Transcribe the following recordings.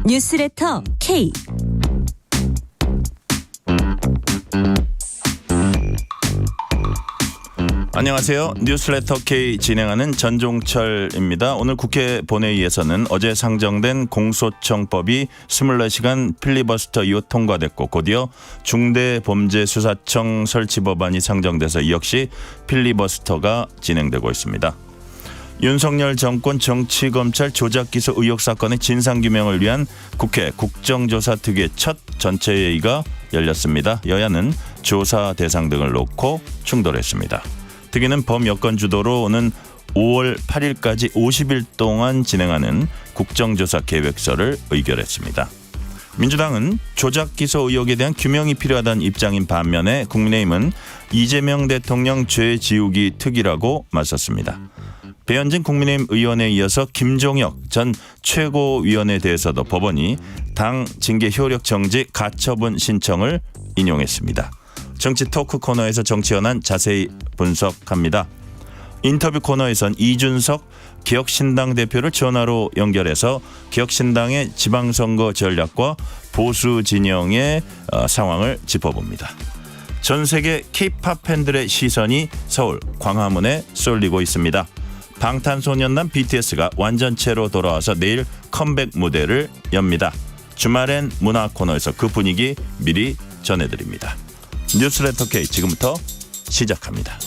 뉴스레터 K. 안녕하세요. 뉴스레터 K 진행하는 전종철입니다. 오늘 국회 본회의에서는 어제 상정된 공소청법이 24시간 필리버스터 이후 통과됐고 곧이어 중대범죄수사청 설치 법안이 상정돼서 이 역시 필리버스터가 진행되고 있습니다. 윤석열 정권 정치검찰 조작기소 의혹 사건의 진상규명을 위한 국회 국정조사 특위의 첫 전체회의가 열렸습니다. 여야는 조사 대상 등을 놓고 충돌했습니다. 특위는 범여권 주도로 오는 5월 8일까지 50일 동안 진행하는 국정조사 계획서를 의결했습니다. 민주당은 조작기소 의혹에 대한 규명이 필요하다는 입장인 반면에 국민의힘은 이재명 대통령 죄 지우기 특위라고 맞섰습니다. 배현진 국민의힘 의원에 이어서 김종혁 전 최고위원에 대해서도 법원이 당 징계 효력 정지 가처분 신청을 인용했습니다. 정치 토크 코너에서 정치 현안 자세히 분석합니다. 인터뷰 코너에선 이준석 개혁신당 대표를 전화로 연결해서 개혁신당의 지방선거 전략과 보수 진영의 상황을 짚어봅니다. 전 세계 K-팝 팬들의 시선이 서울 광화문에 쏠리고 있습니다. 방탄소년단 BTS가 완전체로 돌아와서 내일 컴백 무대를 엽니다. 주말엔 문화 코너에서 그 분위기 미리 전해드립니다. 뉴스레터 K 지금부터 시작합니다.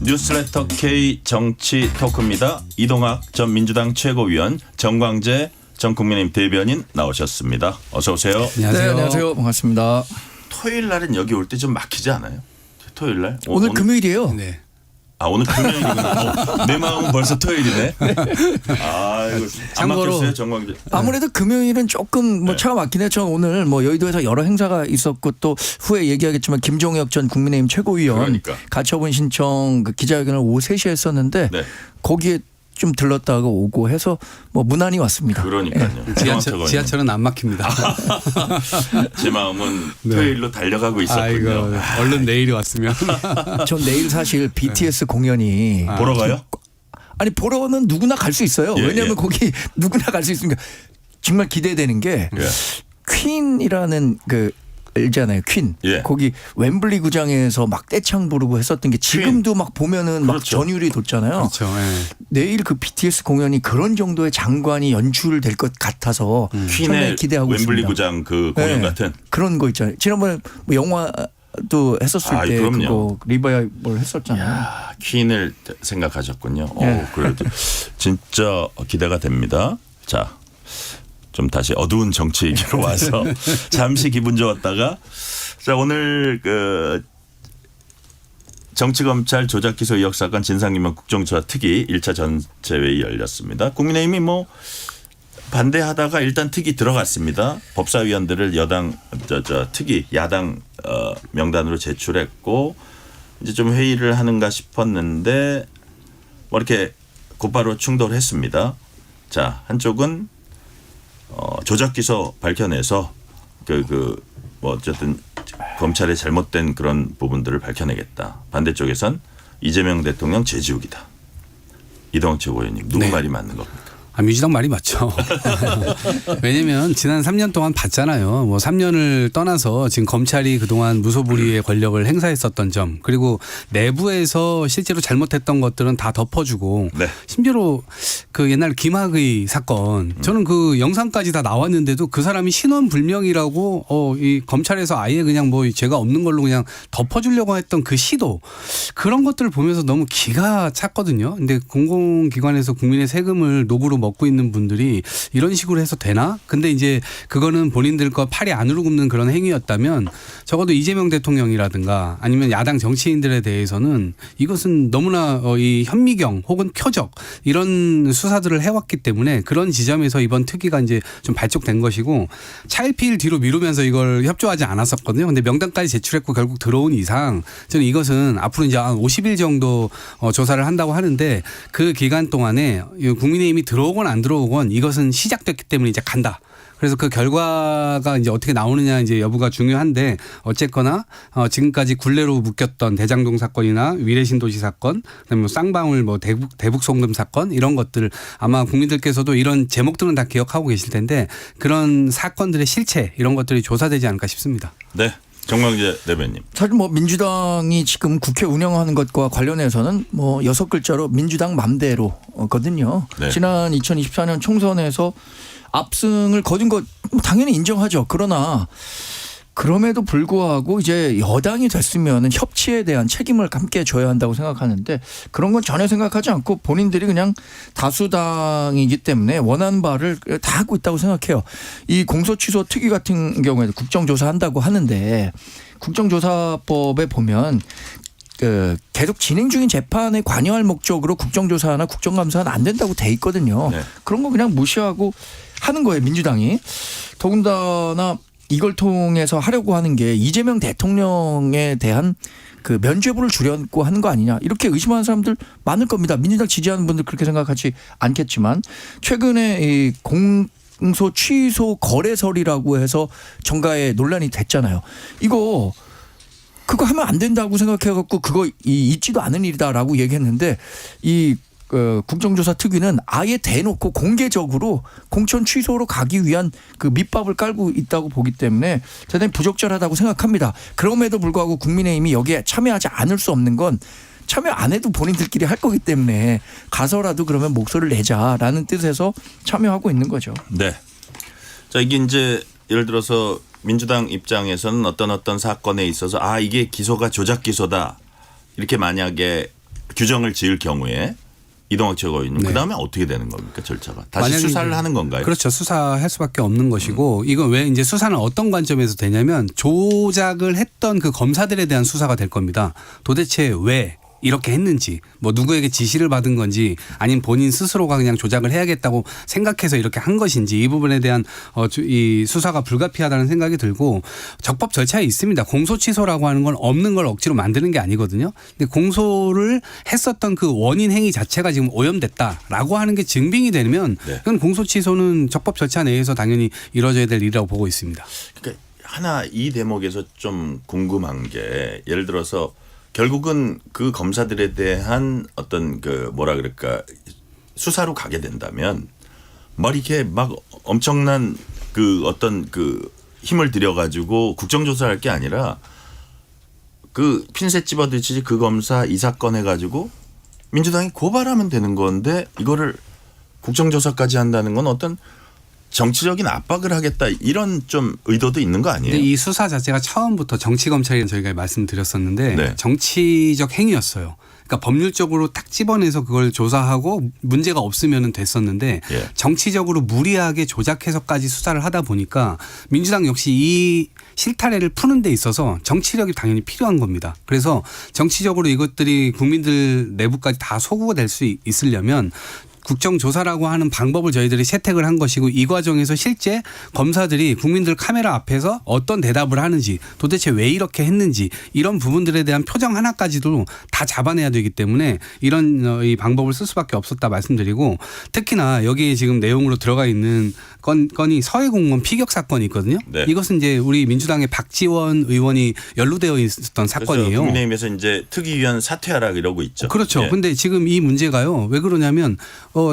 뉴스레터 K 정치 토크입니다. 이동학 전 민주당 최고위원, 정광재 전 국민의힘 대변인 나오셨습니다. 어서 오세요. 안녕하세요. 네, 안녕하세요. 반갑습니다. 토요일 날은 여기 올 때 좀 막히지 않아요? 토요일 날? 오늘 금요일이에요. 네. 아, 오늘 금요일이구나. 내 마음은 벌써 토요일이네. 아, 이거 안 막혔어요, 정광재. 아무래도 금요일은 조금 차가 막히네. 저 오늘 여의도에서 여러 행사가 있었고 또 후에 얘기하겠지만 김종혁 전 국민의힘 최고위원 그러니까. 가처분 신청 그 기자회견을 오후 3시에 했었는데 네. 거기에 좀 들렀다가 오고 해서 무난히 왔습니다. 그러니까요. 지하철은 안 막힙니다. 제 마음은 토요일로 달려가고 있었군요. 아이고, 얼른 내일이 왔으면. 전 내일 사실 BTS 공연이 보러 가요? 아니 보러는 누구나 갈 수 있어요. 예, 왜냐하면 예. 거기 누구나 갈 수 있으니까 정말 기대되는 게 예. 퀸이라는 그 알잖아요. 퀸. 예. 거기 웸블리 구장에서 막 떼창 부르고 했었던 게 지금도 막 보면은 막 그렇죠. 전율이 돋잖아요. 그렇죠. 네. 내일 그 BTS 공연이 그런 정도의 장관이 연출될 것 같아서 상당히 퀸의 기대하고 있습니다. 웸블리 구장 그 공연 네. 같은. 그런 거 있잖아요. 지난번에 영화도 했었을 아, 때 그럼요. 그거 리바이벌 했었잖아요. 야, 퀸을 생각하셨군요. 예. 그래도 진짜 기대가 됩니다. 자, 좀 다시 어두운 정치 얘기로 와서 잠시 기분 좋았다가 자, 오늘 그 정치검찰 조작기소 의혹 사건 진상규명 국정조사 특위 1차 전체회의 열렸습니다. 국민의힘이 반대하다가 일단 특위 들어갔습니다. 법사위원들을 여당 특위 야당 명단으로 제출했고 이제 좀 회의를 하는가 싶었는데 이렇게 곧바로 충돌했습니다. 자, 한쪽은 조작기소 밝혀내서 어쨌든 검찰의 잘못된 그런 부분들을 밝혀내겠다. 반대쪽에선 이재명 대통령 죄 지우기다. 이동학 최고위원님 누구 네. 말이 맞는 겁니까? 민주당 말이 맞죠. 왜냐하면 지난 3년 동안 봤잖아요. 3년을 떠나서 지금 검찰이 그동안 무소불위의 권력을 행사했었던 점, 그리고 내부에서 실제로 잘못했던 것들은 다 덮어주고 네. 심지어로 그 옛날 김학의 사건 저는 그 영상까지 다 나왔는데도 그 사람이 신원불명이라고 이 검찰에서 아예 그냥 죄가 없는 걸로 그냥 덮어주려고 했던 그 시도, 그런 것들을 보면서 너무 기가 찼거든요. 근데 공공기관에서 국민의 세금을 녹으로 먹고 있는 분들이 이런 식으로 해서 되나? 근데 이제 그거는 본인들 거 팔이 안으로 굽는 그런 행위였다면 적어도 이재명 대통령이라든가 아니면 야당 정치인들에 대해서는 이것은 너무나 이 현미경 혹은 표적 이런 수사들을 해왔기 때문에 그런 지점에서 이번 특위가 이제 좀 발족된 것이고, 차일피일 뒤로 미루면서 이걸 협조하지 않았었거든요. 근데 명단까지 제출했고 결국 들어온 이상 저는 이것은 앞으로 이제 한 50일 정도 조사를 한다고 하는데 그 기간 동안에 국민의힘이 들어오건 안 들어오건 이것은 시작됐기 때문에 이제 간다. 그래서 그 결과가 이제 어떻게 나오느냐 이제 여부가 중요한데 어쨌거나 지금까지 굴레로 묶였던 대장동 사건이나 위례신도시 사건, 그다음에 뭐 쌍방울 뭐 대북 송금 사건 이런 것들 아마 국민들께서도 이런 제목들은 다 기억하고 계실 텐데 그런 사건들의 실체 이런 것들이 조사되지 않을까 싶습니다. 네. 정광재 대변인. 사실 뭐 민주당이 지금 국회 운영하는 것과 관련해서는 뭐 6글자로 민주당 맘대로거든요. 네. 지난 2024년 총선에서 압승을 거둔 것 당연히 인정하죠. 그러나 그럼에도 불구하고 이제 여당이 됐으면 협치에 대한 책임을 함께 져야 한다고 생각하는데 그런 건 전혀 생각하지 않고 본인들이 그냥 다수당이기 때문에 원하는 바를 다 하고 있다고 생각해요. 이 공소취소 특위 같은 경우에도 국정조사한다고 하는데 국정조사법에 보면 계속 진행 중인 재판에 관여할 목적으로 국정조사나 국정감사는 안 된다고 돼 있거든요. 네. 그런 거 그냥 무시하고 하는 거예요. 민주당이. 더군다나 이걸 통해서 하려고 하는 게 이재명 대통령에 대한 그 면죄부를 주려고 하는 거 아니냐 이렇게 의심하는 사람들 많을 겁니다. 민주당 지지하는 분들 그렇게 생각하지 않겠지만 최근에 이 공소 취소 거래설이라고 해서 정가에 논란이 됐잖아요. 그거 하면 안 된다고 생각해갖고 그거 있지도 않은 일이다라고 얘기했는데 이 국정조사 특위는 아예 대놓고 공개적으로 공천 취소로 가기 위한 그 밑밥을 깔고 있다고 보기 때문에 대단히 부적절하다고 생각합니다. 그럼에도 불구하고 국민의힘이 여기에 참여하지 않을 수 없는 건 참여 안 해도 본인들끼리 할 거기 때문에 가서라도 그러면 목소리를 내자라는 뜻에서 참여하고 있는 거죠. 네. 자, 이게 이제 예를 들어서 민주당 입장에서는 어떤 사건에 있어서 이게 기소가 조작 기소다 이렇게 만약에 규정을 지을 경우에 이동학 최고위원님 네. 그다음에 어떻게 되는 겁니까 절차가? 다시 수사를 하는 건가요? 그렇죠. 수사할 수밖에 없는 것이고 이건 왜 이제 수사는 어떤 관점에서 되냐면 조작을 했던 그 검사들에 대한 수사가 될 겁니다. 도대체 왜 이렇게 했는지 뭐 누구에게 지시를 받은 건지 아니면 본인 스스로가 그냥 조작을 해야겠다고 생각해서 이렇게 한 것인지 이 부분에 대한 이 수사가 불가피하다는 생각이 들고 적법 절차에 있습니다. 공소취소라고 하는 건 없는 걸 억지로 만드는 게 아니거든요. 근데 공소를 했었던 그 원인 행위 자체가 지금 오염됐다라고 하는 게 증빙이 되면 그건 공소취소는 적법 절차 내에서 당연히 이루어져야 될 일이라고 보고 있습니다. 그러니까 하나 이 대목에서 좀 궁금한 게 예를 들어서 결국은 그 검사들에 대한 어떤 그 뭐라 그럴까 수사로 가게 된다면 이렇게 막 엄청난 그 어떤 그 힘을 들여가지고 국정조사할 게 아니라 그 핀셋 집어들듯이 그 검사 이 사건 해가지고 민주당이 고발하면 되는 건데 이거를 국정조사까지 한다는 건 어떤 정치적인 압박을 하겠다 이런 좀 의도도 있는 거 아니에요? 근데 이 수사 자체가 처음부터 정치 검찰이라는 저희가 말씀드렸었는데 네. 정치적 행위였어요. 그러니까 법률적으로 딱 집어내서 그걸 조사하고 문제가 없으면 됐었는데 예. 정치적으로 무리하게 조작해서까지 수사를 하다 보니까 민주당 역시 이 실타래를 푸는 데 있어서 정치력이 당연히 필요한 겁니다. 그래서 정치적으로 이것들이 국민들 내부까지 다 소구가 될 수 있으려면 국정조사라고 하는 방법을 저희들이 채택을 한 것이고 이 과정에서 실제 검사들이 국민들 카메라 앞에서 어떤 대답을 하는지 도대체 왜 이렇게 했는지 이런 부분들에 대한 표정 하나까지도 다 잡아내야 되기 때문에 이런 이 방법을 쓸 수밖에 없었다 말씀드리고 특히나 여기에 지금 내용으로 들어가 있는 건이 서해공무원 피격 사건이 있거든요. 네. 이것은 이제 우리 민주당의 박지원 의원이 연루되어 있었던 사건이에요. 국민의힘에서 이제 특위위원 사퇴하라 이러고 있죠. 그렇죠. 예. 근데 지금 이 문제가요. 왜 그러냐면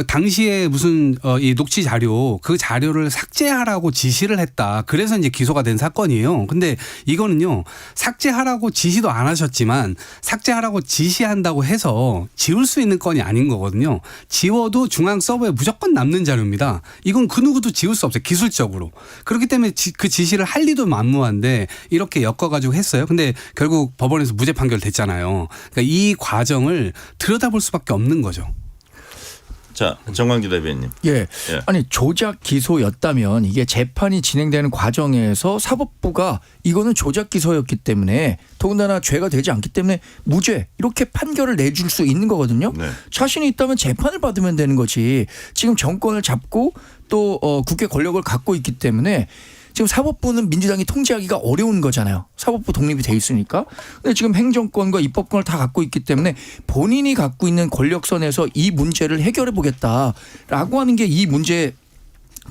당시에 무슨 이 녹취 자료 그 자료를 삭제하라고 지시를 했다. 그래서 이제 기소가 된 사건이에요. 근데 이거는요. 삭제하라고 지시도 안 하셨지만 삭제하라고 지시한다고 해서 지울 수 있는 건이 아닌 거거든요. 지워도 중앙 서버에 무조건 남는 자료입니다. 이건 그 누구도 지울 수 없어요. 기술적으로. 그렇기 때문에 그 지시를 할 리도 만무한데 이렇게 엮어가지고 했어요. 근데 결국 법원에서 무죄 판결 됐잖아요. 그러니까 이 과정을 들여다볼 수밖에 없는 거죠. 자, 정광재 대변인. 예. 아니 조작 기소였다면 이게 재판이 진행되는 과정에서 사법부가 이거는 조작 기소였기 때문에 더군다나 죄가 되지 않기 때문에 무죄 이렇게 판결을 내줄 수 있는 거거든요. 네. 자신이 있다면 재판을 받으면 되는 거지. 지금 정권을 잡고 또 국회 권력을 갖고 있기 때문에 지금 사법부는 민주당이 통제하기가 어려운 거잖아요. 사법부 독립이 돼 있으니까. 근데 지금 행정권과 입법권을 다 갖고 있기 때문에 본인이 갖고 있는 권력선에서 이 문제를 해결해 보겠다라고 하는 게 이 문제의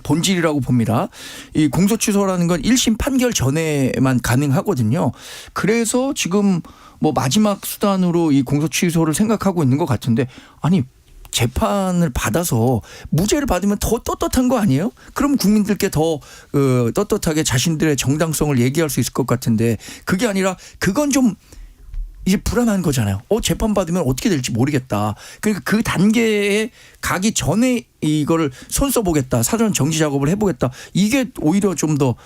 본질이라고 봅니다. 이 공소 취소라는 건 1심 판결 전에만 가능하거든요. 그래서 지금 뭐 마지막 수단으로 이 공소 취소를 생각하고 있는 것 같은데 아니 재판을 받아서 무죄를 받으면 더 떳떳한 거 아니에요? 그럼 국민들께 더 떳떳하게 자신들의 정당성을 얘기할 수 있을 것 같은데 그게 아니라 그건 좀 이제 불안한 거잖아요. 재판 받으면 어떻게 될지 모르겠다. 그러니까 그 단계에 가기 전에 이거를 손 써보겠다. 사전 정지 작업을 해보겠다. 이게 오히려 좀 더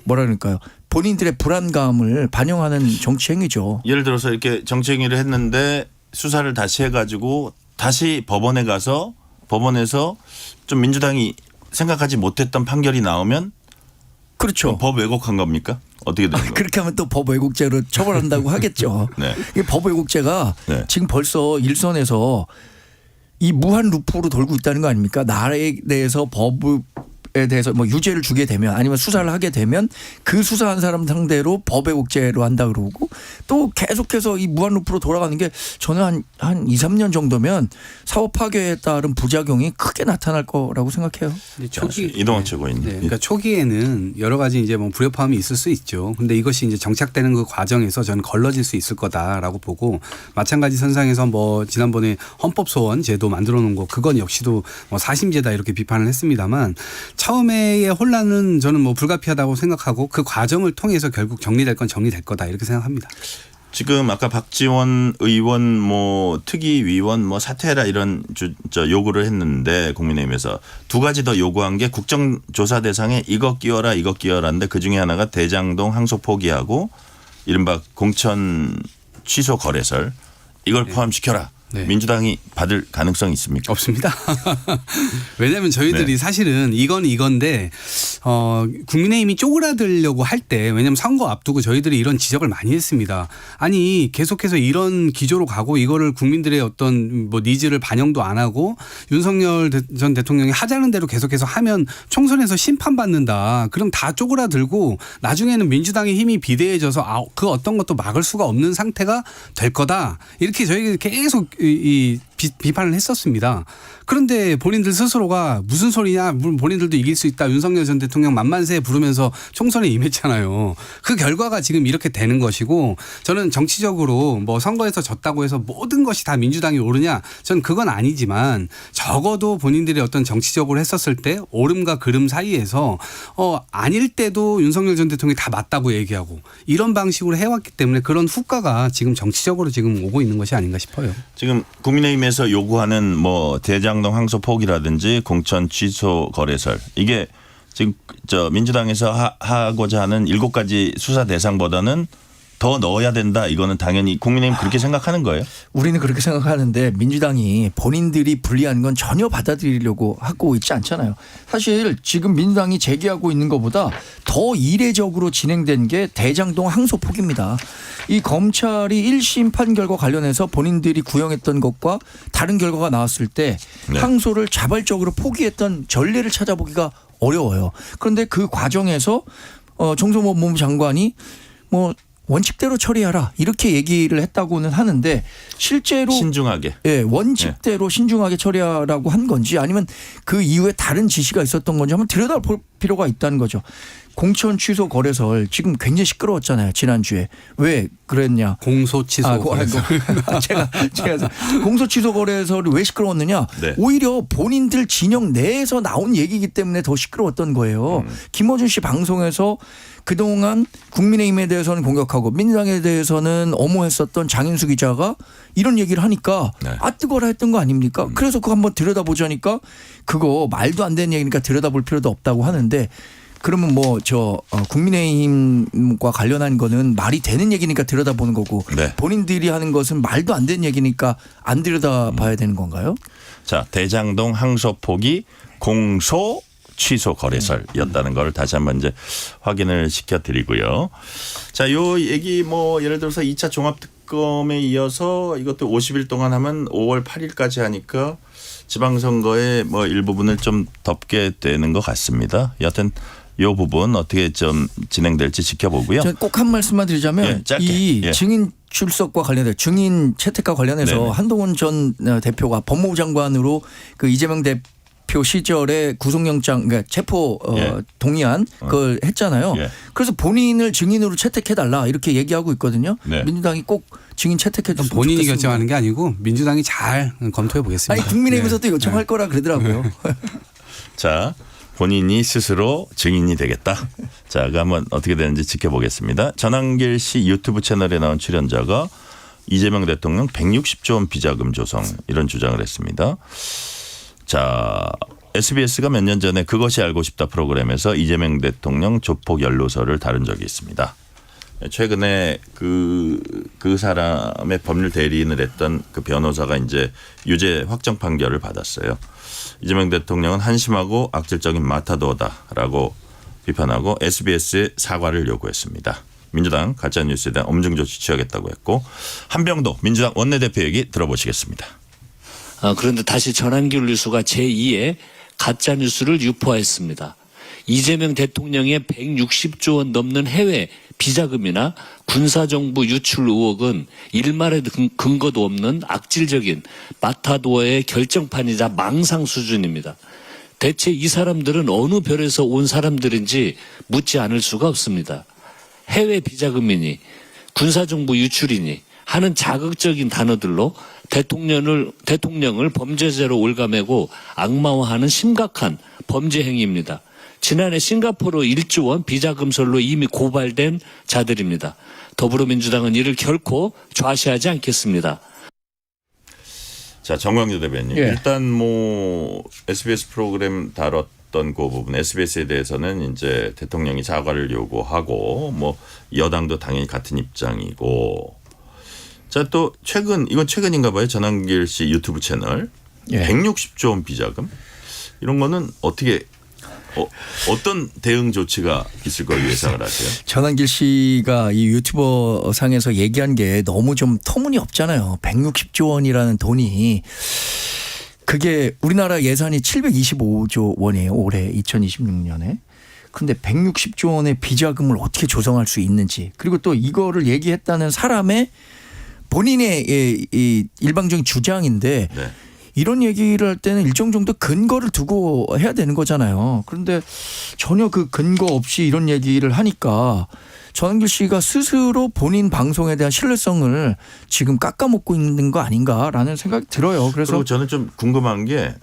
뭐라 그럴까요? 본인들의 불안감을 반영하는 정치 행위죠. 예를 들어서 이렇게 정치 행위를 했는데 수사를 다시 해가지고 다시 법원에 가서 법원에서 좀 민주당이 생각하지 못했던 판결이 나오면 그렇죠. 법 왜곡한 겁니까? 어떻게 되는 거예요? 그렇게 하면 또 법 왜곡죄로 처벌한다고 하겠죠. 네. 이 법 왜곡죄가 네. 지금 벌써 일선에서 이 무한 루프로 돌고 있다는 거 아닙니까? 나라에 대해서 법에 대해서 뭐 유죄를 주게 되면 아니면 수사를 하게 되면 그 수사한 사람 상대로 법 왜곡죄로 한다 그러고 또 계속해서 이 무한 루프로 돌아가는 게 저는 한 2, 3년 정도면 사법 파괴에 따른 부작용이 크게 나타날 거라고 생각해요. 초기 이동환 최고위원. 네, 그러니까 초기에는 여러 가지 이제 뭐 불협화음이 있을 수 있죠. 근데 이것이 이제 정착되는 그 과정에서 저는 걸러질 수 있을 거다라고 보고 마찬가지 선상에서 뭐 지난번에 헌법소원 제도 만들어 놓은 거 그건 역시도 뭐 사심제다 이렇게 비판을 했습니다만 처음에의 혼란은 저는 뭐 불가피하다고 생각하고 그 과정을 통해서 결국 정리될 건 정리될 거다 이렇게 생각합니다. 지금 아까 박지원 의원 뭐 특위위원 뭐 사퇴해라 이런 요구를 했는데 국민의힘에서 두 가지 더 요구한 게 국정조사 대상에 이것 끼워라인데 그중에 하나가 대장동 항소 포기하고 이른바 공천 취소 거래설 이걸 포함시켜라. 네. 민주당이 받을 가능성이 있습니까? 없습니다. 왜냐하면 저희들이 네. 사실은 이건데 국민의힘이 쪼그라들려고 할 때 왜냐하면 선거 앞두고 저희들이 이런 지적을 많이 했습니다. 아니 계속해서 이런 기조로 가고 이거를 국민들의 어떤 뭐 니즈를 반영도 안 하고 윤석열 전 대통령이 하자는 대로 계속해서 하면 총선에서 심판받는다. 그럼 다 쪼그라들고 나중에는 민주당의 힘이 비대해져서 그 어떤 것도 막을 수가 없는 상태가 될 거다. 이렇게 저희가 계속 비판을 했었습니다. 그런데 본인들 스스로가 무슨 소리냐 본인들도 이길 수 있다. 윤석열 전 대통령 만만세 부르면서 총선에 임했잖아요. 그 결과가 지금 이렇게 되는 것이고 저는 정치적으로 뭐 선거에서 졌다고 해서 모든 것이 다 민주당이 오르냐 저는 그건 아니지만 적어도 본인들이 어떤 정치적으로 했었을 때 오름과 그름 사이에서 아닐 때도 윤석열 전 대통령이 다 맞다고 얘기하고 이런 방식으로 해왔기 때문에 그런 후과가 지금 정치적으로 지금 오고 있는 것이 아닌가 싶어요. 지금 국민의힘에서 요구하는 뭐 대장동 항소 포기라든지 공천 취소 거래설 이게 지금 민주당에서 하고자 하는 7가지 수사 대상보다는 더 넣어야 된다. 이거는 당연히 국민의힘 그렇게 생각하는 거예요? 우리는 그렇게 생각하는데 민주당이 본인들이 불리한 건 전혀 받아들이려고 하고 있지 않잖아요. 사실 지금 민주당이 제기하고 있는 것보다 더 이례적으로 진행된 게 대장동 항소 포기입니다. 이 검찰이 1심 판결과 관련해서 본인들이 구형했던 것과 다른 결과가 나왔을 때 네. 항소를 자발적으로 포기했던 전례를 찾아보기가 어려워요. 그런데 그 과정에서 정성호 법무부 장관이 뭐 원칙대로 처리하라 이렇게 얘기를 했다고는 하는데 실제로 신중하게. 예, 원칙대로 신중하게 처리하라고 한 건지 아니면 그 이후에 다른 지시가 있었던 건지 한번 들여다볼 필요가 있다는 거죠. 공천 취소 거래설 지금 굉장히 시끄러웠잖아요. 지난주에. 왜 그랬냐. 공소 취소 거래설. 제가 공소 취소 거래설이 왜 시끄러웠느냐. 네. 오히려 본인들 진영 내에서 나온 얘기이기 때문에 더 시끄러웠던 거예요. 김어준 씨 방송에서 그동안 국민의힘에 대해서는 공격하고 민주당에 대해서는 엄호했었던 장인수 기자가 이런 얘기를 하니까 네. 뜨거라 했던 거 아닙니까? 그래서 그거 한번 들여다보자니까 그거 말도 안 되는 얘기니까 들여다볼 필요도 없다고 하는데 그러면 국민의힘과 관련한 거는 말이 되는 얘기니까 들여다보는 거고 네. 본인들이 하는 것은 말도 안 되는 얘기니까 안 들여다봐야 되는 건가요? 자, 대장동 항소 포기 공소 취소 거래설이었다는 걸 다시 한번 이제 확인을 시켜드리고요. 자, 요 얘기 뭐 예를 들어서 2차 종합특검에 이어서 이것도 50일 동안 하면 5월 8일까지 하니까 지방선거의 뭐 일부분을 좀 덮게 되는 것 같습니다. 여하튼 이 부분 어떻게 좀 진행될지 지켜보고요. 꼭 한 말씀만 드리자면 예, 짧게. 이 예. 증인 출석과 관련해서 증인 채택과 관련해서 네네. 한동훈 전 대표가 법무부 장관으로 그 이재명 대표 시절에 구속영장 그러니까 체포 예. 동의안 그걸 했잖아요. 예. 그래서 본인을 증인으로 채택해달라 이렇게 얘기하고 있거든요. 네. 민주당이 꼭 증인 채택해 줬으면 본인이 좋겠습니다. 결정하는 게 아니고 민주당이 잘 검토해 보겠습니다. 아니 국민의힘에서도 요청할 거라 그러더라고요. 자, 본인이 스스로 증인이 되겠다. 자, 그 한번 어떻게 되는지 지켜보겠습니다. 전한길 씨 유튜브 채널에 나온 출연자가 이재명 대통령 160조 원 비자금 조성 이런 주장을 했습니다. 자, SBS가 몇 년 전에 그것이 알고 싶다 프로그램에서 이재명 대통령 조폭 연루설을 다룬 적이 있습니다. 최근에 그 사람의 법률 대리인을 했던 그 변호사가 이제 유죄 확정 판결을 받았어요. 이재명 대통령은 한심하고 악질적인 마타도어다라고 비판하고 SBS에 사과를 요구했습니다. 민주당 가짜뉴스에 대한 엄중 조치 취하겠다고 했고 한병도 민주당 원내대표 얘기 들어보시겠습니다. 그런데 다시 전한길 뉴스가 제2의 가짜뉴스를 유포했습니다. 이재명 대통령의 160조 원 넘는 해외 비자금이나 군사정보 유출 의혹은 일말의 근거도 없는 악질적인 마타도어의 결정판이자 망상 수준입니다. 대체 이 사람들은 어느 별에서 온 사람들인지 묻지 않을 수가 없습니다. 해외 비자금이니 군사정보 유출이니 하는 자극적인 단어들로 대통령을 범죄자로 올가매고 악마화하는 심각한 범죄 행위입니다. 지난해 싱가포르 1조 원 비자금설로 이미 고발된 자들입니다. 더불어민주당은 이를 결코 좌시하지 않겠습니다. 자, 정광재 대변인. 예. 일단 뭐 SBS 프로그램 다뤘던 그 부분 SBS에 대해서는 이제 대통령이 사과를 요구하고 뭐 여당도 당연히 같은 입장이고 자, 또 이건 최근인가 봐요. 전한길 씨 유튜브 채널 예. 160조 원 비자금 이런 거는 어떻게 어떤 대응 조치가 있을 걸로 예상을 하세요? 전한길 씨가 이 유튜버 상에서 얘기한 게 너무 좀 터무니없잖아요. 160조 원이라는 돈이 그게 우리나라 예산이 725조 원이에요. 올해 2026년에. 근데 160조 원의 비자금을 어떻게 조성할 수 있는지 그리고 또 이거를 얘기했다는 사람의 본인의 이 일방적인 주장인데 네. 이런 얘기를 할 때는 일정 정도 근거를 두고 해야 되는 거잖아요. 그런데 전혀 그 근거 없이 이런 얘기를 하니까 전한길 씨가 스스로 본인 방송에 대한 신뢰성을 지금 깎아먹고 있는 거 아닌가라는 생각이 들어요. 그래서 그리고 저는 좀 궁금한 게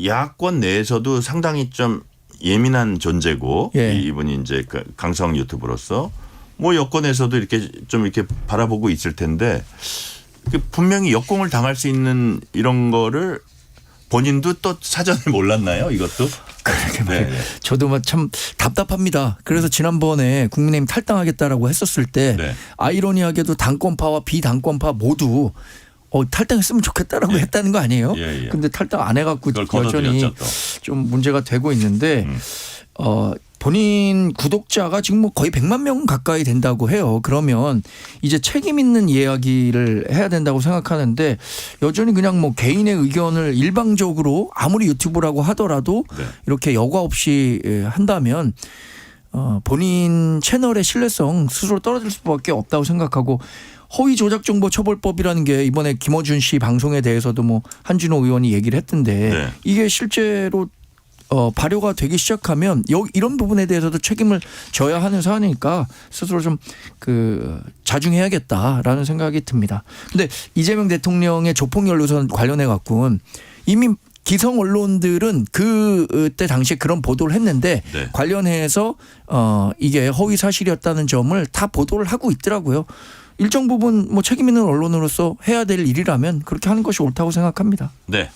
야권 내에서도 상당히 좀 예민한 존재고 예. 이분이 이제 그 강성 유튜브로서 뭐 여권에서도 이렇게 좀 이렇게 바라보고 있을 텐데 분명히 역공을 당할 수 있는 이런 거를 본인도 또 사전에 몰랐나요? 이것도? 그러게 말이에요. 저도 참 답답합니다. 그래서 지난번에 국민의힘 탈당하겠다라고 했었을 때 네. 아이러니하게도 당권파와 비당권파 모두 탈당했으면 좋겠다라고 예. 했다는 거 아니에요? 예, 예. 근데 탈당 안 해갖고 그걸 여전히 걷어들였죠, 또. 좀 문제가 되고 있는데 본인 구독자가 지금 뭐 거의 100만 명 가까이 된다고 해요. 그러면 이제 책임 있는 이야기를 해야 된다고 생각하는데 여전히 그냥 뭐 개인의 의견을 일방적으로 아무리 유튜브라고 하더라도 네. 이렇게 여과 없이 한다면 본인 채널의 신뢰성 스스로 떨어질 수밖에 없다고 생각하고 허위 조작 정보 처벌법이라는 게 이번에 김어준 씨 방송에 대해서도 뭐 한진호 의원이 얘기를 했던데 네. 이게 실제로 발효가 되기 시작하면 이런 부분에 대해서도 책임을 져야 하는 사안이니까 스스로 좀 자중해야겠다라는 생각이 듭니다. 근데 이재명 대통령의 조폭 연루설 관련해 갖고는 이미 기성 언론들은 그때 당시에 그런 보도를 했는데 네. 관련해서 이게 허위 사실이었다는 점을 다 보도를 하고 있더라고요. 일정 부분 뭐 책임 있는 언론으로서 해야 될 일이라면 그렇게 하는 것이 옳다고 생각합니다. 네.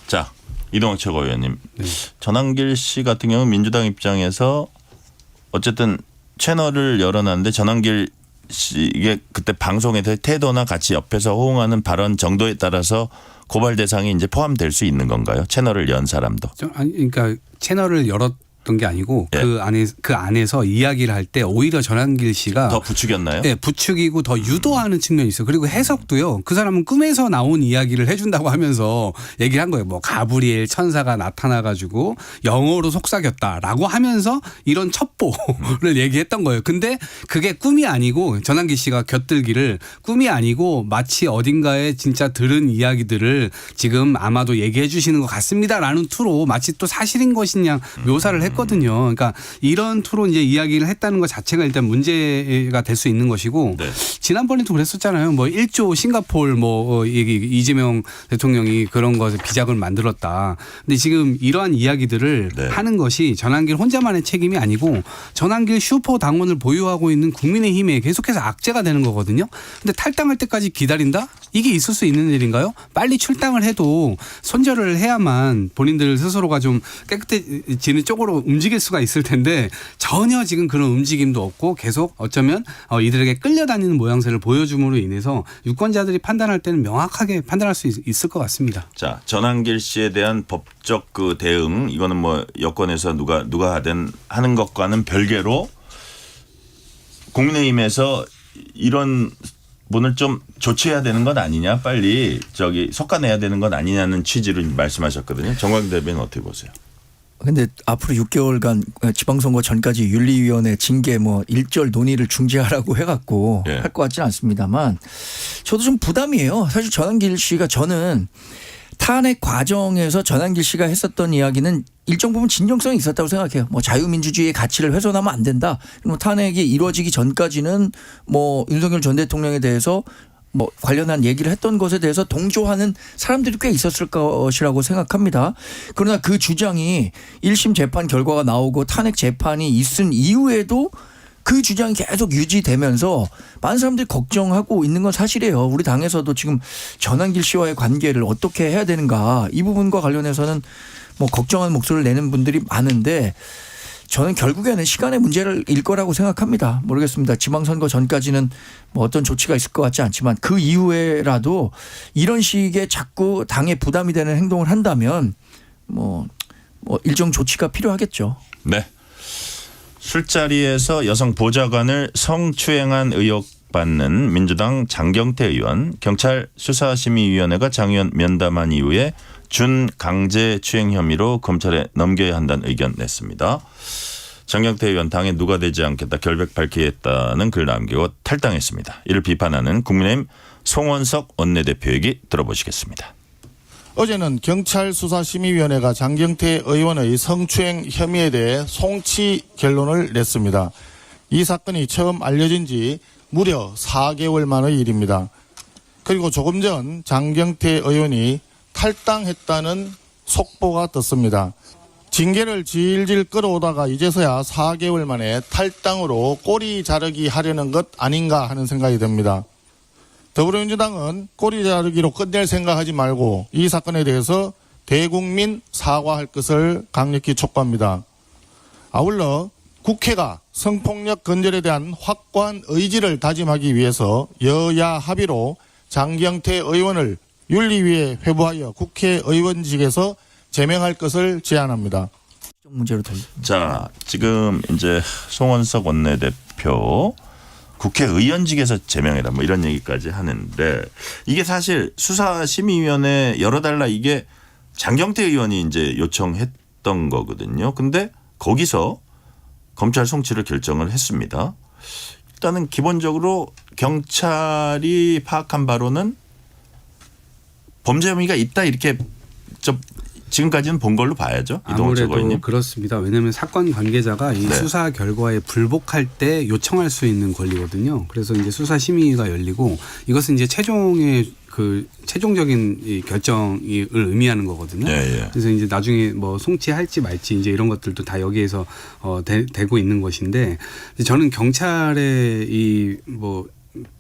자, 이동학 최고위원님. 전한길 씨 같은 경우는 민주당 입장에서 어쨌든 채널을 열어놨는데 전한길 씨 이게 그때 방송에서 태도나 같이 옆에서 호응하는 발언 정도에 따라서 고발 대상이 이제 포함될 수 있는 건가요? 채널을 연 사람도. 아니 그러니까 채널을 했던 게 아니고 예. 그 안에서 이야기를 할 때 오히려 전한길 씨가 더 부추겼나요? 네, 부추기고 더 유도하는 측면이 있어요. 그리고 해석도요. 그 사람은 꿈에서 나온 이야기를 해준다고 하면서 얘기를 한 거예요. 뭐 가브리엘 천사가 나타나가지고 영어로 속삭였다라고 하면서 이런 첩보를 얘기했던 거예요. 근데 그게 꿈이 아니고 전한길 씨가 곁들기를 꿈이 아니고 마치 어딘가에 진짜 들은 이야기들을 지금 아마도 얘기해 주시는 것 같습니다라는 투로 마치 또 사실인 것이냐 묘사를 했거든요. 그러니까 이런 투로 이제 이야기를 했다는 것 자체가 일단 문제가 될 수 있는 것이고 네. 지난번에도 그랬었잖아요. 뭐 1조 싱가포르 뭐 이재명 대통령이 그런 것에 비자금을 만들었다. 근데 지금 이러한 이야기들을 네. 하는 것이 전한길 혼자만의 책임이 아니고 전한길 슈퍼 당원을 보유하고 있는 국민의힘에 계속해서 악재가 되는 거거든요. 근데 탈당할 때까지 기다린다? 이게 있을 수 있는 일인가요? 빨리 출당을 해도 손절을 해야만 본인들 스스로가 좀 깨끗해지는 쪽으로 움직일 수가 있을 텐데 전혀 지금 그런 움직임도 없고 계속 어쩌면 이들에게 끌려다니는 모양새를 보여줌으로 인해서 유권자들이 판단할 때는 명확하게 판단할 수 있을 것 같습니다. 자, 전한길 씨에 대한 법적 그 대응 이거는 뭐 여권에서 누가 하든 하는 것과는 별개로 국민의힘에서 이런 분을 좀 조치해야 되는 건 아니냐, 빨리 솎아내야 되는 건 아니냐는 취지를 말씀하셨거든요. 정광 대변인 어떻게 보세요? 근데 앞으로 6개월간 지방선거 전까지 윤리위원회 징계 뭐 일절 논의를 중지하라고 해갖고 예. 할 것 같지는 않습니다만 저도 좀 부담이에요. 사실 전한길 씨가 저는 탄핵 과정에서 전한길 씨가 했었던 이야기는 일정 부분 진정성이 있었다고 생각해요. 뭐 자유민주주의의 가치를 훼손하면 안 된다. 뭐 탄핵이 이루어지기 전까지는 뭐 윤석열 전 대통령에 대해서 뭐 관련한 얘기를 했던 것에 대해서 동조하는 사람들이 꽤 있었을 것이라고 생각합니다. 그러나 그 주장이 1심 재판 결과가 나오고 탄핵 재판이 있은 이후에도 그 주장이 계속 유지되면서 많은 사람들이 걱정하고 있는 건 사실이에요. 우리 당에서도 지금 전한길 씨와의 관계를 어떻게 해야 되는가 이 부분과 관련해서는 뭐 걱정하는 목소리를 내는 분들이 많은데 저는 결국에는 시간의 문제일 거라고 생각합니다. 모르겠습니다. 지방선거 전까지는 뭐 어떤 조치가 있을 것 같지 않지만 그 이후에라도 이런 식의 자꾸 당에 부담이 되는 행동을 한다면 뭐 일정 조치가 필요하겠죠. 네. 술자리에서 여성 보좌관을 성추행한 의혹 받는 민주당 장경태 의원, 경찰 수사심의위원회가 장 의원 면담한 이후에 준강제추행 혐의로 검찰에 넘겨야 한다는 의견 냈습니다. 장경태 의원 당에 누가 되지 않겠다 결백 밝히겠다는 글 남기고 탈당했습니다. 이를 비판하는 국민의힘 송원석 원내대표 얘기 들어보시겠습니다. 어제는 경찰수사심의위원회가 장경태 의원의 성추행 혐의에 대해 송치 결론을 냈습니다. 이 사건이 처음 알려진 지 무려 4개월 만의 일입니다. 그리고 조금 전 장경태 의원이 탈당했다는 속보가 떴습니다. 징계를 질질 끌어오다가 이제서야 4개월 만에 탈당으로 꼬리 자르기 하려는 것 아닌가 하는 생각이 듭니다. 더불어민주당은 꼬리 자르기로 끝낼 생각하지 말고 이 사건에 대해서 대국민 사과할 것을 강력히 촉구합니다. 아울러 국회가 성폭력 근절에 대한 확고한 의지를 다짐하기 위해서 여야 합의로 장경태 의원을 윤리위에 회부하여 국회의원직에서 제명할 것을 제안합니다. 문제로 더. 자, 지금 이제 송원석 원내대표 국회의원직에서 제명해라 뭐 이런 얘기까지 하는데 이게 사실 수사심의위원회 열어달라 이게 장경태 의원이 이제 요청했던 거거든요. 근데 거기서 검찰 송치를 결정을 했습니다. 일단은 기본적으로 경찰이 파악한 바로는 범죄 혐의가 있다 이렇게 지금까지는 본 걸로 봐야죠. 아무래도 그렇습니다. 왜냐하면 사건 관계자가 이 수사 결과에 불복할 때 요청할 수 있는 권리거든요. 그래서 이제 수사 심의가 열리고 이것은 이제 최종적인 이 결정을 의미하는 거거든요. 그래서 이제 나중에 뭐 송치할지 말지 이제 이런 것들도 다 여기에서 되고 있는 것인데 저는 경찰의 이 뭐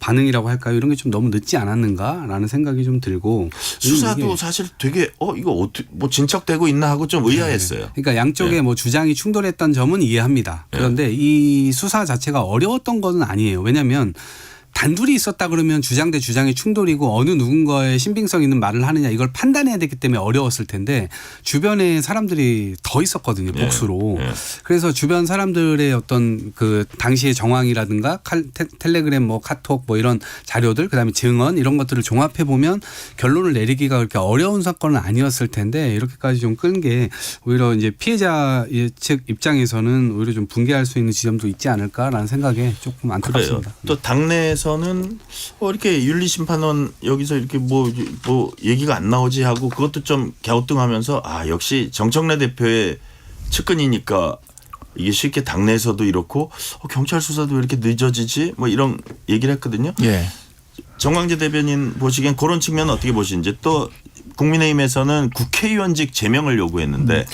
반응이라고 할까요? 이런 게 좀 너무 늦지 않았는가라는 생각이 좀 들고 수사도 사실 되게 이거 어떻게 뭐 진척되고 있나 하고 좀 의아했어요. 그러니까 양쪽의 뭐 주장이 충돌했던 점은 이해합니다. 그런데 이 수사 자체가 어려웠던 것은 아니에요. 왜냐하면 단둘이 있었다 그러면 주장 대 주장의 충돌이고 어느 누군가의 신빙성 있는 말을 하느냐 이걸 판단해야 되기 때문에 어려웠을 텐데 주변에 사람들이 더 있었거든요. 복수로. 예. 그래서 주변 사람들의 어떤 그 당시의 정황이라든가 텔레그램 뭐 카톡 뭐 이런 자료들 그다음에 증언 이런 것들을 종합해 보면 결론을 내리기가 그렇게 어려운 사건은 아니었을 텐데 이렇게까지 좀 끈 게 오히려 이제 피해자 측 입장에서는 오히려 좀 붕괴할 수 있는 지점도 있지 않을까라는 생각에 조금 안타깝습니다. 또 당내에서는 이렇게 윤리심판원 여기서 이렇게 뭐 얘기가 안 나오지 하고 그것도 좀 갸우뚱하면서 역시 정청래 대표의 측근이니까 이게 쉽게 당내에서도 이렇고 경찰 수사도 왜 이렇게 늦어지지 뭐 이런 얘기를 했거든요. 예. 정광재 대변인 보시기엔 그런 측면은 어떻게 보시는지 또 국민의힘에서는 국회의원직 제명을 요구했는데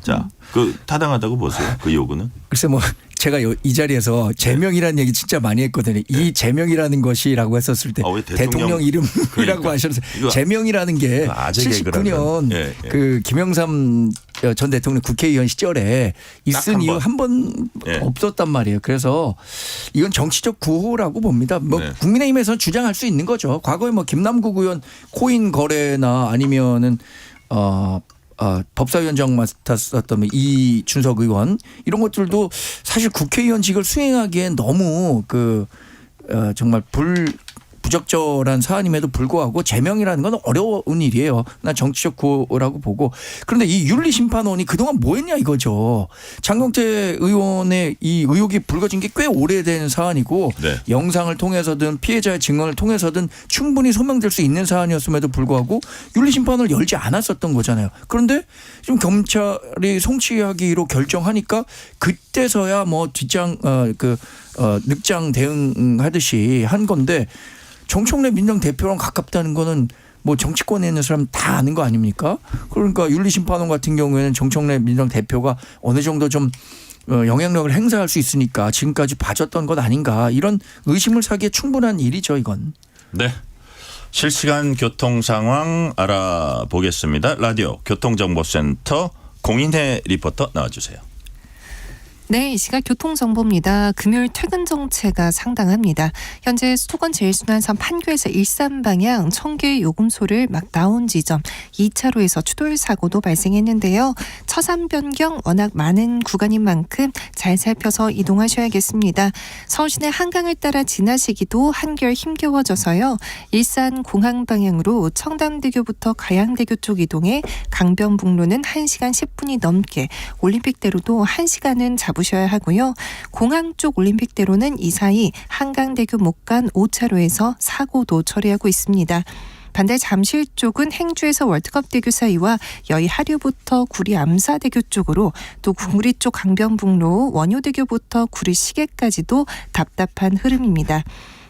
자, 그 타당하다고 보세요. 그 요구는? 글쎄 뭐 제가 이 자리에서 제명이라는 얘기 진짜 많이 했거든요. 이 제명이라는 것이라고 했었을 때 왜 대통령 이름이라고 그러니까. 하셔서 이거 제명이라는 게 아재 개그라는. 79년 예. 그 김영삼 전 대통령 국회의원 시절에 있은 이유 한 번 예. 없었단 말이에요. 그래서 이건 정치적 구호라고 봅니다. 뭐 네. 국민의힘에서는 주장할 수 있는 거죠. 과거에 뭐 김남국 의원 코인 거래나 아니면은 법사위원장 맡았었던 이준석 의원 이런 것들도 사실 국회의원직을 수행하기엔 너무 정말 부적절한 사안임에도 불구하고 제명이라는 건 어려운 일이에요. 난 정치적 구호라고 보고. 그런데 이 윤리심판원이 그동안 뭐 했냐 이거죠. 장경태 의원의 이 의혹이 불거진 게 꽤 오래된 사안이고 네. 영상을 통해서든 피해자의 증언을 통해서든 충분히 소명될 수 있는 사안이었음에도 불구하고 윤리심판을 열지 않았었던 거잖아요. 그런데 지금 경찰이 송치하기로 결정하니까 그때서야 뭐 늑장 대응하듯이 한 건데 정청래 민정 대표랑 가깝다는 거는 뭐 정치권에 있는 사람 다 아는 거 아닙니까? 그러니까 윤리심판원 같은 경우에는 정청래 민정 대표가 어느 정도 좀 영향력을 행사할 수 있으니까 지금까지 봐줬던 것 아닌가 이런 의심을 사기에 충분한 일이죠 이건. 네. 실시간 교통 상황 알아보겠습니다. 라디오 교통정보센터 공인혜 리포터 나와주세요. 네, 이 시각 교통정보입니다. 금요일 퇴근 정체가 상당합니다. 현재 수도권 제일순환선 판교에서 일산 방향 청계 요금소를 막 나온 지점 2차로에서 추돌 사고도 발생했는데요. 처산 변경 워낙 많은 구간인 만큼 잘 살펴서 이동하셔야겠습니다. 서울시내 한강을 따라 지나시기도 한결 힘겨워져서요. 일산 공항 방향으로 청담대교부터 가양대교 쪽 이동해 강변북로는 1시간 10분이 넘게 올림픽대로도 1시간은 잡으셔야 하고요. 공항 쪽 올림픽대로는 이 사이 한강대교 목간 5차로에서 사고도 처리하고 있습니다. 반대 잠실 쪽은 행주에서 월드컵대교 사이와 여의 하류부터 구리 암사대교 쪽으로 또 구리 쪽 강변북로 원효대교부터 구리 시계까지도 답답한 흐름입니다.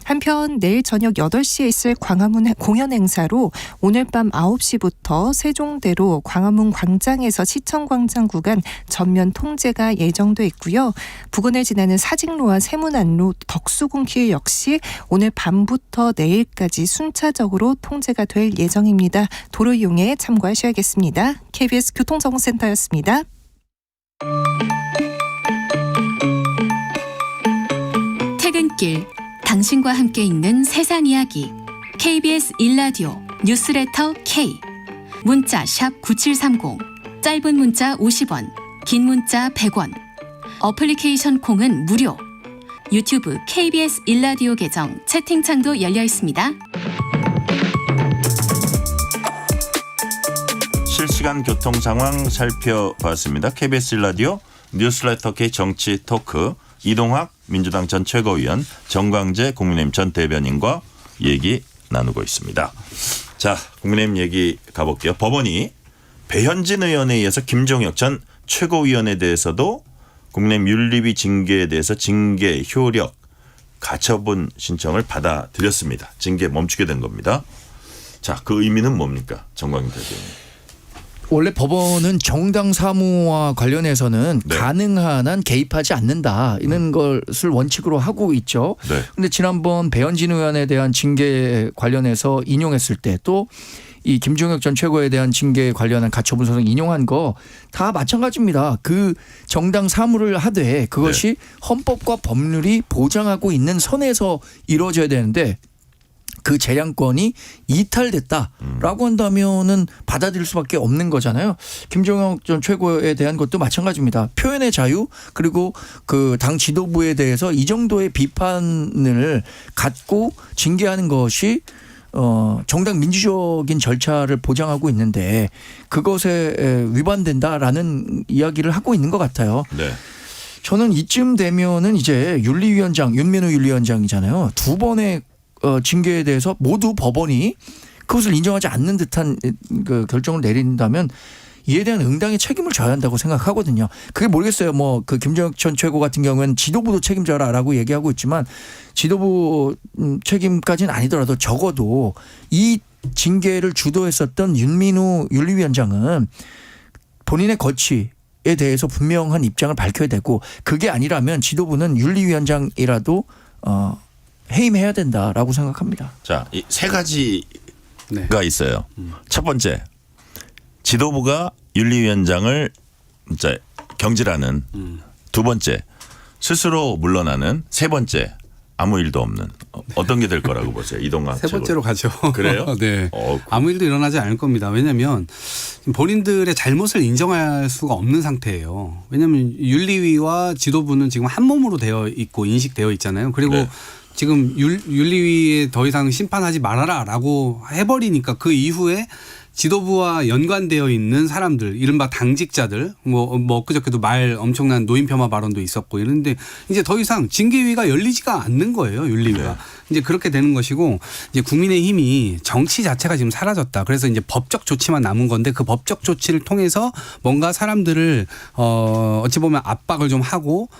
한편 내일 저녁 8시에 있을 광화문 공연 행사로 오늘 밤 9시부터 세종대로 광화문 광장에서 시청광장 구간 전면 통제가 예정돼 있고요. 부근을 지나는 사직로와 세문안로 덕수궁길 역시 오늘 밤부터 내일까지 순차적으로 통제가 될 예정입니다. 도로 이용에 참고하셔야겠습니다. KBS 교통정보센터였습니다. 퇴근길 당신과 함께 읽는 세상 이야기 KBS 1라디오 뉴스레터 K 문자 샵 9730 짧은 문자 50원 긴 문자 100원 어플리케이션 콩은 무료 유튜브 KBS 1라디오 계정 채팅창도 열려 있습니다. 실시간 교통 상황 살펴봤습니다. KBS 1라디오 뉴스레터 K 정치 토크 이동학 민주당 전 최고위원 정광재 국민의힘 전 대변인과 얘기 나누고 있습니다. 자, 국민의힘 얘기 가볼게요. 법원이 배현진 의원에 의해서 김종혁 전 최고위원에 대해서도 국민의힘 윤리위 징계에 대해서 징계 효력 가처분 신청을 받아들였습니다. 징계 멈추게 된 겁니다. 자, 그 의미는 뭡니까? 정광재 대변인. 원래 법원은 정당 사무와 관련해서는 네. 가능한 한 개입하지 않는다 이런 것을 원칙으로 하고 있죠. 네. 그런데 지난번 배현진 의원에 대한 징계 관련해서 인용했을 때 또 이 김종혁 전 최고에 대한 징계에 관련한 가처분 소송 인용한 거 다 마찬가지입니다. 그 정당 사무를 하되 그것이 헌법과 법률이 보장하고 있는 선에서 이루어져야 되는데 그 재량권이 이탈됐다라고 한다면은 받아들일 수밖에 없는 거잖아요. 김종혁 전 최고에 대한 것도 마찬가지입니다. 표현의 자유 그리고 그 당 지도부에 대해서 이 정도의 비판을 갖고 징계하는 것이 정당 민주적인 절차를 보장하고 있는데 그것에 위반된다라는 이야기를 하고 있는 것 같아요. 네. 저는 이쯤 되면은 이제 윤리위원장 윤민우 윤리위원장이잖아요. 두 번의 징계에 대해서 모두 법원이 그것을 인정하지 않는 듯한 그 결정을 내린다면 이에 대한 응당의 책임을 져야 한다고 생각하거든요. 그게 모르겠어요. 뭐 그 김종혁 전 최고 같은 경우는 지도부도 책임져라라고 얘기하고 있지만 지도부 책임까지는 아니더라도 적어도 이 징계를 주도했었던 윤민우 윤리위원장은 본인의 거취에 대해서 분명한 입장을 밝혀야 되고 그게 아니라면 지도부는 윤리위원장이라도 해임해야 된다라고 생각합니다. 자, 이 세 가지가 네. 있어요. 첫 번째, 지도부가 윤리위원장을 이제 경질하는. 두 번째, 스스로 물러나는. 세 번째, 아무 일도 없는. 어떤 게 될 거라고 보세요, 이동관 세 번째로 가죠. 그래요? 네. 아무 일도 일어나지 않을 겁니다. 왜냐하면 본인들의 잘못을 인정할 수가 없는 상태예요. 왜냐하면 윤리위와 지도부는 지금 한 몸으로 되어 있고 인식되어 있잖아요. 그리고 네. 지금 윤리위에 더 이상 심판하지 말아라라고 해버리니까 그 이후에 지도부와 연관되어 있는 사람들, 이른바 당직자들, 뭐 엊그저께도 엄청난 노인 폄하 발언도 있었고 이런데 이제 더 이상 징계위가 열리지가 않는 거예요, 윤리위가. 네. 이제 그렇게 되는 것이고 이제 국민의힘이 정치 자체가 지금 사라졌다. 그래서 이제 법적 조치만 남은 건데 그 법적 조치를 통해서 뭔가 사람들을 어찌 보면 압박을 좀 하고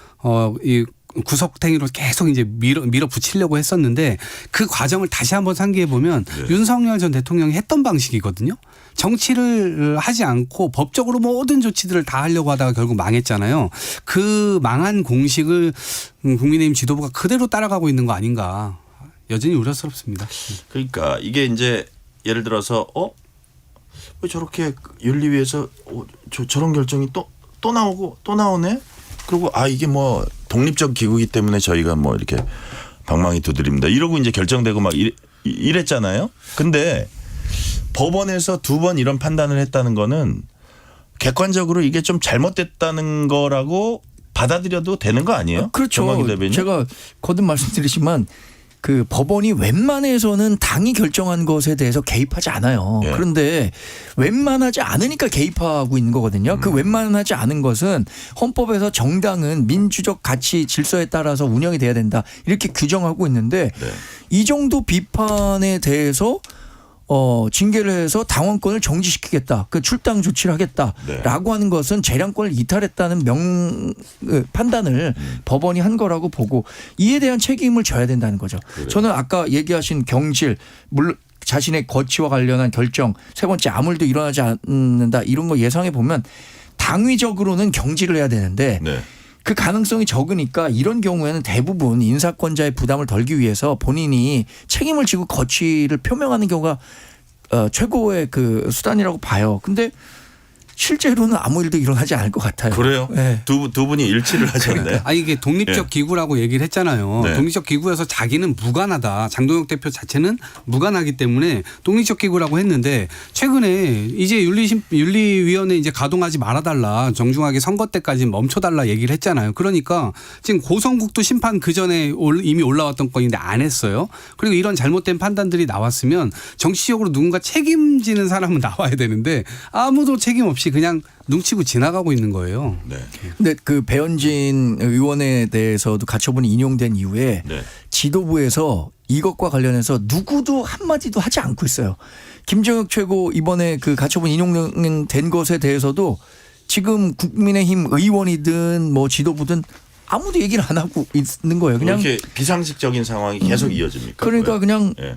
이 구석탱이로 계속 이제 밀어붙이려고 했었는데 그 과정을 다시 한번 상기해 보면 윤석열 전 대통령이 했던 방식이거든요. 정치를 하지 않고 법적으로 모든 조치들을 다 하려고 하다가 결국 망했잖아요. 그 망한 공식을 국민의힘 지도부가 그대로 따라가고 있는 거 아닌가. 여전히 우려스럽습니다. 그러니까 이게 이제 예를 들어서 왜 저렇게 윤리위에서 저런 결정이 또 나오고 또 나오네. 그리고 이게 뭐 독립적 기구이기 때문에 저희가 뭐 이렇게 방망이 두드립니다. 이러고 이제 결정되고 막 이랬잖아요. 근데 법원에서 두 번 이런 판단을 했다는 거는 객관적으로 이게 좀 잘못됐다는 거라고 받아들여도 되는 거 아니에요? 그렇죠. 정광희 대변인. 제가 거듭 말씀드리지만 그 법원이 웬만해서는 당이 결정한 것에 대해서 개입하지 않아요. 예. 그런데 웬만하지 않으니까 개입하고 있는 거거든요. 그 웬만하지 않은 것은 헌법에서 정당은 민주적 가치 질서에 따라서 운영이 돼야 된다. 이렇게 규정하고 있는데 네. 이 정도 비판에 대해서 징계를 해서 당원권을 정지시키겠다. 그 출당 조치를 하겠다라고 하는 것은 재량권을 이탈했다는 판단을 법원이 한 거라고 보고 이에 대한 책임을 져야 된다는 거죠. 그래요. 저는 아까 얘기하신 경질, 물론 자신의 거취와 관련한 결정, 세 번째 아무 일도 일어나지 않는다 이런 거 예상해 보면 당위적으로는 경질을 해야 되는데 네. 그 가능성이 적으니까 이런 경우에는 대부분 인사권자의 부담을 덜기 위해서 본인이 책임을 지고 거취를 표명하는 경우가 최고의 그 수단이라고 봐요. 근데 실제로는 아무 일도 일어나지 않을 것 같아요. 그래요? 네. 두 분이 일치를 하셨네. 이게 독립적 예. 기구라고 얘기를 했잖아요. 네. 독립적 기구여서 자기는 무관하다. 장동혁 대표 자체는 무관하기 때문에 독립적 기구라고 했는데 최근에 이제 윤리위원회 이제 가동하지 말아달라. 정중하게 선거 때까지 멈춰달라 얘기를 했잖아요. 그러니까 지금 고성국도 심판 그 전에 이미 올라왔던 건인데 안 했어요. 그리고 이런 잘못된 판단들이 나왔으면 정치적으로 누군가 책임지는 사람은 나와야 되는데 아무도 책임 없이 그냥 눈치고 지나가고 있는 거예요. 네. 근데 그 배현진 의원에 대해서도 가처분이 인용된 이후에 네. 지도부에서 이것과 관련해서 누구도 한마디도 하지 않고 있어요. 김종혁 최고 이번에 그 가처분 인용된 것에 대해서도 지금 국민의힘 의원이든 뭐 지도부든 아무도 얘기를 안 하고 있는 거예요. 그냥 이렇게 비상식적인 상황이 계속 이어집니까? 그러니까 왜? 그냥 예.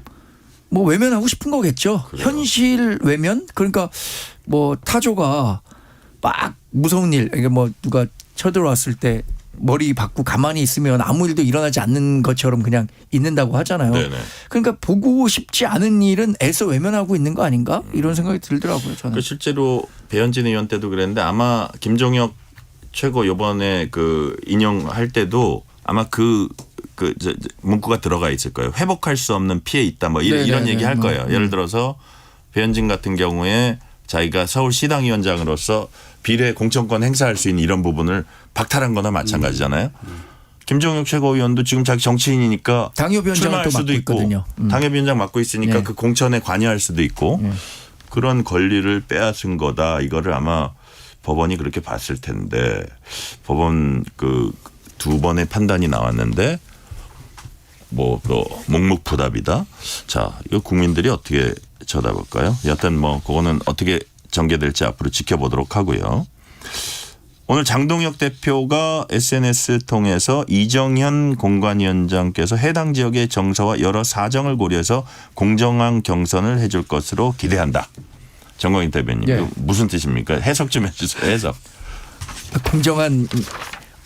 뭐 외면하고 싶은 거겠죠. 그래요. 현실 외면? 그러니까 뭐 타조가 막 무서운 일, 이게 뭐 누가 쳐들어왔을 때 머리 받고 가만히 있으면 아무 일도 일어나지 않는 것처럼 그냥 있는다고 하잖아요. 네네. 그러니까 보고 싶지 않은 일은 애써 외면하고 있는 거 아닌가 이런 생각이 들더라고요. 저는. 그 실제로 배현진 의원 때도 그랬는데 아마 김종혁 최고 요번에 그 인용할 때도 아마 저 문구가 들어가 있을 거예요. 회복할 수 없는 피해 있다 뭐 이런 얘기 할 거예요. 예를 들어서 배현진 같은 경우에 자기가 서울시당위원장으로서 비례 공천권 행사할 수 있는 이런 부분을 박탈한 거나 마찬가지잖아요. 김종혁 최고위원도 지금 자기 정치인이니까 당협위원장을 출마할 또 수도 맡고 있고 있거든요. 당협위원장 맡고 있으니까 네. 그 공천에 관여할 수도 있고 그런 권리를 빼앗은 거다. 이거를 아마 법원이 그렇게 봤을 텐데 법원 그 두 번의 판단이 나왔는데 뭐 묵묵부답이다. 자, 이거 국민들이 어떻게 쳐다볼까요? 여하튼 뭐 그거는 어떻게 전개될지 앞으로 지켜보도록 하고요. 오늘 장동혁 대표가 SNS 통해서 이정현 공관위원장께서 해당 지역의 정서와 여러 사정을 고려해서 공정한 경선을 해줄 것으로 기대한다. 정광인 대변인 네. 무슨 뜻입니까? 해석 좀 해주세요. 해석. 공정한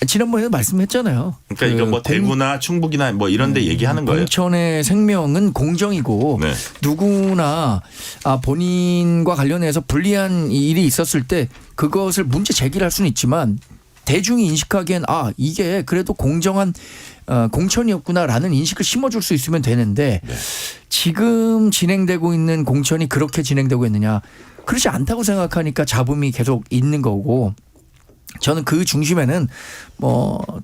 지난번에도 말씀했잖아요. 그러니까 이거 뭐 대구나 충북이나 뭐 이런 데 얘기하는 거예요. 공천의 생명은 공정이고 네. 누구나 본인과 관련해서 불리한 일이 있었을 때 그것을 문제 제기를 할 수는 있지만 대중이 인식하기엔 이게 그래도 공정한 공천이었구나라는 인식을 심어줄 수 있으면 되는데 지금 진행되고 있는 공천이 그렇게 진행되고 있느냐. 그렇지 않다고 생각하니까 잡음이 계속 있는 거고 저는 그 중심에는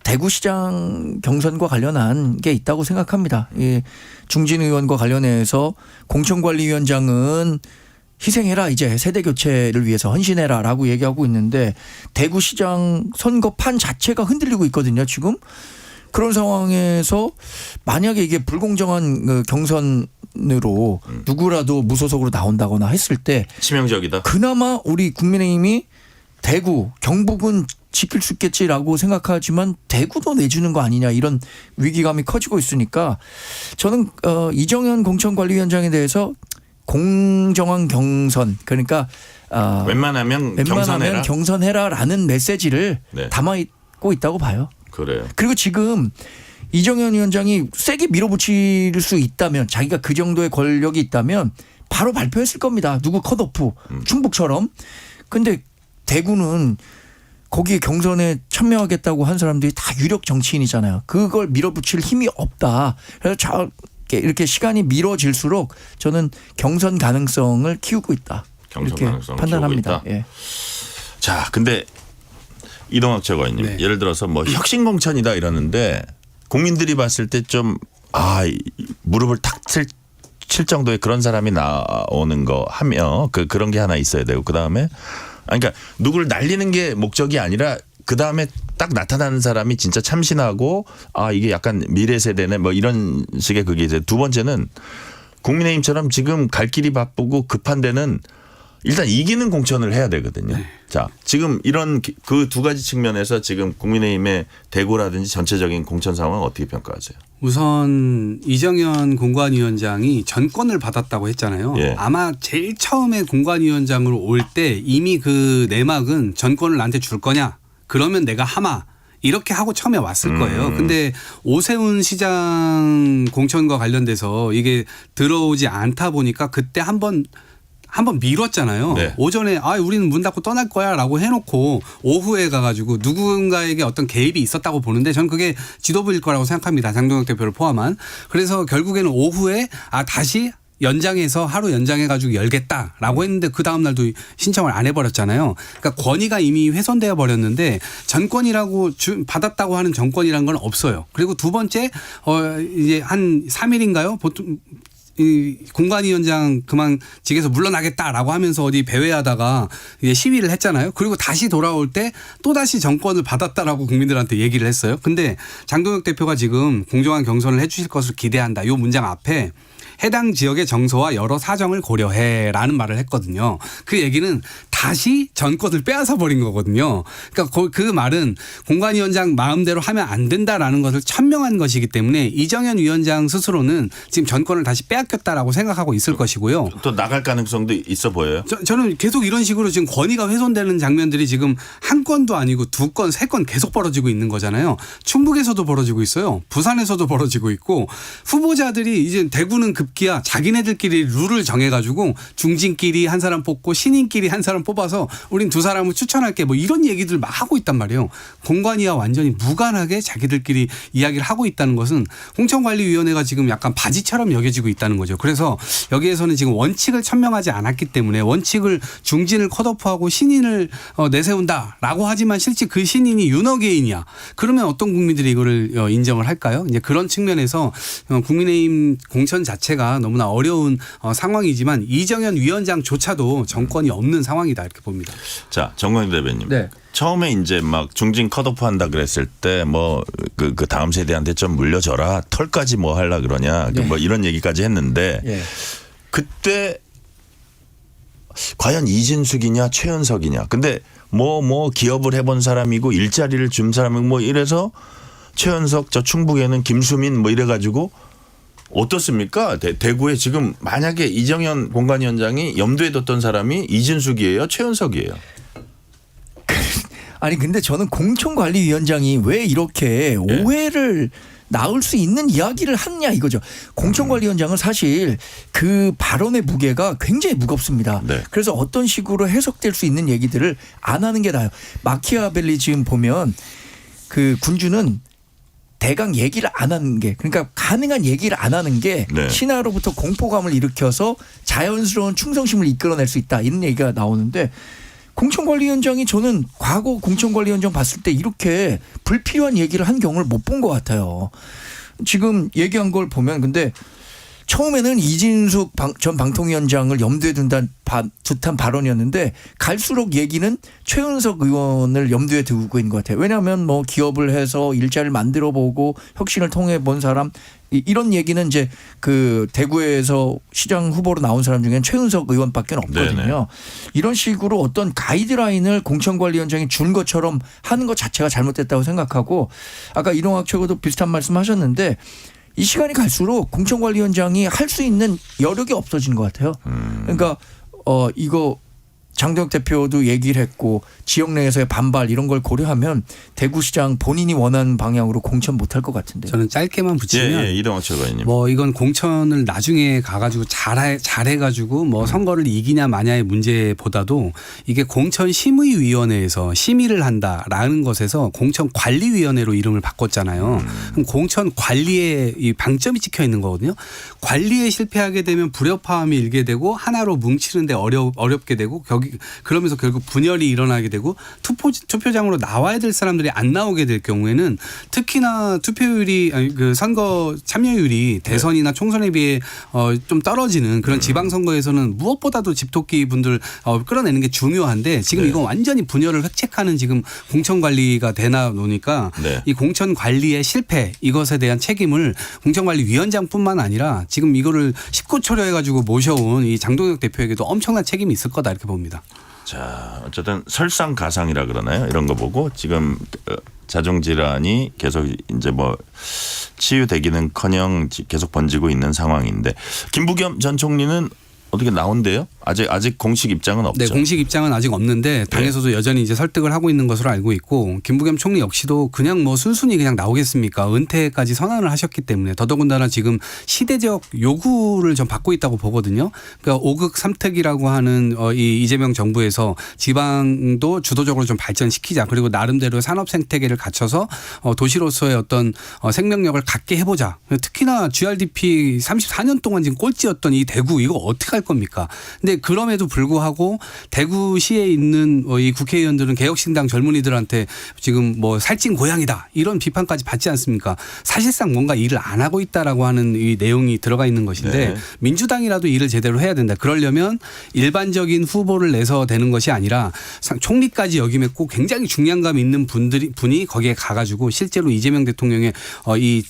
대구시장 경선과 관련한 게 있다고 생각합니다. 이 중진 의원과 관련해서 공천관리위원장은 희생해라 이제 세대 교체를 위해서 헌신해라라고 얘기하고 있는데 대구시장 선거판 자체가 흔들리고 있거든요. 지금 그런 상황에서 만약에 이게 불공정한 그 경선으로 누구라도 무소속으로 나온다거나 했을 때 치명적이다. 그나마 우리 국민의힘이 대구, 경북은 지킬 수 있겠지라고 생각하지만 대구도 내주는 거 아니냐 이런 위기감이 커지고 있으니까 저는 이정현 공천관리위원장에 대해서 공정한 경선 그러니까 웬만하면 경선해라라는 메시지를 네. 담아있고 있다고 봐요. 그래요. 그리고 지금 이정현 위원장이 세게 밀어붙일 수 있다면 자기가 그 정도의 권력이 있다면 바로 발표했을 겁니다. 누구 컷오프 충북처럼. 근데 대구는 거기에 경선에 참여하겠다고 한 사람들이 다 유력 정치인이잖아요. 그걸 밀어붙일 힘이 없다. 그래서 이렇게 시간이 미뤄질수록 저는 경선 가능성을 키우고 있다. 경선 이렇게 가능성을 판단합니다. 키우고 있다. 예. 자, 근데 이동학 최고위원님 네. 예를 들어서 뭐 혁신공천이다 이러는데 국민들이 봤을 때 좀 무릎을 탁 칠 정도의 그런 사람이 나오는 거 하면 그런 게 하나 있어야 되고 그다음에 그러니까 누구를 날리는 게 목적이 아니라 그다음에 딱 나타나는 사람이 진짜 참신하고 이게 약간 미래 세대네 뭐 이런 식의 그게 이제 두 번째는 국민의힘처럼 지금 갈 길이 바쁘고 급한 데는 일단 이기는 공천을 해야 되거든요. 네. 자, 지금 이런 그 두 가지 측면에서 지금 국민의힘의 대구라든지 전체적인 공천 상황 어떻게 평가하세요? 우선 이정현 공관위원장이 전권을 받았다고 했잖아요. 예. 아마 제일 처음에 공관위원장으로 올 때 이미 그 내막은 전권을 나한테 줄 거냐? 그러면 내가 하마. 이렇게 하고 처음에 왔을 거예요. 근데 오세훈 시장 공천과 관련돼서 이게 들어오지 않다 보니까 그때 한번 미뤘잖아요. 네. 오전에 우리는 문 닫고 떠날 거야라고 해놓고 오후에 가가지고 누군가에게 어떤 개입이 있었다고 보는데 저는 그게 지도부일 거라고 생각합니다. 장동혁 대표를 포함한. 그래서 결국에는 오후에 다시 연장해서 하루 연장해가지고 열겠다라고 했는데 그 다음 날도 신청을 안 해버렸잖아요. 그러니까 권위가 이미 훼손되어 버렸는데 전권이라고 받았다고 하는 전권이란 건 없어요. 그리고 두 번째 이제 한 3일인가요? 보통 이 공관위원장 그만 직에서 물러나겠다라고 하면서 어디 배회하다가 이제 시위를 했잖아요. 그리고 다시 돌아올 때 또다시 정권을 받았다라고 국민들한테 얘기를 했어요. 근데 장동혁 대표가 지금 공정한 경선을 해 주실 것을 기대한다. 이 문장 앞에 해당 지역의 정서와 여러 사정을 고려해라는 말을 했거든요. 그 얘기는 다 다시 전권을 빼앗아 버린 거거든요. 그러니까 그 말은 공관위원장 마음대로 하면 안 된다라는 것을 천명한 것이기 때문에 이정현 위원장 스스로는 지금 전권을 다시 빼앗겼다라고 생각하고 있을 것이고요. 또 나갈 가능성도 있어 보여요. 저는 계속 이런 식으로 지금 권위가 훼손되는 장면들이 지금 한 건도 아니고 두 건, 세 건 계속 벌어지고 있는 거잖아요. 충북에서도 벌어지고 있어요. 부산에서도 벌어지고 있고 후보자들이 이제 대구는 급기야 자기네들끼리 룰을 정해가지고 중진끼리 한 사람 뽑고 신인끼리 한 사람 뽑아서 우린 두 사람을 추천할게 뭐 이런 얘기들 막 하고 있단 말이에요. 공관위와 완전히 무관하게 자기들끼리 이야기를 하고 있다는 것은 공천관리위원회가 지금 약간 바지처럼 여겨지고 있다는 거죠. 그래서 여기에서는 지금 원칙을 천명하지 않았기 때문에 원칙을 중진을 컷오프하고 신인을 내세운다라고 하지만 실제 그 신인이 윤어게인이야. 그러면 어떤 국민들이 이거를 인정을 할까요? 이제 그런 측면에서 국민의힘 공천 자체가 너무나 어려운 상황이지만 이정현 위원장조차도 정권이 없는 상황이다 이렇게 봅니다. 자, 정광희 대변인. 네. 처음에 이제 막 중진 컷오프 한다 그랬을 때 뭐 그 다음 세대한테 좀 물려줘라. 털까지 뭐 하려 그러냐. 네. 뭐 이런 얘기까지 했는데 예. 그때 과연 이진숙이냐 최은석이냐. 근데 뭐 기업을 해본 사람이고 일자리를 준 사람이고 뭐 이래서 최은석 저 충북에는 김수민 뭐 이래가지고 어떻습니까? 대구에 지금 만약에 이정현 공관위원장이 염두에 뒀던 사람이 이진숙이에요? 최은석이에요? 아니 근데 저는 공천관리위원장이 왜 이렇게 오해를 낳을 수 있는 이야기를 하느냐 이거죠. 공천관리위원장은 사실 그 발언의 무게가 굉장히 무겁습니다. 네. 그래서 어떤 식으로 해석될 수 있는 얘기들을 안 하는 게 나아요. 마키아벨리 지금 보면 그 군주는 대강 얘기를 안 하는 게 그러니까 가능한 얘기를 안 하는 게 네. 신하로부터 공포감을 일으켜서 자연스러운 충성심을 이끌어낼 수 있다 이런 얘기가 나오는데 공천관리위원장이 저는 과거 공천관리위원장 봤을 때 이렇게 불필요한 얘기를 한 경우를 못 본 것 같아요. 지금 얘기한 걸 보면 근데 처음에는 이진숙 전 방통위원장을 염두에 둔 듯한 발언이었는데 갈수록 얘기는 최은석 의원을 염두에 두고 있는 것 같아요. 왜냐하면 뭐 기업을 해서 일자리를 만들어 보고 혁신을 통해 본 사람 이런 얘기는 이제 그 대구에서 시장 후보로 나온 사람 중에는 최은석 의원밖에 없거든요. 네네. 이런 식으로 어떤 가이드라인을 공천관리위원장이 준 것처럼 하는 것 자체가 잘못됐다고 생각하고 아까 이동학 최고도 비슷한 말씀하셨는데 이 시간이 갈수록 공천관리위원장이 할 수 있는 여력이 없어진 것 같아요. 그러니까 이거 장동혁 대표도 얘기를 했고 지역 내에서의 반발 이런 걸 고려하면 대구시장 본인이 원하는 방향으로 공천 못할 것 같은데. 저는 짧게만 붙이면 예, 이동학 최고위원님. 뭐 이건 공천을 나중에 가가지고 잘해가지고 뭐 선거를 이기냐 마냐의 문제보다도 이게 공천심의위원회에서 심의를 한다라는 것에서 공천관리위원회로 이름을 바꿨잖아요. 그럼 공천관리에 이 방점이 찍혀 있는 거거든요. 관리에 실패하게 되면 불협화음이 일게 되고 하나로 뭉치는데 어렵게 되고 그러면서 결국 분열이 일어나게 되고 투표장으로 나와야 될 사람들이 안 나오게 될 경우에는 특히나 투표율이 그 선거 참여율이 대선이나 총선에 비해 좀 떨어지는 그런 지방선거에서는 무엇보다도 집토끼 분들 끌어내는 게 중요한데 지금 이건 완전히 분열을 획책하는 지금 공천관리가 되나 노니까 이 공천관리의 실패 이것에 대한 책임을 공천관리위원장뿐만 아니라 지금 이거를 19초려 해가지고 모셔온 이 장동혁 대표에게도 엄청난 책임이 있을 거다 이렇게 봅니다. 자, 어쨌든 설상가상이라 그러나요? 이런 거 보고 지금 자중질환이 계속 이제 뭐 치유되기는커녕 계속 번지고 있는 상황인데 김부겸 전 총리는 어떻게 나온대요? 아직 공식 입장은 없죠. 네, 공식 입장은 아직 없는데 당에서도 여전히 이제 설득을 하고 있는 것으로 알고 있고 김부겸 총리 역시도 그냥 뭐 순순히 그냥 나오겠습니까? 은퇴까지 선언을 하셨기 때문에 더더군다나 지금 시대적 요구를 좀 받고 있다고 보거든요. 그러니까 5극 3특이라고 하는 이 이재명 정부에서 지방도 주도적으로 좀 발전시키자 그리고 나름대로 산업 생태계를 갖춰서 도시로서의 어떤 생명력을 갖게 해보자. 특히나 GRDP 34년 동안 지금 꼴찌였던 이 대구 이거 어떻게 할 겁니까? 근데 그럼에도 불구하고 대구시에 있는 이 국회의원들은 개혁신당 젊은이들한테 지금 뭐 살찐 고양이다 이런 비판까지 받지 않습니까? 사실상 뭔가 일을 안 하고 있다라고 하는 이 내용이 들어가 있는 것인데 민주당이라도 일을 제대로 해야 된다. 그러려면 일반적인 후보를 내서 되는 것이 아니라 총리까지 역임했고 굉장히 중량감 있는 분이 거기에 가가지고 실제로 이재명 대통령의 이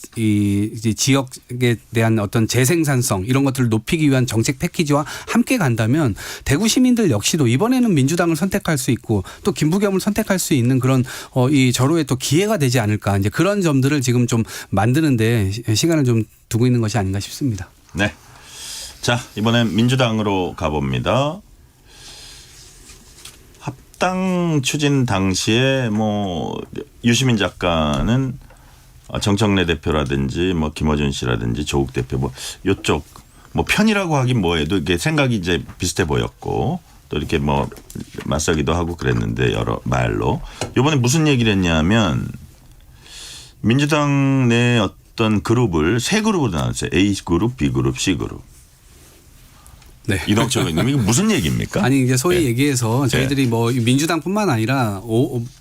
지역에 대한 어떤 재생산성 이런 것들을 높이기 위한 정책 패키지와 씨와 함께 간다면 대구 시민들 역시도 이번에는 민주당을 선택할 수 있고 또 김부겸을 선택할 수 있는 그런 이 절호의 또 기회가 되지 않을까 이제 그런 점들을 지금 좀 만드는데 시간을 좀 두고 있는 것이 아닌가 싶습니다. 네. 자, 이번엔 민주당으로 가봅니다. 합당 추진 당시에 뭐 유시민 작가는 정청래 대표라든지 뭐 김어준 씨라든지 조국 대표 뭐 이쪽 뭐 편이라고 하긴 뭐해도 이게 생각이 이제 비슷해 보였고 또 이렇게 뭐 맞서기도 하고 그랬는데 여러 말로 이번에 무슨 얘기를 했냐면 민주당 내 어떤 그룹을 세 그룹으로 나눴어요. A 그룹, B 그룹, C 그룹. 네. 이덕철 의원님 이게 무슨 얘기입니까? 아니 이제 소위 네. 얘기해서 저희들이 뭐 민주당뿐만 아니라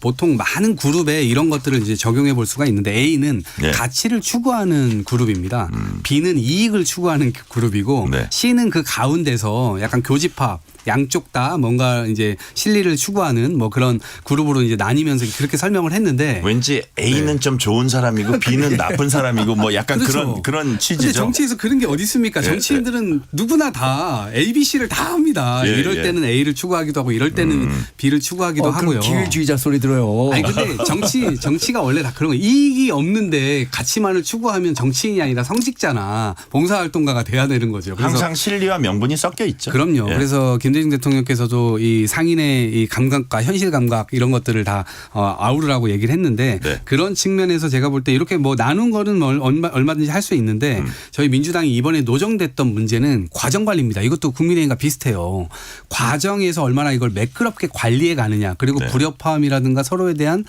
보통 많은 그룹에 이런 것들을 이제 적용해 볼 수가 있는데 A는 네. 가치를 추구하는 그룹입니다. B는 이익을 추구하는 그룹이고 네. C는 그 가운데서 약간 교집합 양쪽 다 뭔가 이제 실리를 추구하는 뭐 그런 그룹으로 이제 나뉘면서 그렇게 설명을 했는데 왠지 A는 좀 좋은 사람이고 B는 나쁜 사람이고 뭐 약간 그렇죠. 그런 근데 취지죠. 정치에서 그런 게 어디 있습니까? 예, 정치인들은 누구나 다 A, B, C를 다 합니다. 예, 이럴 예. 때는 A를 추구하기도 하고 이럴 때는 B를 추구하기도 하고요. 그럼 기회주의자 소리 들어요. 아니 근데 정치가 원래 다 그런 거 이익이 없는데 가치만을 추구하면 정치인이 아니라 성직자나 봉사활동가가 돼야 되는 거죠. 그래서 항상 실리와 명분이 섞여 있죠. 그럼요. 예. 그래서 김대중 대통령께서도 이 상인의 이 감각과 현실 감각 이런 것들을 다 아우르라고 얘기를 했는데 네. 그런 측면에서 제가 볼 때 이렇게 뭐 나눈 거는 얼마든지 할 수 있는데 저희 민주당이 이번에 노정됐던 문제는 과정 관리입니다. 이것도 국민의힘과 비슷해요. 과정에서 얼마나 이걸 매끄럽게 관리해 가느냐 그리고 네. 불협화음이라든가 서로에 대한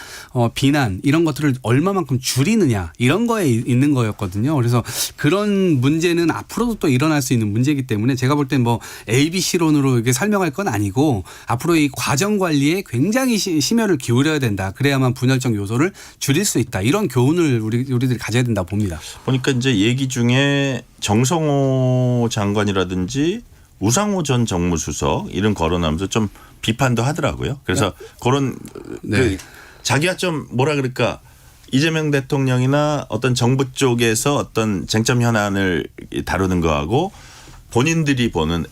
비난 이런 것들을 얼마만큼 줄이느냐 이런 거에 있는 거였거든요. 그래서 그런 문제는 앞으로도 또 일어날 수 있는 문제이기 때문에 제가 볼 때 뭐 A, B, C론으로 이게 설명할 건 아니고 앞으로 이 과정 관리에 굉장히 심혈을 기울여야 된다. 그래야만 분열적 요소를 줄일 수 있다. 이런 교훈을 우리들이 가져야 된다고 봅니다. 보니까 이제 얘기 중에 정성호 장관이라든지 우상호 전 정무수석 이런 거론하면서 좀 비판도 하더라고요. 그래서 그런 네. 자기가 좀 뭐라 그럴까 이재명 대통령이나 어떤 정부 쪽에서 어떤 쟁점 현안을 다루는 거하고 본인들이 보는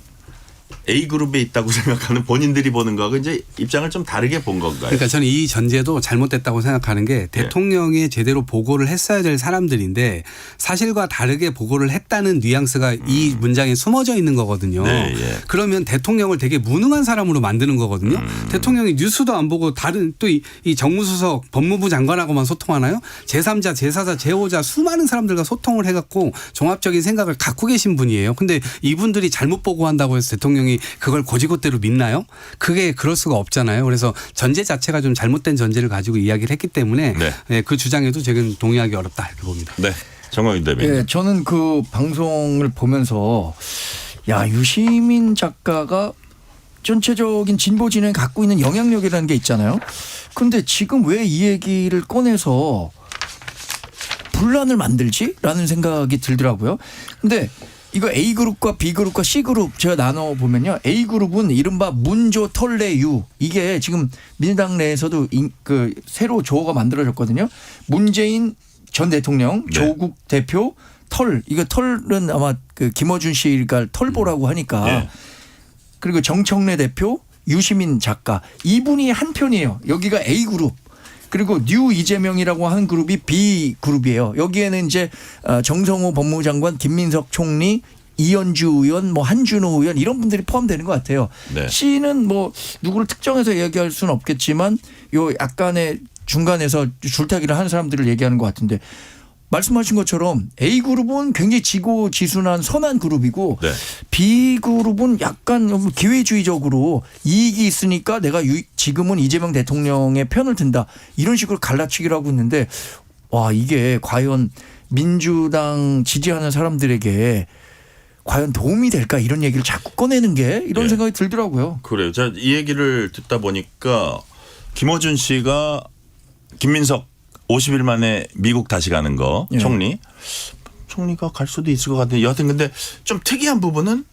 A그룹에 있다고 생각하는 본인들이 보는 거하고 이제 입장을 좀 다르게 본 건가요? 그러니까 저는 이 전제도 잘못됐다고 생각하는 게 대통령이 제대로 보고를 했어야 될 사람들인데 사실과 다르게 보고를 했다는 뉘앙스가 이 문장에 숨어져 있는 거거든요. 네, 예. 그러면 대통령을 되게 무능한 사람으로 만드는 거거든요. 대통령이 뉴스도 안 보고 다른 또 이 정무수석 법무부 장관하고만 소통하나요? 제3자, 제4자, 제5자 수많은 사람들과 소통을 해갖고 종합적인 생각을 갖고 계신 분이에요. 근데 이분들이 잘못 보고한다고 해서 대통령이 그걸 고지고대로 믿나요? 그게 그럴 수가 없잖아요. 그래서 전제 자체가 좀 잘못된 전제를 가지고 이야기를 했기 때문에 네. 네, 그 주장에도 저는 동의하기 어렵다 이렇게 봅니다. 네. 정광윤 대변인. 예, 저는 그 방송을 보면서 야 유시민 작가가 전체적인 진보 진영에 갖고 있는 영향력이라는 게 있잖아요. 그런데 지금 왜 이 얘기를 꺼내서 분란을 만들지라는 생각이 들더라고요. 근데 이거 A그룹과 B그룹과 C그룹 제가 나눠보면요. A그룹은 이른바 문조 털레유. 이게 지금 민주당 내에서도 그 새로 조어가 만들어졌거든요. 문재인 전 대통령, 네. 조국 대표, 털. 이거 털은 아마 그 김어준 씨가 털보라고 하니까. 네. 그리고 정청래 대표, 유시민 작가. 이분이 한 편이에요. 여기가 A그룹. 그리고 뉴 이재명이라고 하는 그룹이 B그룹이에요. 여기에는 이제 정성호 법무부 장관, 김민석 총리, 이현주 의원, 뭐 한준호 의원 이런 분들이 포함되는 것 같아요. 네. C는 뭐 누구를 특정해서 얘기할 수는 없겠지만 요 약간의 중간에서 줄타기를 하는 사람들을 얘기하는 것 같은데 말씀하신 것처럼 A그룹은 굉장히 지고지순한 선한 그룹이고 네. B그룹은 약간 기회주의적으로 이익이 있으니까 내가 지금은 이재명 대통령의 편을 든다. 이런 식으로 갈라치기를 하고 있는데 와 이게 과연 민주당 지지하는 사람들에게 과연 도움이 될까 이런 얘기를 자꾸 꺼내는 게 이런 네. 생각이 들더라고요. 그래요. 자, 이 얘기를 듣다 보니까 김어준 씨가 김민석 50일 만에 미국 다시 가는 거 예. 총리가 갈 수도 있을 것 같은데 여하튼 근데 좀 특이한 부분은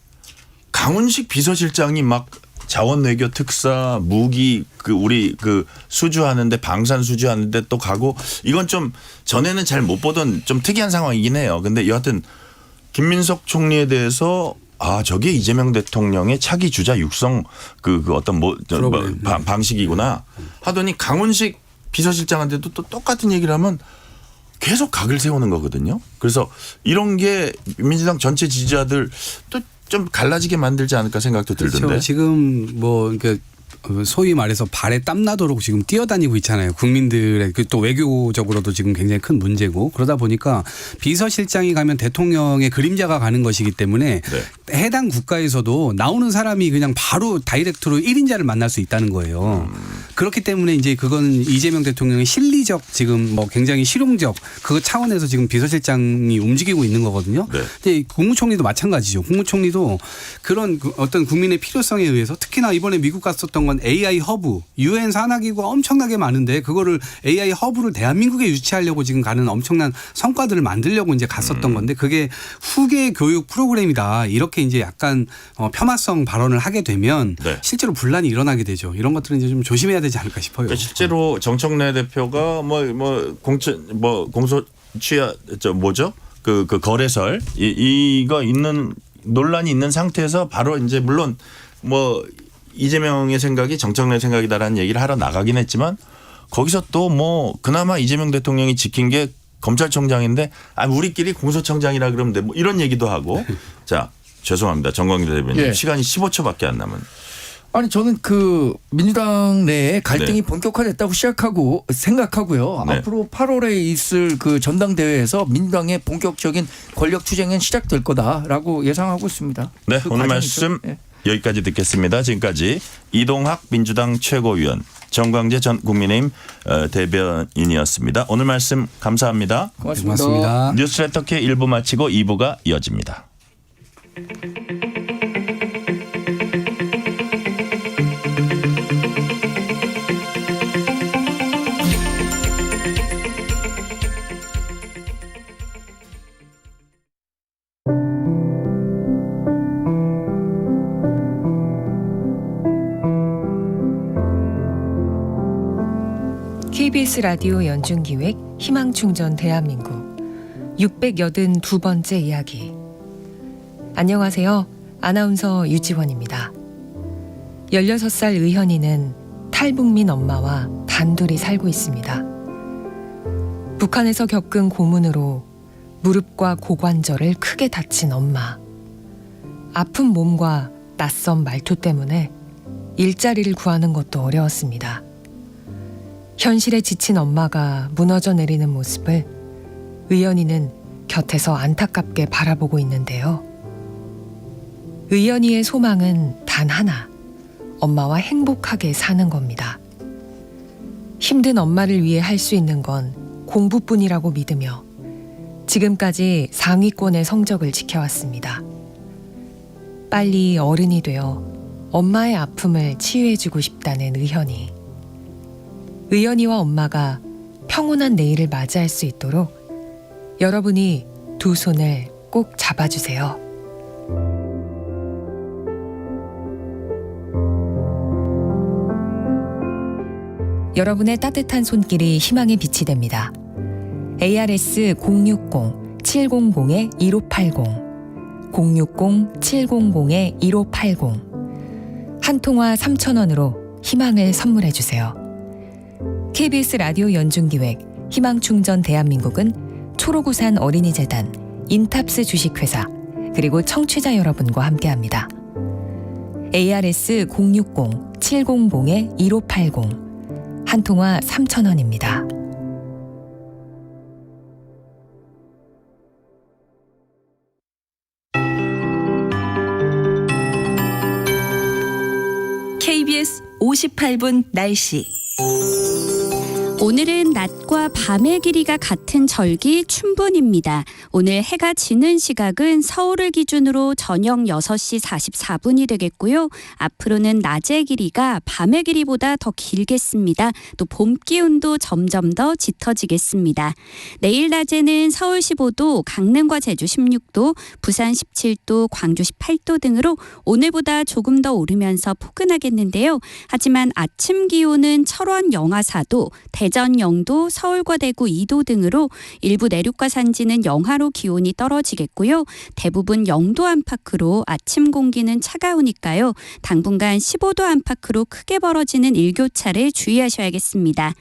강훈식 비서실장이 막 자원외교 특사 무기 그 우리 그 수주하는데 방산 수주하는데 또 가고 이건 좀 전에는 잘 못 보던 좀 특이한 상황이긴 해요. 근데 여하튼 김민석 총리에 대해서 저게 이재명 대통령의 차기 주자 육성 그 어떤 프로그램. 방식이구나 하더니 강훈식 비서실장한테도 또 똑같은 얘기를 하면 계속 각을 세우는 거거든요. 그래서 이런 게 민주당 전체 지지자들 또 좀 갈라지게 만들지 않을까 생각도 들던데. 그렇죠. 지금 뭐 그러니까 소위 말해서 발에 땀 나도록 지금 뛰어다니고 있잖아요. 국민들의 또 외교적으로도 지금 굉장히 큰 문제고 그러다 보니까 비서실장이 가면 대통령의 그림자가 가는 것이기 때문에 해당 국가에서도 나오는 사람이 그냥 바로 다이렉트로 1인자를 만날 수 있다는 거예요. 그렇기 때문에 이제 그건 이재명 대통령의 실리적 지금 뭐 굉장히 실용적 그 차원에서 지금 비서실장이 움직이고 있는 거거든요. 근데 국무총리도 마찬가지죠. 국무총리도 그런 어떤 국민의 필요성에 의해서 특히나 이번에 미국 갔었던 건 AI 허브, UN 산하기구가 엄청나게 많은데 그거를 AI 허브를 대한민국에 유치하려고 지금 가는 엄청난 성과들을 만들려고 이제 갔었던 건데 그게 후계 교육 프로그램이다. 이렇게 이제 약간 폄하성 발언을 하게 되면 실제로 분란이 일어나게 되죠. 이런 것들은 이제 좀 조심해야 되지 않을까 싶어요. 그러니까 실제로 정청래 대표가 공소 취하 그 거래설 이거 있는 논란이 있는 상태에서 바로 이제 물론 뭐 이재명의 생각이 정청래 생각이다라는 얘기를 하러 나가긴 했지만 거기서 또 뭐 그나마 이재명 대통령이 지킨 게 검찰총장인데 우리끼리 공소청장이라 그러면 돼. 뭐 이런 얘기도 하고. 자, 죄송합니다. 정광길 대변인. 시간이 15초밖에 안 남은. 아니 저는 그 민주당 내에 갈등이 본격화됐다고 생각하고요. 앞으로 8월에 있을 그 전당대회에서 민주당의 본격적인 권력 투쟁은 시작될 거다라고 예상하고 있습니다. 네, 그 오늘 과정이죠. 말씀 여기까지 듣겠습니다. 지금까지 이동학 민주당 최고위원, 정광재 전 국민의힘 대변인이었습니다. 오늘 말씀 감사합니다. 고맙습니다. 뉴스레터 K 1부 마치고 2부가 이어집니다. KBS 라디오 연중기획 희망충전 대한민국 682번째 이야기. 안녕하세요. 아나운서 유지원입니다. 16살 의현이는 탈북민 엄마와 단둘이 살고 있습니다. 북한에서 겪은 고문으로 무릎과 고관절을 크게 다친 엄마. 아픈 몸과 낯선 말투 때문에 일자리를 구하는 것도 어려웠습니다. 현실에 지친 엄마가 무너져 내리는 모습을 의연이는 곁에서 안타깝게 바라보고 있는데요. 의연이의 소망은 단 하나, 엄마와 행복하게 사는 겁니다. 힘든 엄마를 위해 할 수 있는 건 공부뿐이라고 믿으며 지금까지 상위권의 성적을 지켜왔습니다. 빨리 어른이 되어 엄마의 아픔을 치유해주고 싶다는 의현이. 의연이와 엄마가 평온한 내일을 맞이할 수 있도록 여러분이 두 손을 꼭 잡아주세요. 여러분의 따뜻한 손길이 희망의 빛이 됩니다. ARS 060-700-1580 060-700-1580 한 통화 3,000원으로 희망을 선물해주세요. KBS 라디오 연중기획 희망충전 대한민국은 초록우산 어린이재단, 인탑스 주식회사, 그리고 청취자 여러분과 함께합니다. ARS 060-700-1580 한 통화 3,000원입니다. KBS 58분 날씨. 오늘은 낮과 밤의 길이가 같은 절기 춘분입니다. 오늘 해가 지는 시각은 서울을 기준으로 저녁 6시 44분이 되겠고요. 앞으로는 낮의 길이가 밤의 길이보다 더 길겠습니다. 또 봄 기운도 점점 더 짙어지겠습니다. 내일 낮에는 서울 15도, 강릉과 제주 16도, 부산 17도, 광주 18도 등으로 오늘보다 조금 더 오르면서 포근하겠는데요. 하지만 아침 기온은 철원 영하 4도, 대전 대전 영도, 서울과 대구 2도 등으로 일부 내륙과 산지는 영하로 기온이 떨어지겠고요. 대부분 영도 안팎으로 아침 공기는 차가우니까요. 당분간 15도 안팎으로 크게 벌어지는 일교차를 주의하셔야겠습니다.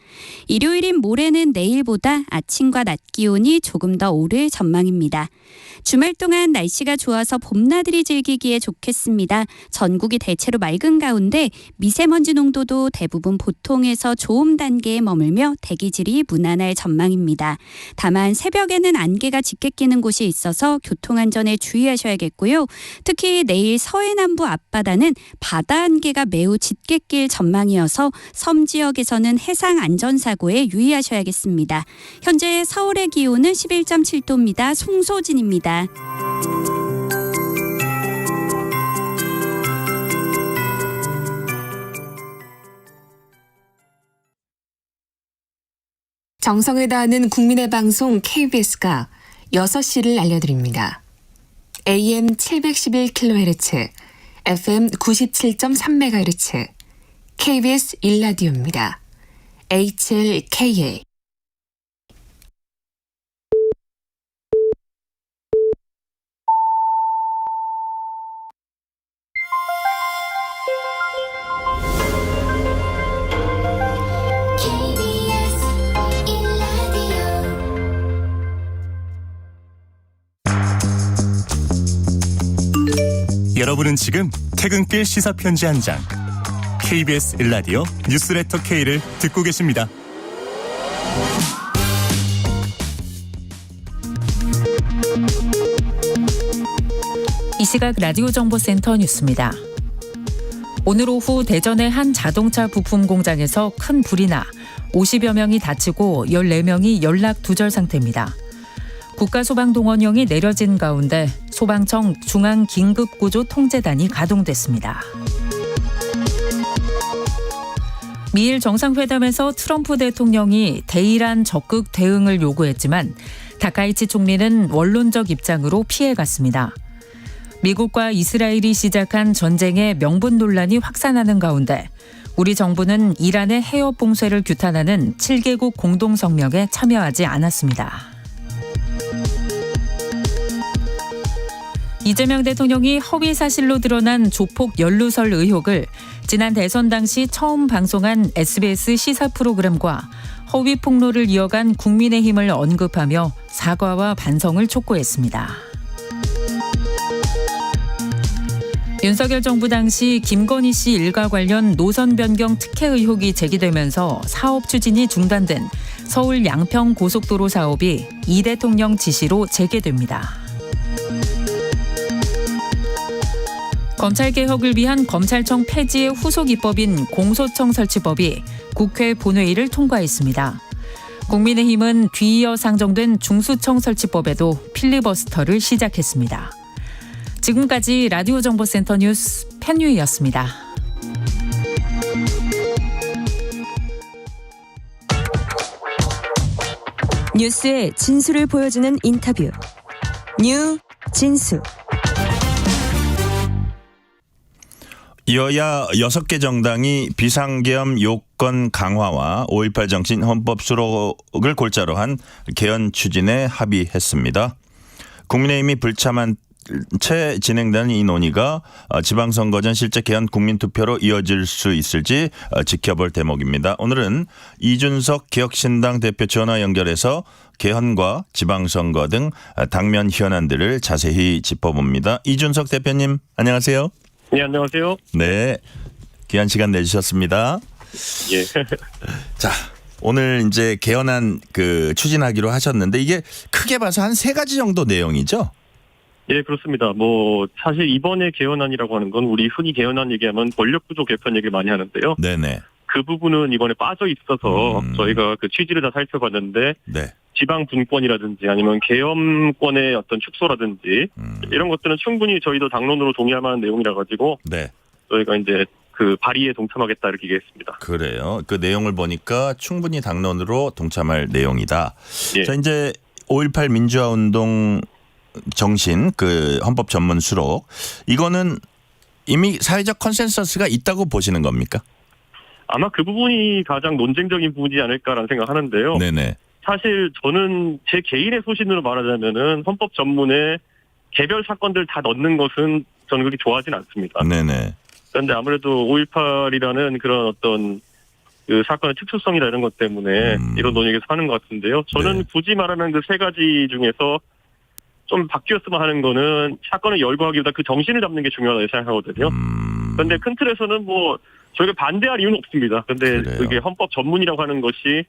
일요일인 모레는 내일보다 아침과 낮 기온이 조금 더 오를 전망입니다. 주말 동안 날씨가 좋아서 봄나들이 즐기기에 좋겠습니다. 전국이 대체로 맑은 가운데 미세먼지 농도도 대부분 보통에서 좋음 단계에 머물며 대기질이 무난할 전망입니다. 다만 새벽에는 안개가 짙게 끼는 곳이 있어서 교통안전에 주의하셔야겠고요. 특히 내일 서해남부 앞바다는 바다 안개가 매우 짙게 낄 전망이어서 섬 지역에서는 해상 안전사고에 유의하셔야겠습니다. 현재 서울의 기온은 11.7도입니다. 송소진입니다. 정성을 다하는 국민의 방송 KBS가 6시를 알려드립니다. AM 711kHz, FM 97.3MHz, KBS 1라디오입니다. HLKA. 여러분은 지금 퇴근길 시사편지 한 장, KBS 1라디오 뉴스레터 K를 듣고 계십니다. 이 시각 라디오 정보센터 뉴스입니다. 오늘 오후 대전의 한 자동차 부품 공장에서 큰 불이 나 50여 명이 다치고 14명이 연락두절 상태입니다. 국가소방동원령이 내려진 가운데 소방청 중앙긴급구조통제단이 가동됐습니다. 미일 정상회담에서 트럼프 대통령이 대이란 적극 대응을 요구했지만 다카이치 총리는 원론적 입장으로 피해갔습니다. 미국과 이스라엘이 시작한 전쟁의 명분 논란이 확산하는 가운데 우리 정부는 이란의 해협 봉쇄를 규탄하는 7개국 공동성명에 참여하지 않았습니다. 이재명 대통령이 허위 사실로 드러난 조폭 연루설 의혹을 지난 대선 당시 처음 방송한 SBS 시사 프로그램과 허위 폭로를 이어간 국민의힘을 언급하며 사과와 반성을 촉구했습니다. 윤석열 정부 당시 김건희 씨 일가 관련 노선 변경 특혜 의혹이 제기되면서 사업 추진이 중단된 서울 양평 고속도로 사업이 이 대통령 지시로 재개됩니다. 검찰개혁을 위한 검찰청 폐지의 후속 입법인 공소청 설치법이 국회 본회의를 통과했습니다. 국민의힘은 뒤이어 상정된 중수청 설치법에도 필리버스터를 시작했습니다. 지금까지 라디오 정보센터 뉴스 편유희였습니다. 뉴스의 진수를 보여주는 인터뷰. 뉴 진수. 여야 6개 정당이 비상계엄 요건 강화와 5.18 정신 헌법 수록을 골자로 한 개헌 추진에 합의했습니다. 국민의힘이 불참한 채 진행되는 이 논의가 지방선거 전 실제 개헌 국민투표로 이어질 수 있을지 지켜볼 대목입니다. 오늘은 이준석 개혁신당 대표 전화 연결해서 개헌과 지방선거 등 당면 현안들을 자세히 짚어봅니다. 이준석 대표님 안녕하세요. 네, 안녕하세요. 네, 귀한 시간 내주셨습니다. 예. 자, 오늘 이제 개헌안 추진하기로 하셨는데 이게 크게 봐서 한 3가지 정도 내용이죠? 예, 그렇습니다. 사실 이번에 개헌안이라고 하는 건 우리 흔히 개헌안 얘기하면 권력구조 개편 얘기를 많이 하는데요. 네네. 그 부분은 이번에 빠져 있어서 저희가 그 취지를 다 살펴봤는데 네. 지방 분권이라든지 아니면 계엄권의 어떤 축소라든지 이런 것들은 충분히 저희도 당론으로 동의할 만한 내용이라 가지고 네. 저희가 이제 그 발의에 동참하겠다 이렇게 얘기했습니다. 그래요. 그 내용을 보니까 충분히 당론으로 동참할 내용이다. 예. 자, 이제 5.18 민주화운동 정신 헌법 전문 수록 이거는 이미 사회적 컨센서스가 있다고 보시는 겁니까? 아마 그 부분이 가장 논쟁적인 부분이지 않을까라는 생각하는데요. 네네. 사실 저는 제 개인의 소신으로 말하자면은 헌법 전문에 개별 사건들 다 넣는 것은 저는 그렇게 좋아하진 않습니다. 네네. 그런데 아무래도 5.18이라는 그런 어떤 그 사건의 특수성이나 이런 것 때문에 이런 논의에서 하는 것 같은데요. 저는 네. 굳이 말하면 그 세 가지 중에서 좀 바뀌었으면 하는 거는 사건을 열거하기보다 그 정신을 잡는 게 중요하다고 생각하거든요. 그런데 큰 틀에서는 뭐 저희가 반대할 이유는 없습니다. 근데 그래요. 그게 헌법 전문이라고 하는 것이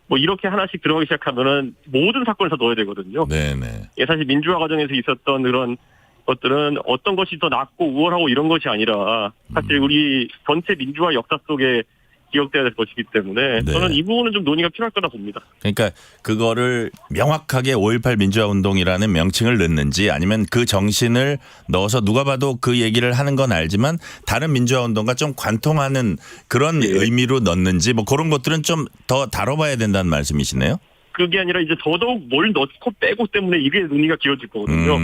뭐 이렇게 하나씩 들어가기 시작하면은 모든 사건을 다 넣어야 되거든요. 네네. 예, 사실 민주화 과정에서 있었던 그런 것들은 어떤 것이 더 낫고 우월하고 이런 것이 아니라 사실 우리 전체 민주화 역사 속에 기억돼야 될 것이기 때문에 네. 저는 이 부분은 좀 논의가 필요할 거다 봅니다. 그러니까 그거를 명확하게 5.18 민주화운동이라는 명칭을 넣는지 아니면 그 정신을 넣어서 누가 봐도 그 얘기를 하는 건 알지만 다른 민주화운동과 좀 관통하는 그런 의미로 넣는지 뭐 그런 것들은 좀 더 다뤄봐야 된다는 말씀이시네요. 그게 아니라 이제 더더욱 뭘 넣고 빼고 때문에 이게 논의가 길어질 거거든요.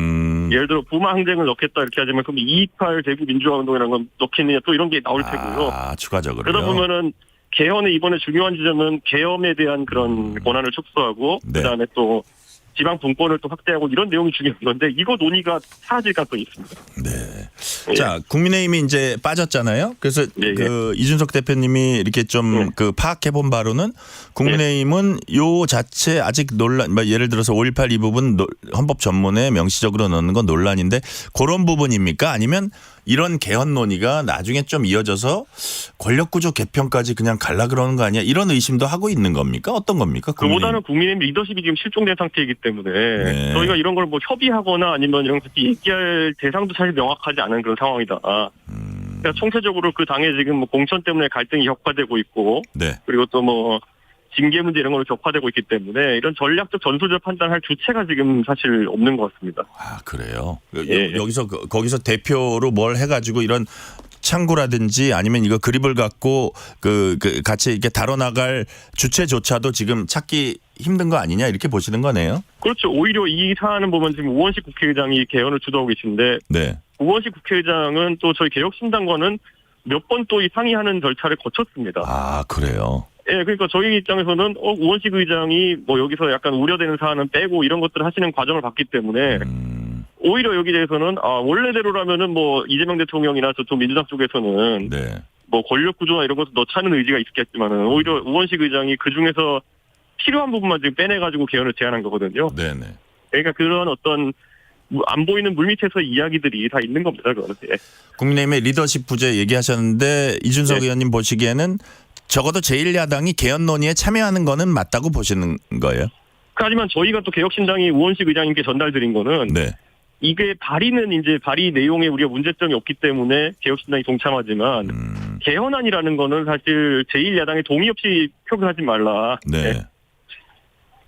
예를 들어 부마 항쟁을 넣겠다 이렇게 하지만 그럼 2.28 대구 민주화운동이라는 건 넣겠느냐 또 이런 게 나올 테고요. 추가적으로요. 그러다 보면은 개헌의 이번에 중요한 지점은 계엄에 대한 그런 권한을 축소하고 네. 그다음에 또 지방 분권을 또 확대하고 이런 내용이 중요한 건데 이거 논의가 사라질 가능성이 있습니다. 네. 자, 국민의힘이 이제 빠졌잖아요. 그래서 그 이준석 대표님이 이렇게 좀 그 파악해 본 바로는 국민의힘은 요 자체 아직 논란, 뭐 예를 들어서 5.18 이 부분 헌법 전문에 명시적으로 넣는 건 논란인데 그런 부분입니까? 아니면 이런 개헌 논의가 나중에 좀 이어져서 권력구조 개편까지 그냥 갈라 그러는 거 아니야? 이런 의심도 하고 있는 겁니까? 어떤 겁니까? 그보다는 국민의힘 리더십이 지금 실종된 상태이기 때문에 네. 저희가 이런 걸 뭐 협의하거나 아니면 이런 것 얘기할 대상도 사실 명확하지 않은 그런 상황이다. 그러니까 총체적으로 그 당에 지금 뭐 공천 때문에 갈등이 격화되고 있고 네. 그리고 또 뭐 징계 문제 이런 걸로 격화되고 있기 때문에 이런 전략적 전술적 판단할 주체가 지금 사실 없는 것 같습니다. 아, 그래요? 여기서 거기서 대표로 뭘 해가지고 이런 창구라든지 아니면 이거 그립을 갖고 그 같이 이렇게 다뤄나갈 주체조차도 지금 찾기 힘든 거 아니냐 이렇게 보시는 거네요. 그렇죠. 오히려 이 사안은 보면 지금 우원식 국회의장이 개헌을 주도하고 계신데 네. 우원식 국회의장은 또 저희 개혁신당과는 몇 번 또 이 상의하는 절차를 거쳤습니다. 아, 그래요? 예, 그러니까 저희 입장에서는 우원식 의장이 뭐 여기서 약간 우려되는 사안은 빼고 이런 것들을 하시는 과정을 봤기 때문에 오히려 여기 대해서는 원래대로라면은 뭐 이재명 대통령이나 저쪽 민주당 쪽에서는 네. 뭐 권력 구조나 이런 것도 넣자는 의지가 있겠지만은 오히려 우원식 의장이 그 중에서 필요한 부분만 지금 빼내가지고 개헌을 제안한 거거든요. 네네. 그러니까 그런 어떤 안 보이는 물밑에서 이야기들이 다 있는 겁니다. 그거는. 예. 국민의힘의 리더십 부재 얘기하셨는데 이준석 의원님 보시기에는 적어도 제1야당이 개헌 논의에 참여하는 거는 맞다고 보시는 거예요? 하지만 저희가 또 개혁신당이 우원식 의장님께 전달드린 거는 네. 이게 발의 내용에 우리가 문제점이 없기 때문에 개혁신당이 동참하지만 개헌안이라는 거는 사실 제1야당의 동의 없이 표결하지 말라. 네.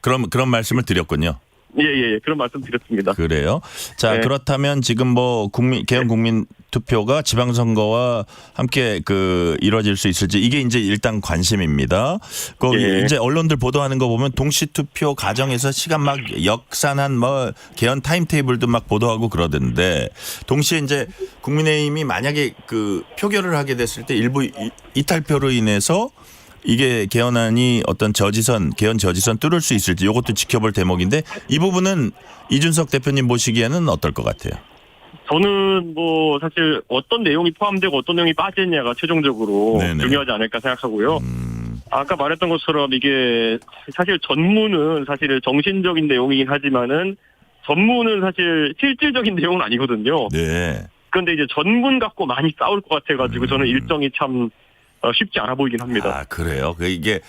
그런 말씀을 드렸군요. 예, 그런 말씀 드렸습니다. 그래요. 자, 네. 그렇다면 지금 뭐 개헌 국민 투표가 지방선거와 함께 이루어질 수 있을지 이게 이제 일단 관심입니다. 거기 이제 언론들 보도하는 거 보면 동시 투표 과정에서 시간 막 역산한 뭐 개헌 타임테이블도 막 보도하고 그러던데 동시에 이제 국민의힘이 만약에 표결을 하게 됐을 때 일부 이탈표로 인해서 이게 개헌안이 어떤 개헌 저지선 뚫을 수 있을지 이것도 지켜볼 대목인데 이 부분은 이준석 대표님 보시기에는 어떨 것 같아요? 저는 뭐 사실 어떤 내용이 포함되고 어떤 내용이 빠지느냐가 최종적으로 중요하지 않을까 생각하고요. 아까 말했던 것처럼 이게 사실 전문은 사실 정신적인 내용이긴 하지만은 전문은 사실 실질적인 내용은 아니거든요. 네. 그런데 이제 전문 갖고 많이 싸울 것 같아가지고 저는 일정이 참 쉽지 않아 보이긴 합니다. 아, 그래요? 이게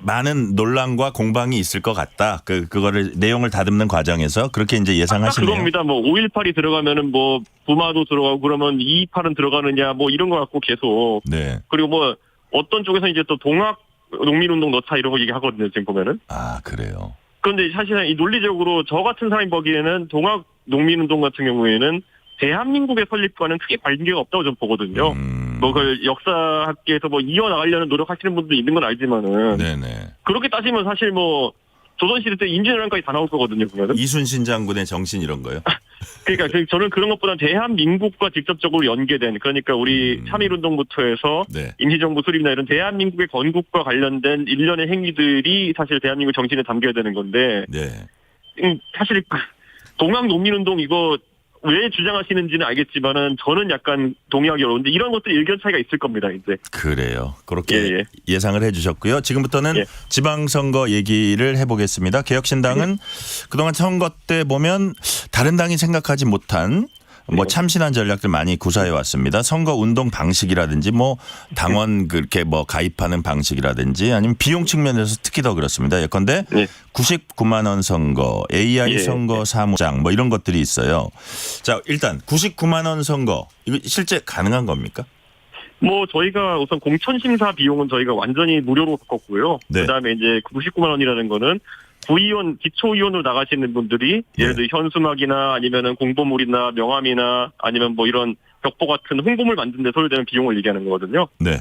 많은 논란과 공방이 있을 것 같다. 그거를 내용을 다듬는 과정에서 그렇게 이제 예상하시네요. 그겁니다. 뭐 5.18이 들어가면은 뭐 부마도 들어가고 그러면 2.28은 들어가느냐 뭐 이런 거 갖고 계속. 네. 그리고 뭐 어떤 쪽에서 이제 또 동학 농민운동 넣자 이런 거 얘기하거든요. 지금 보면은. 아, 그래요. 그런데 사실은 이 논리적으로 저 같은 사람이 보기에는 동학 농민운동 같은 경우에는 대한민국의 설립과는 크게 관계가 없다고 저는 보거든요. 뭐 그걸 역사학계에서 뭐 이어나가려는 노력하시는 분도 있는 건 알지만은. 네네. 그렇게 따지면 사실 뭐 조선시대 때 임진왜란까지 다 나올 거거든요. 보면은. 이순신 장군의 정신 이런 거요? 그러니까 저는 그런 것보다 대한민국과 직접적으로 연계된, 그러니까 우리 3.1운동부터 해서 네. 임시정부 수립이나 이런 대한민국의 건국과 관련된 일련의 행위들이 사실 대한민국 정신에 담겨야 되는 건데 네. 사실 동학농민운동 이거 왜 주장하시는지는 알겠지만은 저는 약간 동의하기 어려운데 이런 것들이 의견 차이가 있을 겁니다. 이제. 그래요. 그렇게 예상을 해주셨고요. 지금부터는 지방선거 얘기를 해보겠습니다. 개혁신당은 그동안 선거 때 보면 다른 당이 생각하지 못한 뭐 참신한 전략들 많이 구사해 왔습니다. 선거 운동 방식이라든지 뭐 당원 그렇게 뭐 가입하는 방식이라든지 아니면 비용 측면에서 특히 더 그렇습니다. 예컨대 99만 원 선거, AI 선거 사무장 뭐 이런 것들이 있어요. 자, 일단 99만 원 선거 이거 실제 가능한 겁니까? 뭐 저희가 우선 공천심사 비용은 저희가 완전히 무료로 바꿨고요. 그다음에 이제 99만 원이라는 거는 구의원, 기초의원으로 나가시는 분들이 예를 들어 현수막이나 아니면은 공보물이나 명함이나 아니면 뭐 이런 벽보 같은 홍보물 만드는 데 소요되는 비용을 얘기하는 거거든요. 네.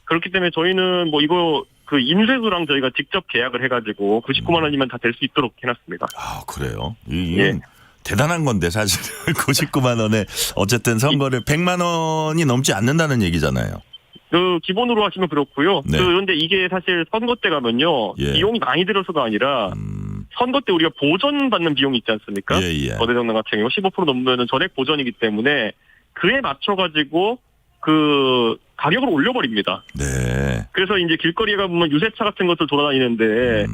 그렇기 때문에 저희는 뭐 이거 그 인쇄소랑 저희가 직접 계약을 해가지고 99만 원이면 다 될 수 있도록 해놨습니다. 아, 그래요? 이게 대단한 건데 사실 99만 원에 어쨌든 선거를 100만 원이 넘지 않는다는 얘기잖아요. 기본으로 하시면 그렇고요. 그런데 이게 사실 선거 때 가면요. 비용이 많이 들어서가 아니라 선거 때 우리가 보전 받는 비용이 있지 않습니까? 거대정당 같은 경우 15% 넘으면 전액 보전이기 때문에 그에 맞춰가지고 그 가격을 올려버립니다. 네. 그래서 이제 길거리에 가보면 유세차 같은 것들 돌아다니는데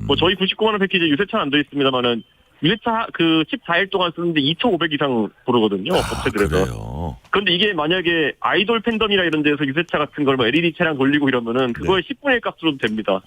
뭐 저희 99만 원 패키지 유세차는 안 들어있습니다만은 유세차 그 14일 동안 쓰는데 2,500 이상 부르거든요. 업체들에서. 그런데 이게 만약에 아이돌 팬덤이나 이런 데서 유세차 같은 걸 뭐 LED 차량 돌리고 이러면은 그거의 10분의 1 값으로도 됩니다.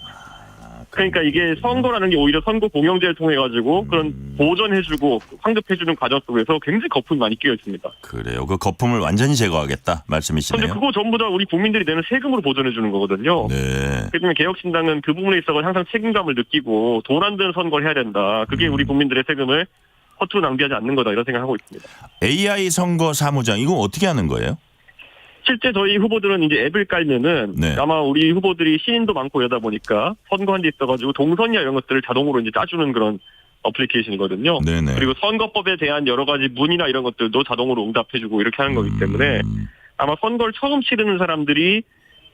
그러니까 이게 선거라는 게 오히려 선거 공영제를 통해 가지고 그런 보전해주고 환급해주는 과정 속에서 굉장히 거품이 많이 끼어 있습니다. 그래요. 그 거품을 완전히 제거하겠다 말씀이시네요. 그런데 그거 전부 다 우리 국민들이 내는 세금으로 보전해주는 거거든요. 네. 그렇기 때문에 개혁신당은 그 부분에 있어서 항상 책임감을 느끼고 돈 안 드는 선거를 해야 된다. 그게 우리 국민들의 세금을 허투루 낭비하지 않는 거다 이런 생각하고 있습니다. AI 선거 사무장 이거 어떻게 하는 거예요? 실제 저희 후보들은 이제 앱을 깔면은 아마 우리 후보들이 신인도 많고 이러다 보니까 선거한 데 있어가지고 동선이나 이런 것들을 자동으로 이제 짜주는 그런 어플리케이션이거든요. 그리고 선거법에 대한 여러 가지 문의나 이런 것들도 자동으로 응답해주고 이렇게 하는 거기 때문에 아마 선거를 처음 치르는 사람들이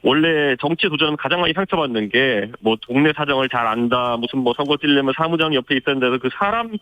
원래 정치에 도전하면 가장 많이 상처받는 게 뭐 동네 사정을 잘 안다, 무슨 뭐 선거 뛰려면 사무장이 옆에 있었는데도 그 사람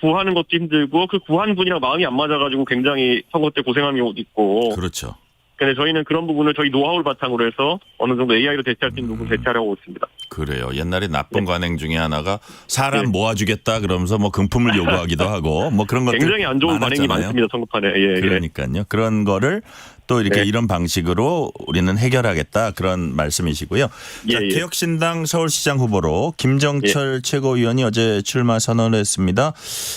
구하는 것도 힘들고 그 구한 분이랑 마음이 안 맞아가지고 굉장히 선거 때 고생하는 경우도 있고. 그렇죠. 근데 저희는 그런 부분을 저희 노하우를 바탕으로 해서 어느 정도 AI로 대체할 수 있는 부분 대체하려고 있습니다. 그래요. 옛날에 나쁜 관행 중에 하나가 사람 모아주겠다 그러면서 뭐 금품을 요구하기도 하고 뭐 그런 것들 굉장히 안 좋은 관행이 많습니다. 선거판에. 그러니까요. 그런 거를 또 이렇게 이런 방식으로 우리는 해결하겠다 그런 말씀이시고요. 자, 개혁신당 서울시장 후보로 김정철 최고위원이 어제 출마 선언을 했습니다.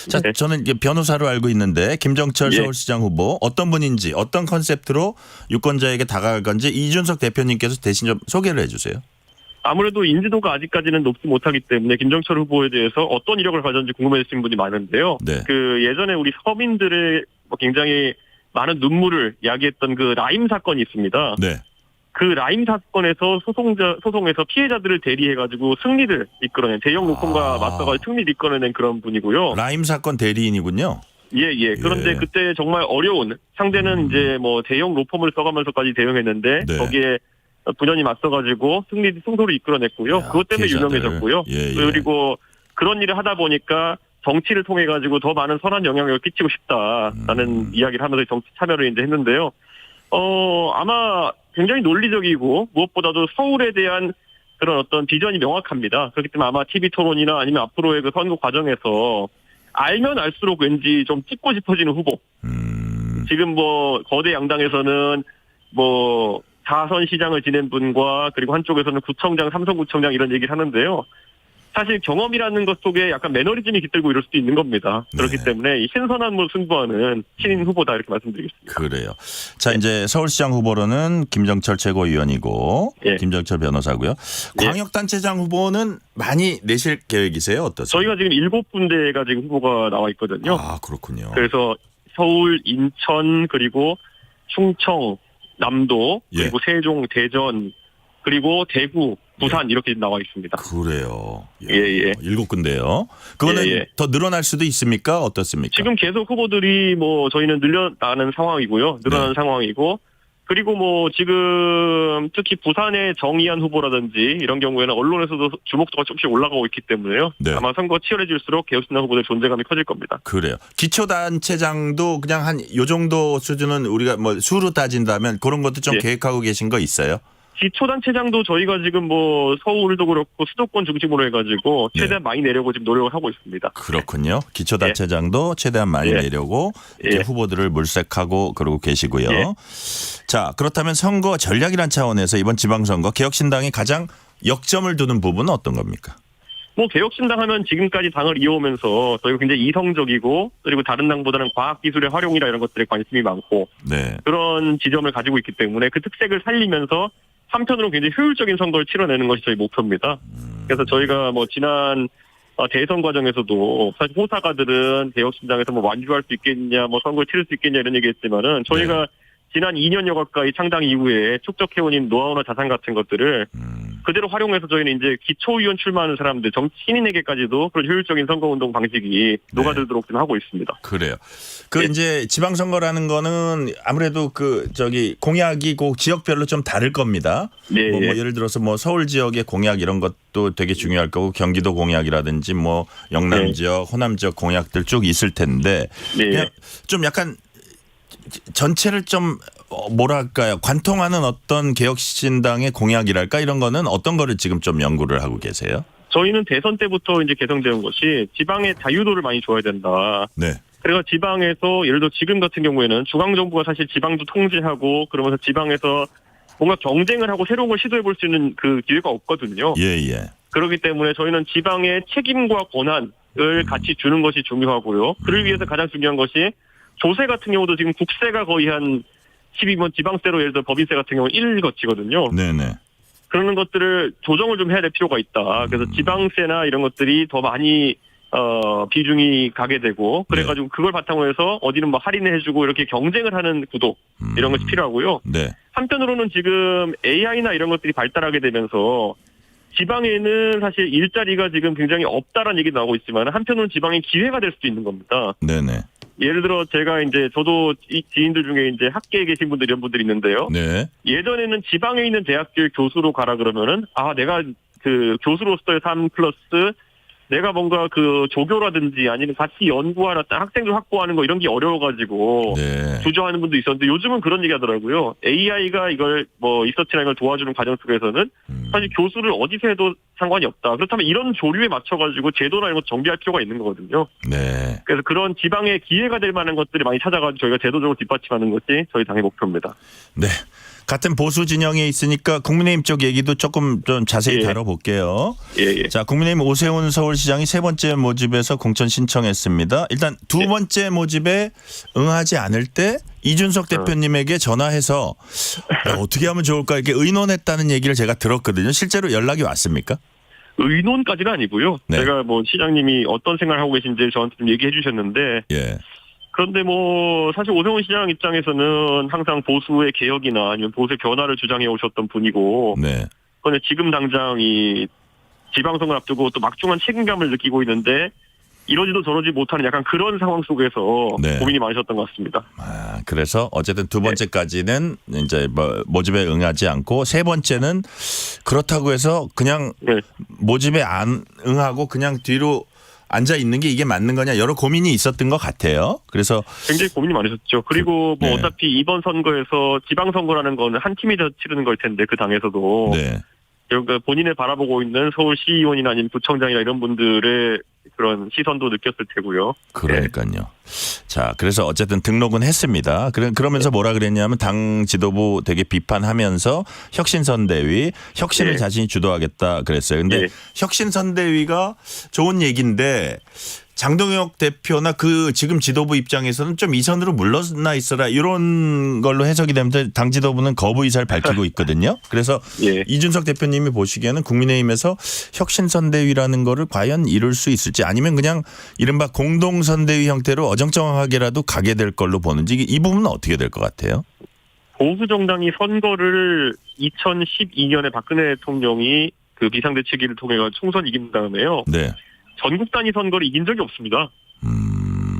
자, 저는 이제 변호사로 알고 있는데 김정철 서울시장 후보 어떤 분인지 어떤 컨셉트로 유권자에게 다가갈 건지 이준석 대표님께서 대신 좀 소개를 해 주세요. 아무래도 인지도가 아직까지는 높지 못하기 때문에 김정철 후보에 대해서 어떤 이력을 가졌는지 궁금해지신 분이 많은데요. 그 예전에 우리 서민들의 굉장히 많은 눈물을 야기했던 그 라임 사건이 있습니다. 그 라임 사건에서 소송에서 피해자들을 대리해가지고 승리를 이끌어낸 대형 로펌과 맞서가지고 승리를 이끌어낸 그런 분이고요. 라임 사건 대리인이군요. 그런데 그때 정말 어려운 상대는 이제 뭐 대형 로펌을 써가면서까지 대응했는데 거기에 분연히 맞서가지고 승소를 이끌어냈고요. 그것 때문에 유명해졌고요. 그리고 그런 일을 하다 보니까 정치를 통해 가지고 더 많은 선한 영향력을 끼치고 싶다라는 이야기를 하면서 정치 참여를 이제 했는데요. 아마 굉장히 논리적이고 무엇보다도 서울에 대한 그런 어떤 비전이 명확합니다. 그렇기 때문에 아마 TV 토론이나 아니면 앞으로의 그 선거 과정에서 알면 알수록 왠지 좀 찍고 싶어지는 후보. 지금 뭐 거대 양당에서는 뭐 4선 시장을 지낸 분과 그리고 한쪽에서는 구청장, 삼성구청장 이런 얘기를 하는데요. 사실 경험이라는 것 속에 약간 매너리즘이 깃들고 이럴 수도 있는 겁니다. 그렇기 때문에 이 신선함으로 승부하는 신인 후보다 이렇게 말씀드리겠습니다. 그래요. 자, 이제 서울시장 후보로는 김정철 최고위원이고 김정철 변호사고요. 광역단체장 후보는 많이 내실 계획이세요? 어떠세요? 저희가 지금 7군데가 지금 후보가 나와 있거든요. 아, 그렇군요. 그래서 서울, 인천, 그리고 충청, 남도, 그리고 세종, 대전, 그리고 대구, 부산 이렇게 나와 있습니다. 그래요. 예. 7군데요. 그거는 예. 더 늘어날 수도 있습니까? 어떻습니까? 지금 계속 후보들이 뭐 저희는 늘어나는 상황이고요. 늘어나는 상황이고 그리고 뭐 지금 특히 부산의 정의한 후보라든지 이런 경우에는 언론에서도 주목도가 조금씩 올라가고 있기 때문에요. 네. 아마 선거 치열해질수록 개혁신당 후보들의 존재감이 커질 겁니다. 그래요. 기초단체장도 그냥 한 요 정도 수준은 우리가 뭐 수로 따진다면 그런 것도 좀 예. 계획하고 계신 거 있어요? 기초단체장도 저희가 지금 뭐 서울도 그렇고 수도권 중심으로 해가지고 최대한 많이 내려고 지금 노력을 하고 있습니다. 그렇군요. 기초단체장도 최대한 많이 내려고 이렇게 후보들을 물색하고 그러고 계시고요. 자, 그렇다면 선거 전략이란 차원에서 이번 지방선거 개혁신당이 가장 역점을 두는 부분은 어떤 겁니까? 뭐 개혁신당 하면 지금까지 당을 이어오면서 저희가 굉장히 이성적이고 그리고 다른 당보다는 과학기술의 활용이나 이런 것들에 관심이 많고 그런 지점을 가지고 있기 때문에 그 특색을 살리면서 한편으로 굉장히 효율적인 선거를 치러내는 것이 저희 목표입니다. 그래서 저희가 뭐 지난 대선 과정에서도 사실 호사가들은 개혁신당에서 뭐 완주할 수 있겠냐, 뭐 선거를 치를 수 있겠냐 이런 얘기했지만은 저희가 지난 2년여 가까이 창당 이후에 축적해온 노하우나 자산 같은 것들을 그대로 활용해서 저희는 이제 기초의원 출마하는 사람들, 정치인에게까지도 그런 효율적인 선거운동 방식이 녹아들도록 좀 하고 있습니다. 그래요. 이제 지방선거라는 거는 아무래도 공약이 그 지역별로 좀 다를 겁니다. 뭐 예를 들어서 뭐 서울 지역의 공약 이런 것도 되게 중요할 거고 경기도 공약이라든지 뭐 영남 지역, 호남 지역 공약들 쭉 있을 텐데 그냥 좀 약간 전체를 좀 뭐랄까요 관통하는 어떤 개혁신당의 공약이랄까 이런 거는 어떤 거를 지금 좀 연구를 하고 계세요? 저희는 대선 때부터 이제 개성되는 것이 지방의 자유도를 많이 줘야 된다. 그래서 지방에서 예를 들어 지금 같은 경우에는 중앙정부가 사실 지방도 통제하고 그러면서 지방에서 뭔가 경쟁을 하고 새로운 걸 시도해 볼 수 있는 그 기회가 없거든요. 그렇기 때문에 저희는 지방의 책임과 권한을 같이 주는 것이 중요하고요. 그를 위해서 가장 중요한 것이 조세 같은 경우도 지금 국세가 거의 한 12번 지방세로 예를 들어 법인세 같은 경우는 1 거치거든요. 그러는 것들을 조정을 좀 해야 될 필요가 있다. 그래서 지방세나 이런 것들이 더 많이 비중이 가게 되고 그래가지고 그걸 바탕으로 해서 어디는 뭐 할인을 해주고 이렇게 경쟁을 하는 구도 이런 것이 필요하고요. 한편으로는 지금 AI나 이런 것들이 발달하게 되면서 지방에는 사실 일자리가 지금 굉장히 없다라는 얘기 나오고 있지만 한편으로는 지방에 기회가 될 수도 있는 겁니다. 예를 들어 제가 이제 저도 이 지인들 중에 이제 학계에 계신 분들 이런 분들이 있는데요. 예전에는 지방에 있는 대학교의 교수로 가라 그러면은 내가 그 교수로서의 삶 플러스 내가 뭔가 그 조교라든지 아니면 같이 연구하는 학생들 확보하는 거 이런 게 어려워가지고 주저하는 분도 있었는데 요즘은 그런 얘기 하더라고요. AI가 이걸 뭐 리서치나 이걸 도와주는 과정 속에서는 사실 교수를 어디서 해도 상관이 없다. 그렇다면 이런 조류에 맞춰가지고 제도나 이런 것 정비할 필요가 있는 거거든요. 그래서 그런 지방에 기회가 될 만한 것들이 많이 찾아가지고 저희가 제도적으로 뒷받침하는 것이 저희 당의 목표입니다. 같은 보수 진영에 있으니까 국민의힘 쪽 얘기도 조금 좀 자세히 다뤄볼게요. 자, 국민의힘 오세훈 서울시장이 3번째 모집에서 공천 신청했습니다. 일단 2번째 모집에 응하지 않을 때 이준석 대표님에게 전화해서 어떻게 하면 좋을까 이렇게 의논했다는 얘기를 제가 들었거든요. 실제로 연락이 왔습니까? 의논까지는 아니고요. 제가 뭐 시장님이 어떤 생각을 하고 계신지 저한테 좀 얘기해 주셨는데 그런데 뭐 사실 오세훈 시장 입장에서는 항상 보수의 개혁이나 아니면 보수의 변화를 주장해 오셨던 분이고 그런데 지금 당장 이 지방선거를 앞두고 또 막중한 책임감을 느끼고 있는데 이러지도 저러지 못하는 약간 그런 상황 속에서 고민이 많으셨던 것 같습니다. 그래서 어쨌든 2번째까지는 이제 뭐 모집에 응하지 않고 3번째는 그렇다고 해서 그냥 모집에 안 응하고 그냥 뒤로 앉아 있는 게 이게 맞는 거냐 여러 고민이 있었던 것 같아요. 그래서 굉장히 고민이 많으셨죠. 그리고 뭐 어차피 이번 선거에서 지방선거라는 거는 한 팀이 더 치르는 걸 텐데 그 당에서도 그러니까 본인을 바라보고 있는 서울시의원이나 아니면 구청장이나 이런 분들의 그런 시선도 느꼈을 테고요. 그러니까요. 자, 그래서 어쨌든 등록은 했습니다. 그러면서 뭐라 그랬냐면 당 지도부 되게 비판하면서 혁신선대위, 혁신을 자신이 주도하겠다 그랬어요. 근데 혁신선대위가 좋은 얘기인데 장동혁 대표나 그 지금 지도부 입장에서는 좀 이 선으로 물러나 있어라 이런 걸로 해석이 되면서 당 지도부는 거부 의사를 밝히고 있거든요. 그래서 이준석 대표님이 보시기에는 국민의힘에서 혁신선대위라는 거를 과연 이룰 수 있을지 아니면 그냥 이른바 공동선대위 형태로 어정쩡하게라도 가게 될 걸로 보는지 이 부분은 어떻게 될 것 같아요? 보수 정당이 선거를 2012년에 박근혜 대통령이 그 비상대책위를 통해 총선 이긴 다음에요. 네. 전국 단위 선거를 이긴 적이 없습니다.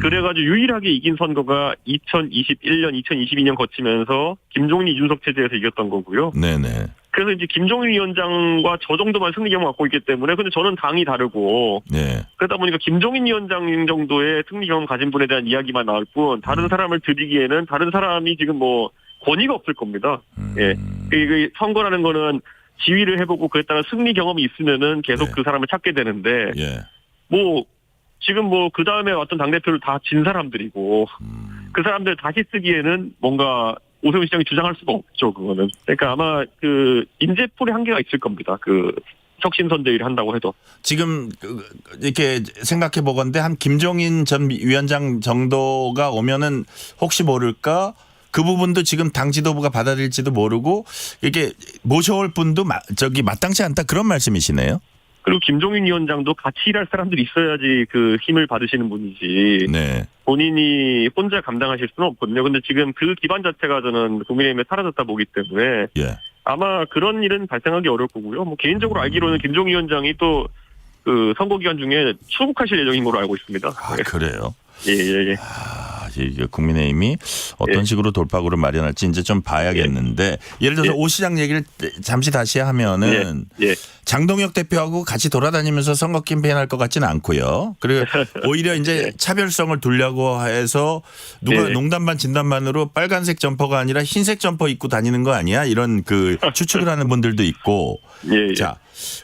그래가지고 유일하게 이긴 선거가 2021년, 2022년 거치면서 김종인 이준석 체제에서 이겼던 거고요. 네네. 그래서 이제 김종인 위원장과 저 정도만 승리 경험 갖고 있기 때문에 근데 저는 당이 다르고 네. 그러다 보니까 김종인 위원장 정도의 승리 경험 가진 분에 대한 이야기만 나올 뿐 다른 사람을 드리기에는 다른 사람이 지금 뭐 권위가 없을 겁니다. 예. 그 선거라는 거는 지휘를 해보고 그랬다가 승리 경험이 있으면은 계속 네. 그 사람을 찾게 되는데 예. 뭐 지금 뭐 그 다음에 왔던 당대표를 다 진 사람들이고 그 사람들 다시 쓰기에는 뭔가 오세훈 시장이 주장할 수가 없죠, 그거는. 그러니까 아마 그 인재풀의 한계가 있을 겁니다. 그 혁신선대위를 한다고 해도. 지금 이렇게 생각해 보건데 한 김종인 전 위원장 정도가 오면은 혹시 모를까 그 부분도 지금 당 지도부가 받아들일지도 모르고 이게 모셔올 분도 마땅치 않다 그런 말씀이시네요. 그리고 김종인 위원장도 같이 일할 사람들이 있어야지 그 힘을 받으시는 분이지. 네. 본인이 혼자 감당하실 수는 없거든요. 근데 지금 그 기반 자체가 저는 국민의힘에 사라졌다 보기 때문에 예. 아마 그런 일은 발생하기 어려울 거고요. 뭐 개인적으로 알기로는 김종인 위원장이 또 그 선거 기간 중에 출국하실 예정인 걸로 알고 있습니다. 아, 그래요? 예. 이게 국민의힘이 어떤 식으로 돌파구를 마련할지 이제 좀 봐야겠는데 예를 들어서 오 시장 얘기를 잠시 다시 하면은 장동혁 대표하고 같이 돌아다니면서 선거 캠페인할 것 같지는 않고요. 그리고 오히려 이제 차별성을 두려고 해서 누가 농담 반 진담 반으로 빨간색 점퍼가 아니라 흰색 점퍼 입고 다니는 거 아니야? 이런 그 추측을 하는 분들도 있고. 자,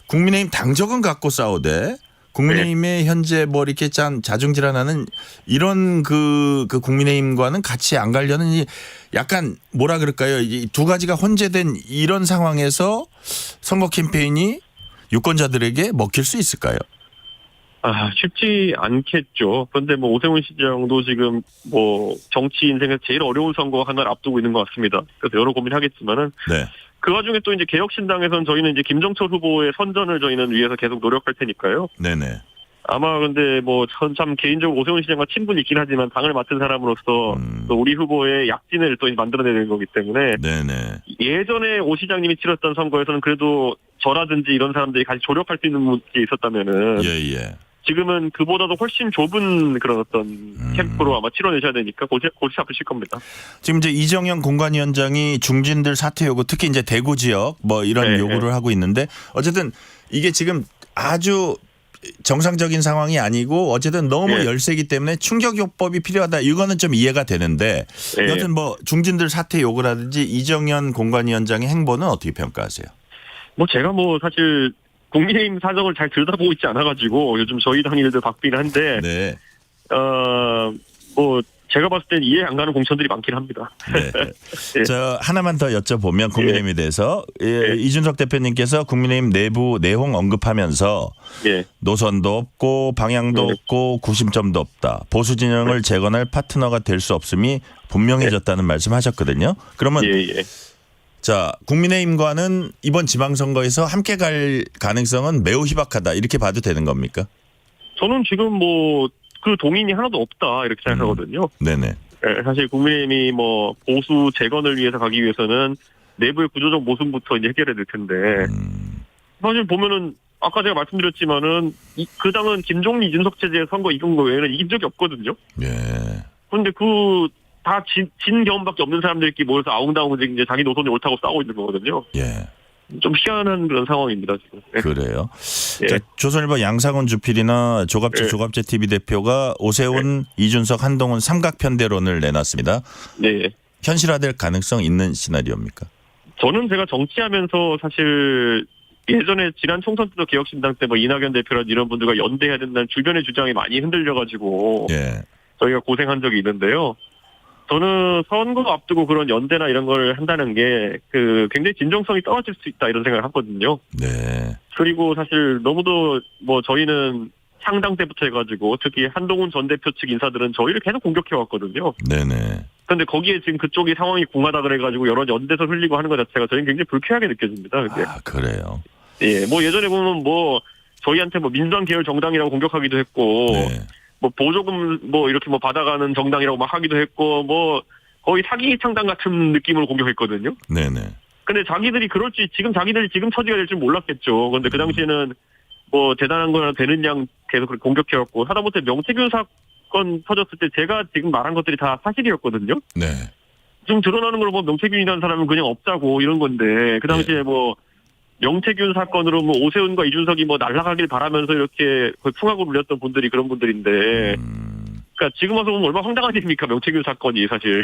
국민의힘 당적은 갖고 싸우되 국민의힘의 현재 뭐 이렇게 자중질환하는 이런 그 국민의힘과는 같이 안 가려는 약간 뭐라 그럴까요? 이 두 가지가 혼재된 이런 상황에서 선거 캠페인이 유권자들에게 먹힐 수 있을까요? 쉽지 않겠죠. 그런데 뭐 오세훈 시장도 지금 뭐 정치 인생에서 제일 어려운 선거 하나를 앞두고 있는 것 같습니다. 그래서 여러 고민하겠지만은. 네. 그 와중에 또 이제 개혁신당에서는 저희는 이제 김정철 후보의 선전을 저희는 위해서 계속 노력할 테니까요. 네네. 아마 근데 뭐 참 개인적으로 오세훈 시장과 친분이 있긴 하지만 당을 맡은 사람으로서 또 우리 후보의 약진을 또 만들어내는 거기 때문에. 네네. 예전에 오 시장님이 치렀던 선거에서는 그래도 저라든지 이런 사람들이 같이 조력할 수 있는 게 있었다면은. 예. 지금은 그보다도 훨씬 좁은 그런 어떤 캠프로 아마 치러내셔야 되니까 골치 아프실 겁니다. 지금 이제 이정현 공관위원장이 중진들 사퇴 요구 특히 이제 대구 지역 뭐 이런 요구를 하고 있는데 어쨌든 이게 지금 아주 정상적인 상황이 아니고 어쨌든 너무 열세기 때문에 충격요법이 필요하다. 이거는 좀 이해가 되는데 여튼 뭐 중진들 사퇴 요구라든지 이정현 공관위원장의 행보는 어떻게 평가하세요? 뭐 제가 뭐 사실 국민의힘 사정을 잘 들여다보고 있지 않아가지고 요즘 저희 당 일들 바쁘긴 한데 뭐 제가 봤을 땐 이해 안 가는 공천들이 많긴 합니다. 네. 저 하나만 더 여쭤보면 국민의힘에 대해서 이준석 대표님께서 국민의힘 내부 내홍 언급하면서 노선도 없고 방향도 없고 구심점도 없다. 보수 진영을 재건할 파트너가 될 수 없음이 분명해졌다는 말씀하셨거든요. 그러면 자, 국민의힘과는 이번 지방선거에서 함께 갈 가능성은 매우 희박하다. 이렇게 봐도 되는 겁니까? 저는 지금 뭐 그 동인이 하나도 없다. 이렇게 생각하거든요. 네네. 사실 국민의힘이 뭐 보수 재건을 위해서 가기 위해서는 내부의 구조적 모순부터 이제 해결해야 될 텐데. 사실 보면은 아까 제가 말씀드렸지만은 그 당은 김종인 이준석 체제의 선거 이긴 거 외에는 이긴 적이 없거든요. 그런데 다 진 경험밖에 없는 사람들끼리 모여서 아웅다웅 이제 자기 노선이 옳다고 싸우고 있는 거거든요. 좀 희한한 그런 상황입니다, 지금. 그래요. 자, 조선일보 양상훈 주필이나 조갑재 조갑재 TV 대표가 오세훈, 이준석, 한동훈 삼각편대론을 내놨습니다. 현실화될 가능성 있는 시나리오입니까? 저는 제가 정치하면서 사실 예전에 지난 총선 때도 개혁신당 때 뭐 이낙연 대표라든지 이런 분들과 연대해야 된다는 주변의 주장이 많이 흔들려가지고 저희가 고생한 적이 있는데요. 저는 선거 앞두고 그런 연대나 이런 걸 한다는 게 굉장히 진정성이 떨어질 수 있다 이런 생각을 하거든요. 그리고 사실 너무도 뭐 저희는 창당 때부터 해가지고 특히 한동훈 전 대표 측 인사들은 저희를 계속 공격해 왔거든요. 그런데 거기에 지금 그쪽이 상황이 궁하다 그래가지고 여러 연대서 흘리고 하는 것 자체가 저희는 굉장히 불쾌하게 느껴집니다. 그게. 그래요. 뭐 예전에 보면 뭐 저희한테 뭐 민주당 계열 정당이라고 공격하기도 했고. 뭐 보조금 뭐 이렇게 뭐 받아가는 정당이라고 막 하기도 했고 뭐 거의 사기 창당 같은 느낌으로 공격했거든요. 근데 자기들이 자기들이 지금 처지가 될 줄 몰랐겠죠. 근데 그 당시에는 뭐 대단한 거나 되는 양 계속 그렇게 공격해왔고 하다못해 명태균 사건 터졌을 때 제가 지금 말한 것들이 다 사실이었거든요. 네. 지금 드러나는 걸 뭐 명태균이라는 사람은 그냥 없자고 이런 건데 그 당시에 뭐 명태균 사건으로 뭐 오세훈과 이준석이 뭐 날아가길 바라면서 이렇게 거의 풍악을 울렸던 분들이 그런 분들인데 그러니까 지금 와서 보면 얼마나 황당한 일입니까 명태균 사건이 사실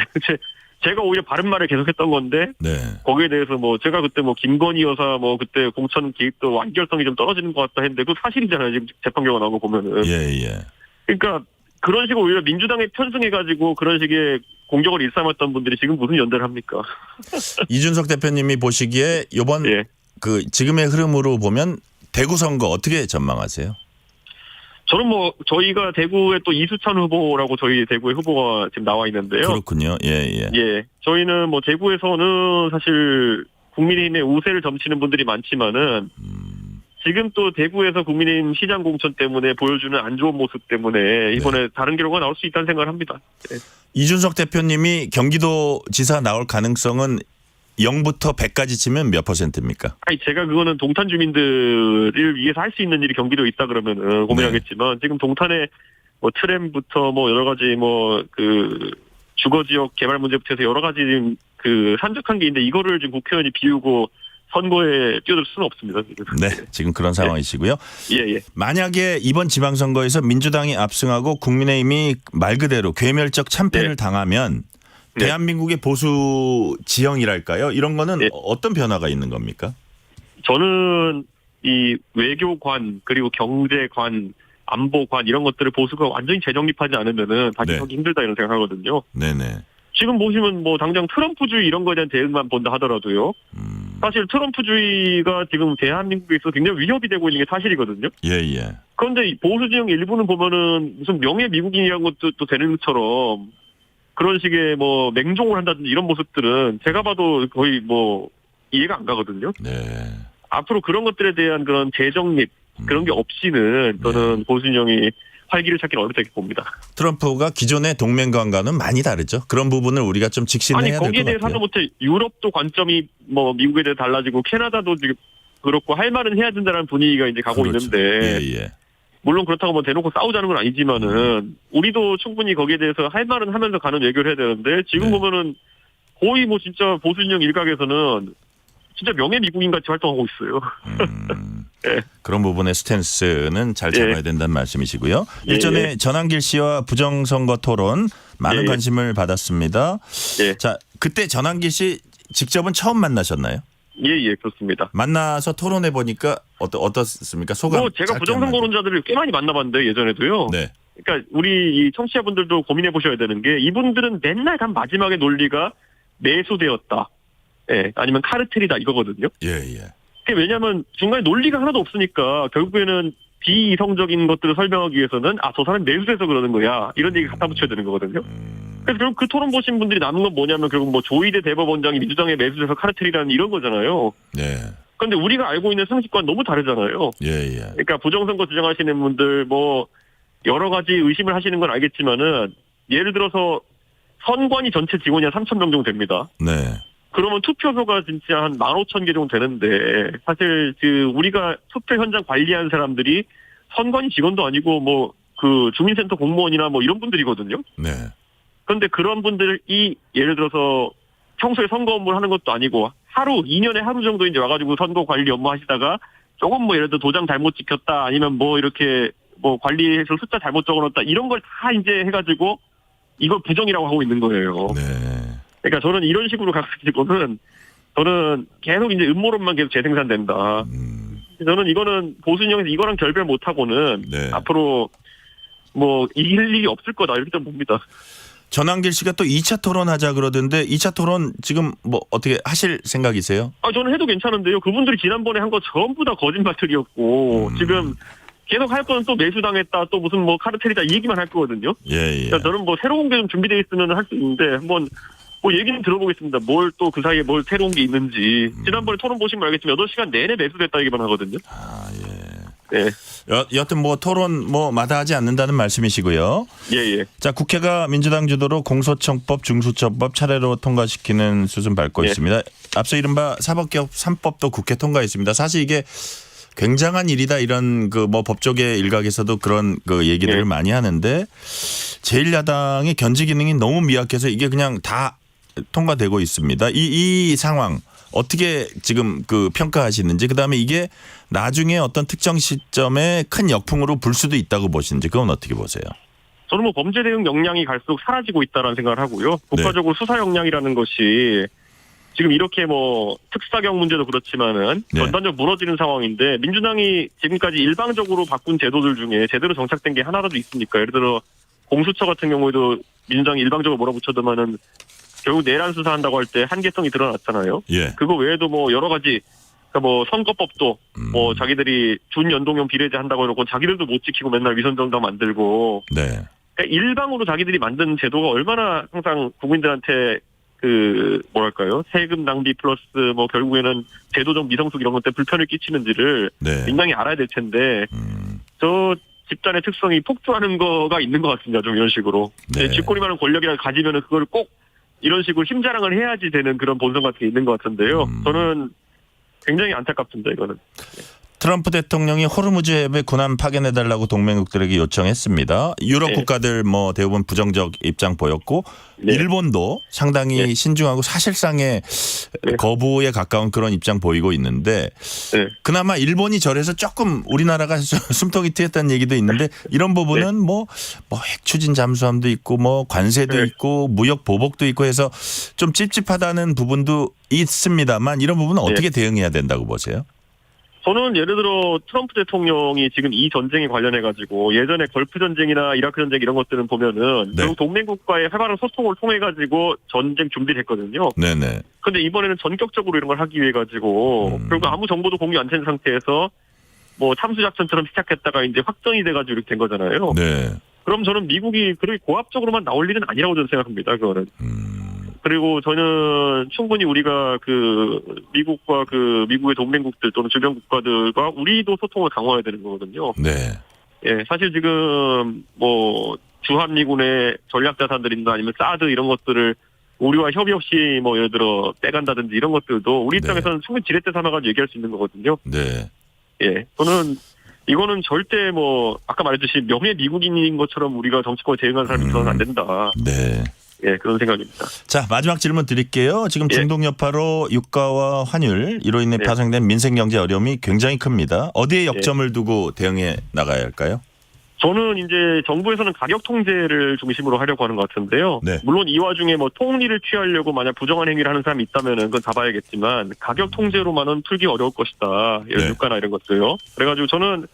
제가 오히려 바른 말을 계속했던 건데 네. 거기에 대해서 뭐 제가 그때 뭐 김건희 여사 뭐 그때 공천 개입도 완결성이 좀 떨어지는 것 같다 했는데 그 사실이잖아요 지금 재판 결과 나온 거 보면은 예. 그러니까 그런 식으로 오히려 민주당에 편승해가지고 그런 식의 공격을 일삼았던 분들이 지금 무슨 연대를 합니까? 이준석 대표님이 보시기에 이번 그 지금의 흐름으로 보면 대구 선거 어떻게 전망하세요? 저는 뭐 저희가 대구에 또 이수찬 후보라고 저희 대구의 후보가 지금 나와 있는데요. 그렇군요. 예. 저희는 뭐 대구에서는 사실 국민의힘의 우세를 점치는 분들이 많지만은 지금 또 대구에서 국민의힘 시장 공천 때문에 보여주는 안 좋은 모습 때문에 이번에 다른 결과가 나올 수 있다는 생각을 합니다. 네. 이준석 대표님이 경기도지사 나올 가능성은 0부터 100까지 치면 몇 %입니까? 아니 제가 그거는 동탄 주민들을 위해서 할 수 있는 일이 경기도에 있다 그러면은 고민하겠지만 지금 동탄에 뭐 트램부터 뭐 여러 가지 뭐 그 주거 지역 개발 문제부터 해서 여러 가지 지금 그 산적한 게 있는데 이거를 지금 국회의원이 비우고 선거에 뛰어들 수는 없습니다. 지금. 네, 지금 그런 상황이시고요. 예. 만약에 이번 지방선거에서 민주당이 압승하고 국민의힘이 말 그대로 괴멸적 참패를 당하면 대한민국의 보수 지형이랄까요? 이런 거는 어떤 변화가 있는 겁니까? 저는 이 외교관 그리고 경제관 안보관 이런 것들을 보수가 완전히 재정립하지 않으면은 다시 하기 힘들다 이런 생각하거든요. 네네. 지금 보시면 뭐 당장 트럼프주의 이런 거에 대한 대응만 본다 하더라도요. 사실 트럼프주의가 지금 대한민국에 있어서 굉장히 위협이 되고 있는 게 사실이거든요. 예. 그런데 보수 진영 일부는 보면은 무슨 명예 미국인이라는 것도 또 되는 것처럼 그런 식의 뭐 맹종을 한다든지 이런 모습들은 제가 봐도 거의 뭐 이해가 안 가거든요. 네. 앞으로 그런 것들에 대한 그런 재정립 그런 게 없이는 저는 보수 진영이 활기를 찾기는 어렵다 이렇게 봅니다. 트럼프가 기존의 동맹관과는 많이 다르죠. 그런 부분을 우리가 좀 직신해야 될 것 같아요. 거기에 대해서 하다못해 유럽도 관점이 뭐 미국에 대해 달라지고 캐나다도 지금 그렇고 할 말은 해야 된다는 분위기가 이제 가고 있는데 물론 그렇다고 뭐 대놓고 싸우자는 건 아니지만은 우리도 충분히 거기에 대해서 할 말은 하면서 가는 외교를 해야 되는데 지금 보면은 거의 뭐 진짜 보수 진영 일각에서는 진짜 명예 미국인 같이 활동하고 있어요. 그런 부분의 스탠스는 잘 잡아야 된다는 말씀이시고요. 일전에 전한길 씨와 부정선거 토론 많은 관심을 받았습니다. 자, 그때 전한길 씨 직접은 처음 만나셨나요? 예, 그렇습니다. 만나서 토론해 보니까 어떻습니까? 소감? 뭐 제가 부정선거론자들을 꽤 많이 만나봤는데 예전에도요. 그러니까 우리 이 청취자분들도 고민해 보셔야 되는 게 이분들은 맨날 단 마지막에 논리가 매수되었다. 아니면 카르텔이다 이거거든요. 왜냐하면 중간에 논리가 하나도 없으니까 결국에는 비이성적인 것들을 설명하기 위해서는 저 사람이 매수해서 그러는 거야 이런 얘기 갖다 붙여야 되는 거거든요. 그래서 결국 그 토론 보신 분들이 남은 건 뭐냐면 결국 뭐 조희대 대법원장이 민주당에 매수해서 카르텔이라는 이런 거잖아요. 그런데 우리가 알고 있는 상식과는 너무 다르잖아요. 그러니까 부정선거 주장하시는 분들 뭐 여러 가지 의심을 하시는 건 알겠지만은 예를 들어서 선관위 전체 직원이 한 3,000명 정도 됩니다. 그러면 투표소가 진짜 한 15,000개 정도 되는데 사실 그 우리가 투표 현장 관리하는 사람들이 선관위 직원도 아니고 뭐 그 주민센터 공무원이나 뭐 이런 분들이거든요. 그런데 그런 분들이 예를 들어서 평소에 선거 업무를 하는 것도 아니고 2년에 하루 정도 이제 와가지고 선거 관리 업무 하시다가 조금 뭐 예를 들어 도장 잘못 찍혔다 아니면 뭐 이렇게 뭐 관리해서 숫자 잘못 적어놨다 이런 걸 다 이제 해가지고 이걸 부정이라고 하고 있는 거예요. 그러니까 저는 이런 식으로 가지고는 저는 계속 이제 음모론만 계속 재생산된다. 저는 이거는 보수 진영에서 이거랑 결별 못하고는 앞으로 뭐 이길 일이 없을 거다 이렇게 좀 봅니다. 전한길 씨가 또 2차 토론하자 그러던데 2차 토론 지금 뭐 어떻게 하실 생각이세요? 저는 해도 괜찮은데요. 그분들이 지난번에 한 거 전부 다 거짓말들이었고 지금 계속 할 거는 또 매수당했다 또 무슨 뭐 카르텔이다 이 얘기만 할 거거든요. 그러니까 저는 뭐 새로운 게 좀 준비되어 있으면 할 수 있는데 한번 뭐 얘기는 들어보겠습니다. 뭘 또 그 사이에 뭘 새로운 게 있는지. 지난번에 토론 보시면 알겠지만 8시간 내내 매수됐다 얘기만 하거든요. 네. 여하튼 뭐 토론 뭐 마다하지 않는다는 말씀이시고요. 예. 자, 국회가 민주당 주도로 공소청법, 중수처법 차례로 통과시키는 수순 밟고 있습니다. 앞서 이른바 사법개혁 3법도 국회 통과했습니다. 사실 이게 굉장한 일이다 이런 그 뭐 법조계 일각에서도 그런 그 얘기들을 많이 하는데 제1야당의 견제 기능이 너무 미약해서 이게 그냥 다 통과되고 있습니다. 이 상황 어떻게 지금 그 평가하시는지, 그다음에 이게 나중에 어떤 특정 시점에 큰 역풍으로 불 수도 있다고 보시는지 그건 어떻게 보세요? 저는 뭐 범죄 대응 역량이 갈수록 사라지고 있다라는 생각을 하고요. 국가적으로 수사 역량이라는 것이 지금 이렇게 뭐 특사경 문제도 그렇지만은 전반적으로 무너지는 상황인데, 민주당이 지금까지 일방적으로 바꾼 제도들 중에 제대로 정착된 게 하나라도 있습니까? 예를 들어 공수처 같은 경우에도 민주당이 일방적으로 몰아붙여도만은 결국 내란 수사한다고 할 때 한계성이 드러났잖아요. 그거 외에도 뭐 여러 가지, 그러니까 뭐 선거법도 뭐 자기들이 준연동형 비례제 한다고 해놓고 자기들도 못 지키고 맨날 위선정당 만들고. 그러니까 일방으로 자기들이 만든 제도가 얼마나 항상 국민들한테 그 뭐랄까요, 세금 낭비 플러스 뭐 결국에는 제도적 미성숙 이런 것 때문에 불편을 끼치는지를 민당이 알아야 될 텐데 저 집단의 특성이 폭주하는 거가 있는 것 같습니다. 좀 이런 식으로 쥐꼬리 많은 권력이라 가지면은 그걸 꼭 이런 식으로 힘자랑을 해야지 되는 그런 본성 같은 게 있는 것 같은데요. 저는 굉장히 안타깝습니다. 이거는. 트럼프 대통령이 호르무즈 해협에 군함 파견해달라고 동맹국들에게 요청했습니다. 유럽 국가들 뭐 대부분 부정적 입장 보였고 일본도 상당히 신중하고 사실상의 거부에 가까운 그런 입장 보이고 있는데 그나마 일본이 저래서 조금 우리나라가 숨통이 트였다는 얘기도 있는데 이런 부분은 뭐 핵 추진 잠수함도 있고 뭐 관세도 있고 무역 보복도 있고 해서 좀 찝찝하다는 부분도 있습니다만 이런 부분은 어떻게 대응해야 된다고 보세요? 저는 예를 들어 트럼프 대통령이 지금 이 전쟁에 관련해가지고 예전에 걸프 전쟁이나 이라크 전쟁 이런 것들은 보면은 결국 동맹국과의 활발한 소통을 통해가지고 전쟁 준비를 했거든요. 근데 이번에는 전격적으로 이런 걸 하기 위해 가지고 결국 아무 정보도 공유 안 된 상태에서 뭐 참수작전처럼 시작했다가 이제 확정이 돼가지고 이렇게 된 거잖아요. 그럼 저는 미국이 그렇게 고압적으로만 나올 일은 아니라고 저는 생각합니다. 그거는. 그리고 저는 충분히 우리가 그 미국과 그 미국의 동맹국들 또는 주변 국가들과 우리도 소통을 강화해야 되는 거거든요. 사실 지금 뭐 주한미군의 전략자산들이나 아니면 사드 이런 것들을 우리와 협의 없이 뭐 예를 들어 빼간다든지 이런 것들도 우리 입장에서는 충분히 지렛대 삼아가지고 얘기할 수 있는 거거든요. 저는 이거는 절대 뭐 아까 말했듯이 명예 미국인인 것처럼 우리가 정치권에 대응하는 사람이 있어서는 안 된다. 그런 생각입니다. 자, 마지막 질문 드릴게요. 지금 중동 여파로 유가와 환율 이로 인해 파생된 민생 경제 어려움이 굉장히 큽니다. 어디에 역점을 두고 대응해 나가야 할까요? 저는 이제 정부에서는 가격 통제를 중심으로 하려고 하는 것 같은데요. 물론 이 와중에 뭐 통리를 취하려고 만약 부정한 행위를 하는 사람이 있다면은 그건 잡아야겠지만 가격 통제로만은 풀기 어려울 것이다. 유가나 이런 것들요. 그래가지고 저는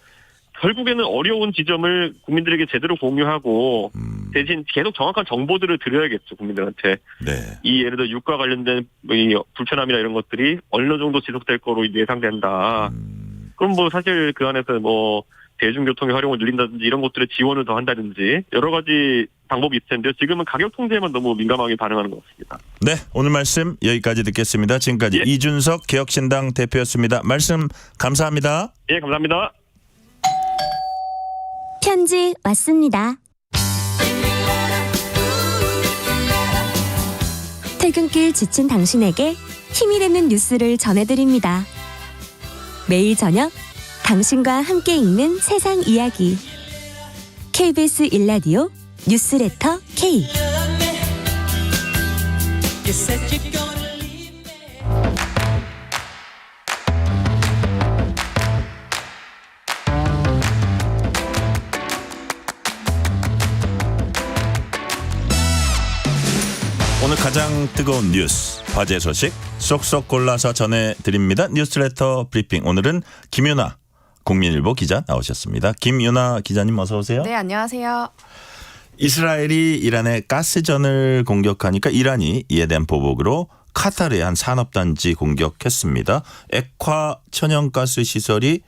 결국에는 어려운 지점을 국민들에게 제대로 공유하고 대신 계속 정확한 정보들을 드려야겠죠, 국민들한테. 이 예를 들어 유가 관련된 이 불편함이나 이런 것들이 어느 정도 지속될 거로 예상된다. 그럼 뭐 사실 그 안에서 뭐 대중교통의 활용을 늘린다든지 이런 것들에 지원을 더 한다든지 여러 가지 방법이 있을 텐데요. 지금은 가격 통제에만 너무 민감하게 반응하는 것 같습니다. 네, 오늘 말씀 여기까지 듣겠습니다. 지금까지 이준석 개혁신당 대표였습니다. 말씀 감사합니다. 감사합니다. 편지 왔습니다. 퇴근길 지친 당신에게 힘이 되는 뉴스를 전해드립니다. 매일 저녁 당신과 함께 읽는 세상 이야기. KBS 1라디오 뉴스레터 K. 오늘 가장 뜨거운 뉴스, 화제 소식 쏙쏙 골라서 전해드립니다. 뉴스레터 브리핑. 오늘은 김윤아 국민일보 기자 나오셨습니다. 김윤아 기자님 어서 오세요. 네, 안녕하세요. 이스라엘이 이란의 가스전을 공격하니까 이란이 이에 대한 보복으로 카타르의 한 산업단지 공격했습니다. 액화 천연가스 시설이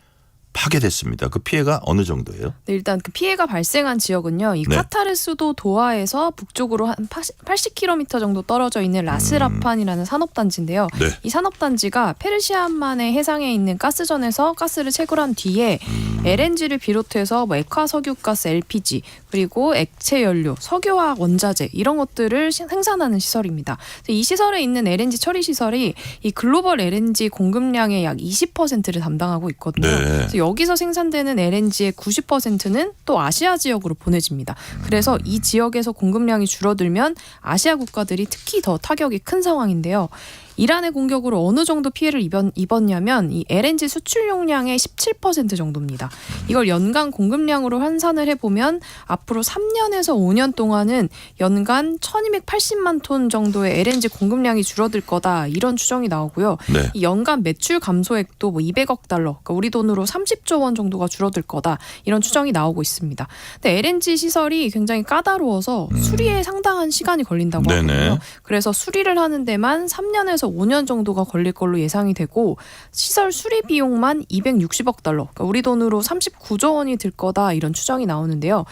파괴됐습니다. 그 피해가 어느 정도예요? 네, 일단 그 피해가 발생한 지역은요. 이 카타르 수도 도하에서 북쪽으로 한 80km 정도 떨어져 있는 라스라판이라는 산업단지인데요. 이 산업단지가 페르시아만의 해상에 있는 가스전에서 가스를 채굴한 뒤에 LNG를 비롯해서 뭐 액화석유가스 LPG 그리고 액체 연료, 석유화학 원자재 이런 것들을 생산하는 시설입니다. 이 시설에 있는 LNG 처리 시설이 이 글로벌 LNG 공급량의 약 20%를 담당하고 있거든요. 네. 그래서 여기서 생산되는 LNG의 90%는 또 아시아 지역으로 보내집니다. 그래서 이 지역에서 공급량이 줄어들면 아시아 국가들이 특히 더 타격이 큰 상황인데요. 이란의 공격으로 어느 정도 피해를 입었냐면 이 LNG 수출 용량의 17% 정도입니다. 이걸 연간 공급량으로 환산을 해보면 앞으로 3년에서 5년 동안은 연간 1280만 톤 정도의 LNG 공급량이 줄어들 거다 이런 추정이 나오고요. 네. 이 연간 매출 감소액도 뭐 200억 달러, 그러니까 우리 돈으로 30조 원 정도가 줄어들 거다 이런 추정이 나오고 있습니다. 근데 LNG 시설이 굉장히 까다로워서 수리에 상당한 시간이 걸린다고 네네. 하거든요. 그래서 수리를 하는 데만 3년에서 5년 정도가 걸릴 걸로 예상이 되고 시설 수리 비용만 260억 달러, 그러니까 우리 돈으로 39조 원이 들 거다 이런 추정이 나오는데요.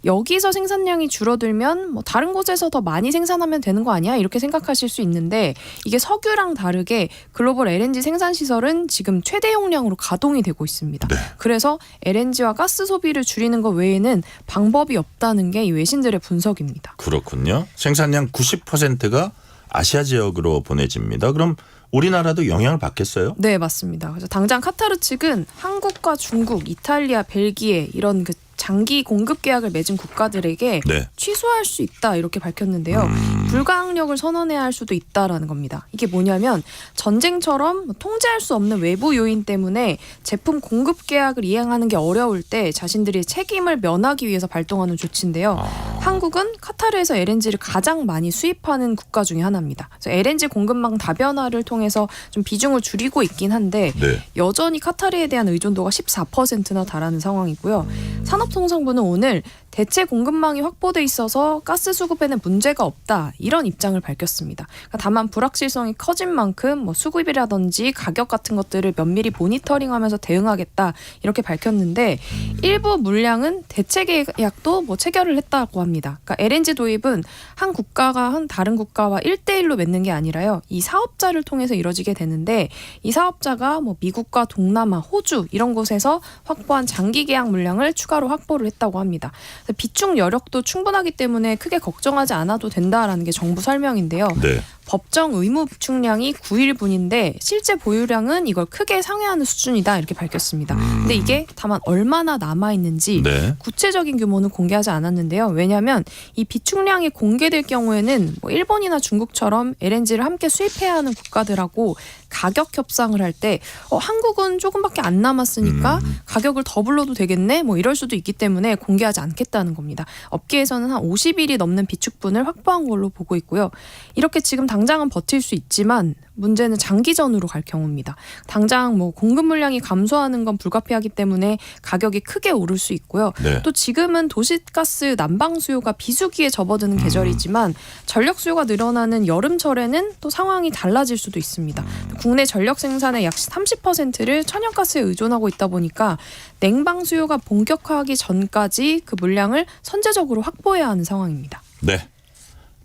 여기서 생산량이 줄어들면 뭐 다른 곳에서 더 많이 생산하면 되는 거 아니야? 이렇게 생각하실 수 있는데 이게 석유랑 다르게 글로벌 LNG 생산 시설은 지금 최대 용량으로 가동이 되고 있습니다. 네. 그래서 LNG와 가스 소비를 줄이는 것 외에는 방법이 없다는 게 이 외신들의 분석입니다. 그렇군요. 생산량 90%가 아시아 지역으로 보내집니다. 그럼 우리나라도 영향을 받겠어요? 네, 맞습니다. 그래서 당장 카타르 측은 한국과 중국, 이탈리아, 벨기에 이런 그 장기 공급 계약을 맺은 국가들에게 네. 취소할 수 있다 이렇게 밝혔는데요. 불가항력을 선언해야 할 수도 있다라는 겁니다. 이게 뭐냐면 전쟁처럼 통제할 수 없는 외부 요인 때문에 제품 공급 계약을 이행하는 게 어려울 때 자신들이 책임을 면하기 위해서 발동하는 조치인데요. 한국은 카타르에서 LNG를 가장 많이 수입하는 국가 중에 하나입니다. 그래서 LNG 공급망 다변화를 통해서 좀 비중을 줄이고 있긴 한데 네. 여전히 카타르에 대한 의존도가 14%나 달하는 상황이고요. 산업통상부는 오늘 대체 공급망이 확보돼 있어서 가스 수급에는 문제가 없다 이런 입장을 밝혔습니다. 그러니까 다만 불확실성이 커진 만큼 뭐 수급이라든지 가격 같은 것들을 면밀히 모니터링하면서 대응하겠다 이렇게 밝혔는데 일부 물량은 대체 계약도 뭐 체결을 했다고 합니다. 그러니까 LNG 도입은 한 국가가 한 다른 국가와 1대1로 맺는 게 아니라요. 이 사업자를 통해서 이루어지게 되는데 이 사업자가 뭐 미국과 동남아, 호주 이런 곳에서 확보한 장기 계약 물량을 추가로 확보를 했다고 합니다. 비축 여력도 충분하기 때문에 크게 걱정하지 않아도 된다라는 게 정부 설명인데요. 네. 법정 의무 비축량이 9일분인데 실제 보유량은 이걸 크게 상회하는 수준이다 이렇게 밝혔습니다. 근데 이게 다만 얼마나 남아있는지 네. 구체적인 규모는 공개하지 않았는데요. 왜냐하면 이 비축량이 공개될 경우에는 뭐 일본이나 중국처럼 LNG를 함께 수입해야 하는 국가들하고 가격 협상을 할 때 한국은 조금밖에 안 남았으니까 가격을 더 불러도 되겠네 뭐 이럴 수도 있기 때문에 공개하지 않겠다는 겁니다. 업계에서는 한 50일이 넘는 비축분을 확보한 걸로 보고 있고요. 이렇게 지금 당장은 버틸 수 있지만 문제는 장기전으로 갈 경우입니다. 당장 뭐 공급 물량이 감소하는 건 불가피하기 때문에 가격이 크게 오를 수 있고요. 네. 또 지금은 도시가스 난방 수요가 비수기에 접어드는 계절이지만 전력 수요가 늘어나는 여름철에는 또 상황이 달라질 수도 있습니다. 국내 전력 생산의 약 30%를 천연가스에 의존하고 있다 보니까 냉방 수요가 본격화하기 전까지 그 물량을 선제적으로 확보해야 하는 상황입니다. 네.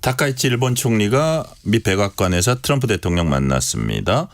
다카이치 일본 총리가 미 백악관에서 트럼프 대통령 만났습니다.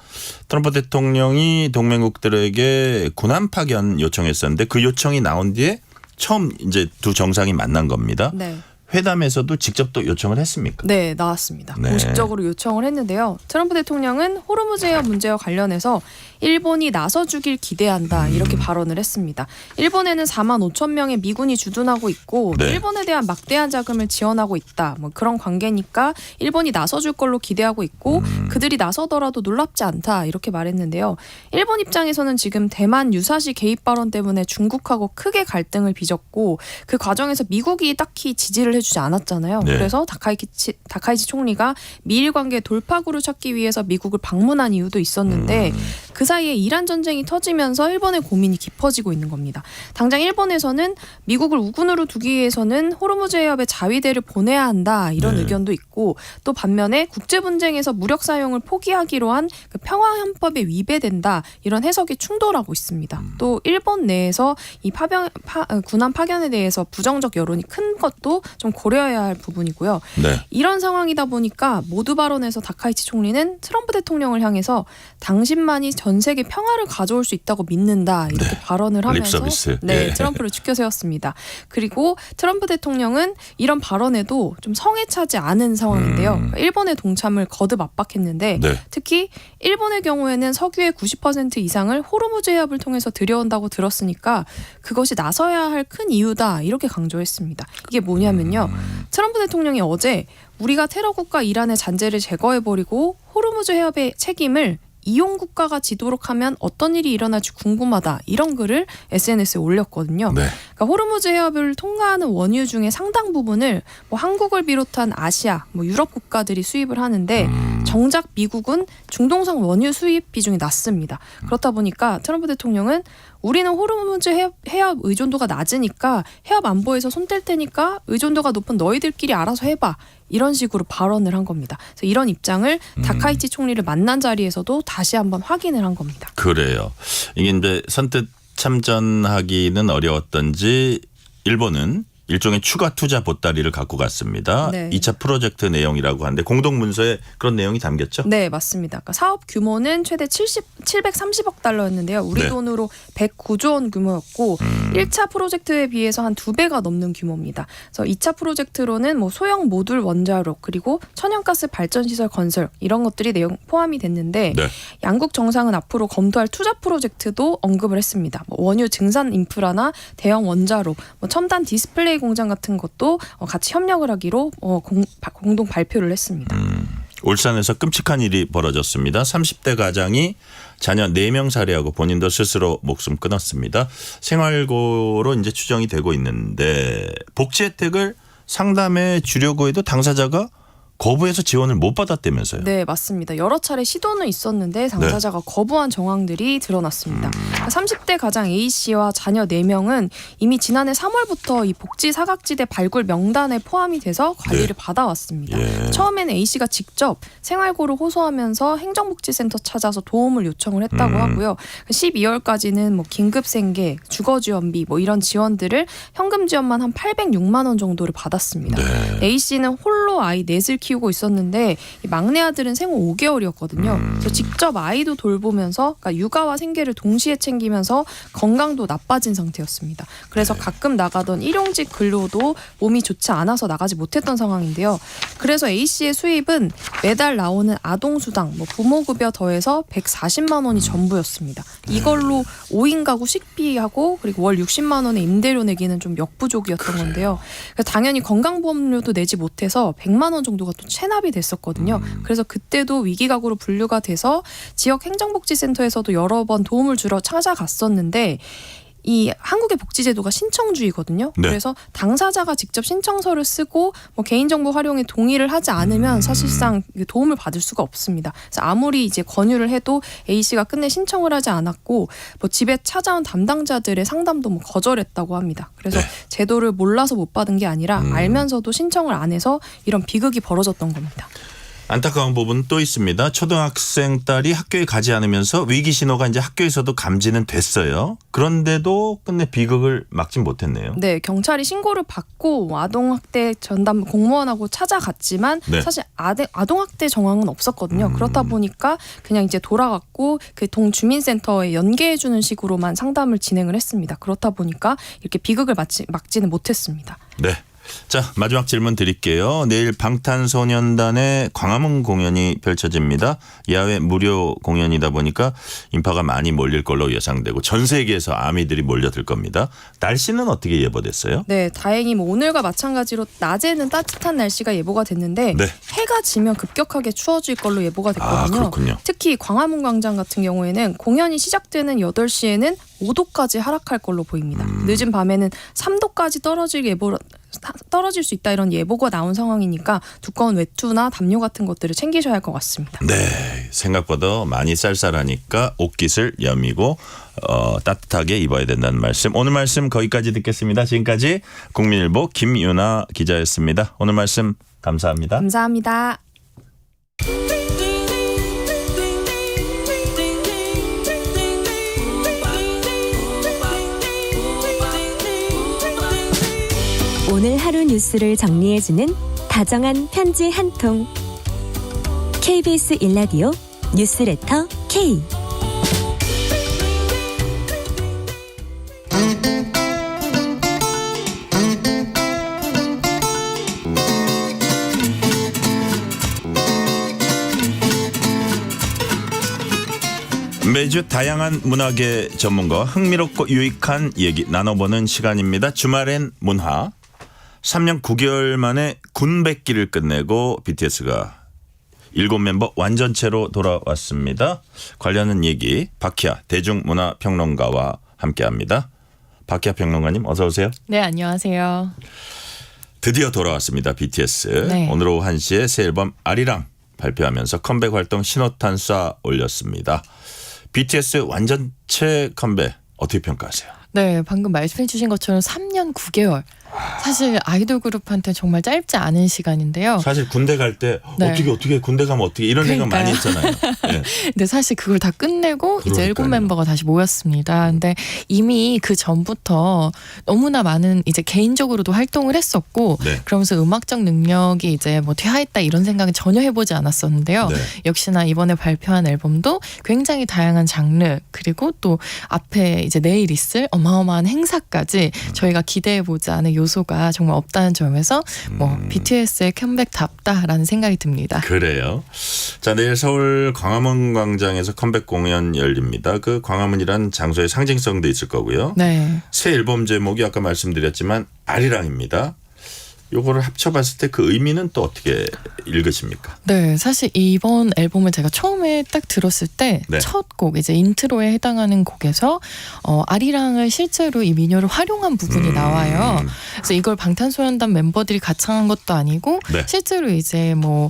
트럼프 대통령이 동맹국들에게 군함 파견 요청했었는데 그 요청이 나온 뒤에 처음 이제 두 정상이 만난 겁니다. 네. 회담에서도 직접 또 요청을 했습니까? 네, 나왔습니다. 네. 공식적으로 요청을 했는데요. 트럼프 대통령은 호르무즈 해협 문제와 관련해서 일본이 나서주길 기대한다 이렇게 발언을 했습니다. 일본에는 4만 5천 명의 미군이 주둔하고 있고 네. 일본에 대한 막대한 자금을 지원하고 있다. 뭐 그런 관계니까 일본이 나서줄 걸로 기대하고 있고 그들이 나서더라도 놀랍지 않다 이렇게 말했는데요. 일본 입장에서는 지금 대만 유사시 개입 발언 때문에 중국하고 크게 갈등을 빚었고 그 과정에서 미국이 딱히 지지를 해주지 않았잖아요. 네. 그래서 다카이치 총리가 미일 관계 돌파구를 찾기 위해서 미국을 방문한 이유도 있었는데 그 사이에 이란 전쟁이 터지면서 일본의 고민이 깊어지고 있는 겁니다. 당장 일본에서는 미국을 우군으로 두기 위해서는 호르무즈 해협에 자위대를 보내야 한다 이런 네. 의견도 있고 또 반면에 국제 분쟁에서 무력 사용을 포기하기로 한 그 평화헌법에 위배된다 이런 해석이 충돌하고 있습니다. 또 일본 내에서 이 군함 파견에 대해서 부정적 여론이 큰 것도 좀 좀 고려해야 할 부분이고요. 네. 이런 상황이다 보니까 모두 발언에서 다카이치 총리는 트럼프 대통령을 향해서 당신만이 전 세계 평화를 가져올 수 있다고 믿는다 이렇게 네. 발언을 하면서 립서비스. 네, 예. 트럼프를 추켜 세웠습니다. 그리고 트럼프 대통령은 이런 발언에도 좀 성에 차지 않은 상황인데요. 그러니까 일본의 동참을 거듭 압박했는데 네. 특히 일본의 경우에는 석유의 90% 이상을 호르무즈 해협을 통해서 들여온다고 들었으니까 그것이 나서야 할 큰 이유다 이렇게 강조했습니다. 이게 뭐냐면요. 트럼프 대통령이 어제 우리가 테러국가 이란의 잔재를 제거해버리고 호르무즈 해협의 책임을 이용 국가가 지도록 하면 어떤 일이 일어날지 궁금하다 이런 글을 SNS에 올렸거든요. 네. 그러니까 호르무즈 해협을 통과하는 원유 중에 상당 부분을 뭐 한국을 비롯한 아시아, 뭐 유럽 국가들이 수입을 하는데 정작 미국은 중동산 원유 수입 비중이 낮습니다. 그렇다 보니까 트럼프 대통령은 우리는 호르무즈 해협 의존도가 낮으니까 해협 안보에서 손 뗄 테니까 의존도가 높은 너희들끼리 알아서 해봐. 이런 식으로 발언을 한 겁니다. 그래서 이런 입장을 다카이치 총리를 만난 자리에서도 다시 한번 확인을 한 겁니다. 그래요. 이게 이제 선뜻 참전하기는 어려웠던지 일본은 일종의 추가 투자 보따리를 갖고 갔습니다. 네. 2차 프로젝트 내용이라고 하는데 공동문서에 그런 내용이 담겼죠? 네, 맞습니다. 그러니까 사업 규모는 최대 730억 달러였는데요. 우리 네. 돈으로 109조 원 규모였고 1차 프로젝트에 비해서 한 2배가 넘는 규모입니다. 그래서 2차 프로젝트로는 뭐 소형 모듈 원자로 그리고 천연가스 발전시설 건설 이런 것들이 내용 포함이 됐는데 네. 양국 정상은 앞으로 검토할 투자 프로젝트도 언급을 했습니다. 뭐 원유 증산 인프라나 대형 원자로, 뭐 첨단 디스플레이 공장 같은 것도 같이 협력을 하기로 공동 발표를 했습니다. 울산에서 끔찍한 일이 벌어졌습니다. 30대 가장이 자녀 4명 살해하고 본인도 스스로 목숨 끊었습니다. 생활고로 이제 추정이 되고 있는데 복지 혜택을 상담해 주려고 해도 당사자가 거부해서 지원을 못 받았다면서요. 네, 맞습니다. 여러 차례 시도는 있었는데 당사자가 거부한 정황들이 드러났습니다. 30대 가장 A씨와 자녀 4명은 이미 지난해 3월부터 이 복지 사각지대 발굴 명단에 포함이 돼서 관리를 받아왔습니다. 예. 처음에는 A씨가 직접 생활고를 호소하면서 행정복지센터 찾아서 도움을 요청을 했다고 하고요. 12월까지는 뭐 긴급생계, 주거지원비 뭐 이런 지원들을 현금 지원만 한 806만 원 정도를 받았습니다. A씨는 홀로 아이 넷을 키우고 있었는데 이 막내 아들은 생후 5개월이었거든요. 그래서 직접 아이도 돌보면서 그러니까 육아와 생계를 동시에 챙기면서 건강도 나빠진 상태였습니다. 그래서 가끔 나가던 일용직 근로도 몸이 좋지 않아서 나가지 못했던 상황인데요. 그래서 A씨의 수입은 매달 나오는 아동수당, 뭐 부모급여 더해서 140만 원이 전부였습니다. 이걸로 5인 가구 식비하고 그리고 월 60만 원의 임대료 내기는 좀 역부족이었던 건데요. 그래서 당연히 건강보험료도 내지 못해서 100만 원 정도가 또 체납이 됐었거든요. 그래서 그때도 위기가구로 분류가 돼서 지역 행정복지센터에서도 여러 번 도움을 주러 찾아갔었는데 이 한국의 복지제도가 신청주의거든요. 네. 그래서 당사자가 직접 신청서를 쓰고 뭐 개인정보 활용에 동의를 하지 않으면 사실상 도움을 받을 수가 없습니다. 그래서 아무리 이제 권유를 해도 A 씨가 끝내 신청을 하지 않았고 뭐 집에 찾아온 담당자들의 상담도 뭐 거절했다고 합니다. 그래서 제도를 몰라서 못 받은 게 아니라 알면서도 신청을 안 해서 이런 비극이 벌어졌던 겁니다. 안타까운 부분은 또 있습니다. 초등학생 딸이 학교에 가지 않으면서 위기 신호가 이제 학교에서도 감지는 됐어요. 그런데도 끝내 비극을 막진 못했네요. 네, 경찰이 신고를 받고 아동학대 전담 공무원하고 찾아갔지만 네. 사실 아동학대 정황은 없었거든요. 그렇다 보니까 그냥 이제 돌아갔고 그 동주민센터에 연계해주는 식으로만 상담을 진행을 했습니다. 그렇다 보니까 이렇게 비극을 막지는 못했습니다. 네. 자, 마지막 질문 드릴게요. 내일 방탄소년단의 광화문 공연이 펼쳐집니다. 야외 무료 공연이다 보니까 인파가 많이 몰릴 걸로 예상되고 전 세계에서 아미들이 몰려들 겁니다. 날씨는 어떻게 예보됐어요? 네, 다행히 뭐 오늘과 마찬가지로 낮에는 따뜻한 날씨가 예보가 됐는데 네. 해가 지면 급격하게 추워질 걸로 예보가 됐거든요. 그렇군요. 특히 광화문 광장 같은 경우에는 공연이 시작되는 8시에는 5도까지 하락할 걸로 보입니다. 늦은 밤에는 3도까지 떨어질 수 있다 이런 예보가 나온 상황이니까 두꺼운 외투나 담요 같은 것들을 챙기셔야 할 것 같습니다. 네, 생각보다 많이 쌀쌀하니까 옷깃을 여미고 따뜻하게 입어야 된다는 말씀. 오늘 말씀 거기까지 듣겠습니다. 지금까지 국민일보 김유나 기자였습니다. 오늘 말씀 감사합니다. 감사합니다. 오늘 하루 뉴스를 정리해주는 다정한 편지 한 통. KBS 일라디오 뉴스레터 K. 매주 다양한 문화계 전문가와 흥미롭고 유익한 얘기 나눠보는 시간입니다. 주말엔 문화. 3년 9개월 만에 군백기를 끝내고 BTS가 7멤버 완전체로 돌아왔습니다. 관련한 얘기 박희아 대중문화평론가와 함께합니다. 박희아 평론가님 어서 오세요. 네, 안녕하세요. 드디어 돌아왔습니다. BTS. 네. 오늘 오후 1시에 새 앨범 아리랑 발표하면서 컴백 활동 신호탄 쏴 올렸습니다. BTS 완전체 컴백 어떻게 평가하세요? 네, 방금 말씀해 주신 것처럼 3년 9개월. 사실 아이돌 그룹한테 정말 짧지 않은 시간인데요. 사실 군대 갈 때 네. 어떻게 군대 가면 어떻게 이런 생각 많이 했잖아요. 네. 근데 사실 그걸 다 끝내고 이제 그러니까요. 7멤버가 다시 모였습니다. 근데 이미 그 전부터 너무나 많은 이제 개인적으로도 활동을 했었고 네. 그러면서 음악적 능력이 이제 뭐 퇴화했다 이런 생각은 전혀 해보지 않았었는데요. 네. 역시나 이번에 발표한 앨범도 굉장히 다양한 장르 그리고 또 앞에 이제 내일 있을 어마어마한 행사까지 저희가 기대해보지 않은 요소가 정말 없다는 점에서 뭐 BTS의 컴백답다라는 생각이 듭니다. 그래요. 자, 내일 서울 광화문 광장에서 컴백 공연 열립니다. 그 광화문이란 장소의 상징성도 있을 거고요. 네. 새 앨범 제목이 아까 말씀드렸지만 아리랑입니다. 요거를 합쳐봤을 때 그 의미는 또 어떻게 읽으십니까? 네, 사실 이번 앨범을 제가 처음에 딱 들었을 때 네. 첫 곡 이제 인트로에 해당하는 곡에서 아리랑을 실제로 이 민요를 활용한 부분이 나와요. 그래서 이걸 방탄소년단 멤버들이 가창한 것도 아니고 네. 실제로 이제 뭐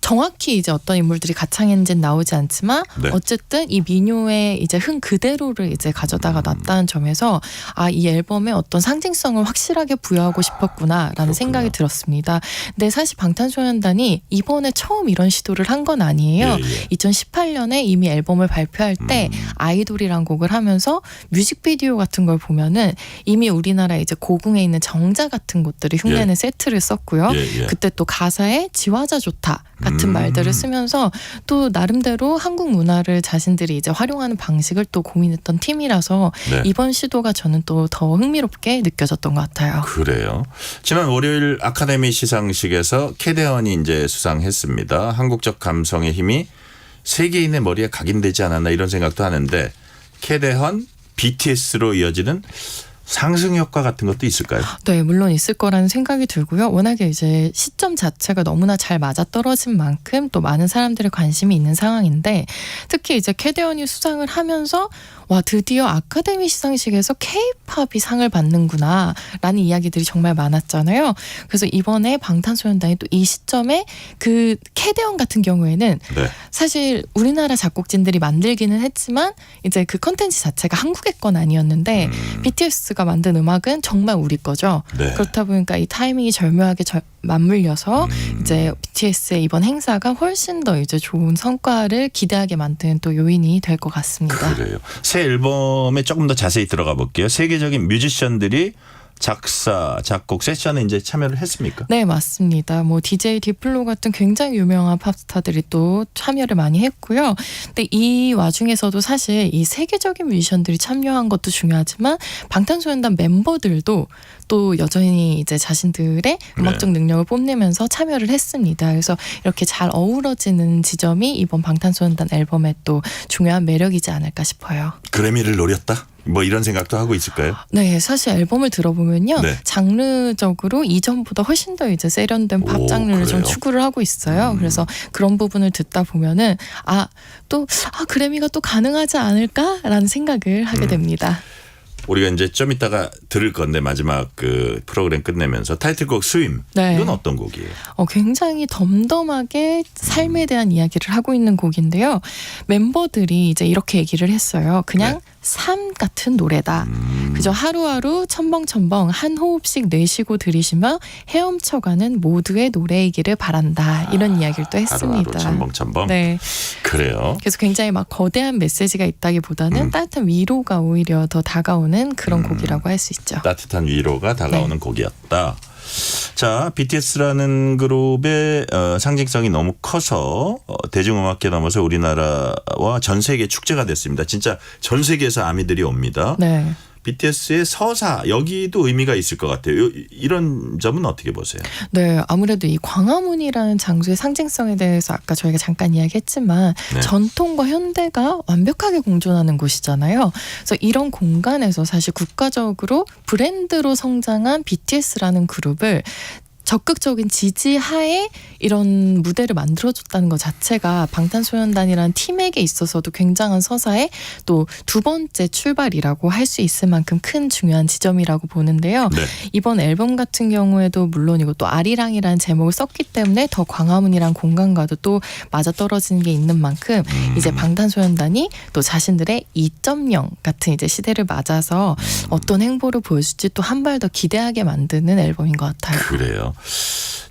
정확히 이제 어떤 인물들이 가창했는지는 나오지 않지만 네. 어쨌든 이 민요의 이제 흥 그대로를 이제 가져다가 놨다는 점에서 아, 이 앨범에 어떤 상징성을 확실하게 부여하고 싶었구나라는 생각이 들었습니다. 근데 사실 방탄소년단이 이번에 처음 이런 시도를 한 건 아니에요. 2018년에 이미 앨범을 발표할 때 아이돌이란 곡을 하면서 뮤직비디오 같은 걸 보면은 이미 우리나라 이제 고궁에 있는 정자 같은 곳들이 흉내는 세트를 썼고요. 그때 또 가사에 지화자 좋다 같은 말들을 쓰면서 또 나름대로 한국 문화를 자신들이 이제 활용하는 방식을 또 고민했던 팀이라서 네. 이번 시도가 저는 또 더 흥미롭게 느껴졌던 것 같아요. 그래요. 지난 월요일 아카데미 시상식에서 캐대헌이 이제 수상했습니다. 한국적 감성의 힘이 세계인의 머리에 각인되지 않았나 이런 생각도 하는데 캐대헌 BTS로 이어지는 상승 효과 같은 것도 있을까요? 네, 물론 있을 거라는 생각이 들고요. 워낙에 이제 시점 자체가 너무나 잘 맞아떨어진 만큼 또 많은 사람들의 관심이 있는 상황인데 특히 이제 캐대헌이 수상을 하면서 와, 드디어 아카데미 시상식에서 K-팝이 상을 받는구나 라는 이야기들이 정말 많았잖아요. 그래서 이번에 방탄소년단이 또 이 시점에 그 캐대헌 같은 경우에는 네. 사실 우리나라 작곡진들이 만들기는 했지만 이제 그 컨텐츠 자체가 한국의 건 아니었는데 BTS가 만든 음악은 정말 우리 거죠. 네. 그렇다 보니까 이 타이밍이 절묘하게 맞물려서 이제 BTS의 이번 행사가 훨씬 더 이제 좋은 성과를 기대하게 만드는 또 요인이 될 것 같습니다. 그래요. 새 앨범에 조금 더 자세히 들어가 볼게요. 세계적인 뮤지션들이 작사, 작곡 세션에 이제 참여를 했습니까? 네, 맞습니다. 뭐 DJ 디플로 같은 굉장히 유명한 팝스타들이 또 참여를 많이 했고요. 근데 이 와중에서도 사실 이 세계적인 뮤지션들이 참여한 것도 중요하지만 방탄소년단 멤버들도 또 여전히 이제 자신들의 음악적 능력을 뽐내면서 참여를 했습니다. 그래서 이렇게 잘 어우러지는 지점이 이번 방탄소년단 앨범의 또 중요한 매력이지 않을까 싶어요. 그래미를 노렸다? 뭐 이런 생각도 하고 있을까요? 네, 사실 앨범을 들어보면요. 네. 장르적으로 이전보다 훨씬 더 이제 세련된 팝 장르를 좀 그래요? 추구를 하고 있어요. 그래서 그런 부분을 듣다 보면은 그래미가 또 가능하지 않을까라는 생각을 하게 됩니다. 우리가 이제 좀 이따가 들을 건데 마지막 그 프로그램 끝내면서 타이틀곡 스윙. 네. 이건 어떤 곡이에요? 굉장히 덤덤하게 삶에 대한 이야기를 하고 있는 곡인데요. 멤버들이 이제 이렇게 얘기를 했어요. 그냥 삶 같은 노래다. 그저 하루하루 첨벙첨벙 한 호흡씩 내쉬고 들이쉬며 헤엄쳐가는 모두의 노래이기를 바란다. 이런 이야기를 또 했습니다. 하루하루 첨벙첨벙. 네. 그래요. 그래서 굉장히 막 거대한 메시지가 있다기보다는 따뜻한 위로가 오히려 더 다가오는 그런 곡이라고 할 수 있죠. 따뜻한 위로가 다가오는 곡이었다. 자, BTS라는 그룹의 상징성이 너무 커서 대중음악계 넘어서 우리나라와 전 세계 축제가 됐습니다. 진짜 전 세계에서 아미들이 옵니다. 네. BTS의 서사 여기도 의미가 있을 것 같아요. 이런 점은 어떻게 보세요? 네, 아무래도 이 광화문이라는 장소의 상징성에 대해서 아까 저희가 잠깐 이야기했지만 네. 전통과 현대가 완벽하게 공존하는 곳이잖아요. 그래서 이런 공간에서 사실 국가적으로 브랜드로 성장한 BTS라는 그룹을 적극적인 지지하에 이런 무대를 만들어줬다는 것 자체가 방탄소년단이라는 팀에게 있어서도 굉장한 서사의 또 두 번째 출발이라고 할 수 있을 만큼 큰 중요한 지점이라고 보는데요. 네. 이번 앨범 같은 경우에도 물론이고 또 아리랑이라는 제목을 썼기 때문에 더 광화문이란 공간과도 또 맞아떨어지는 게 있는 만큼 이제 방탄소년단이 또 자신들의 2.0 같은 이제 시대를 맞아서 어떤 행보를 보여줄지 또 한 발 더 기대하게 만드는 앨범인 것 같아요. 그래요.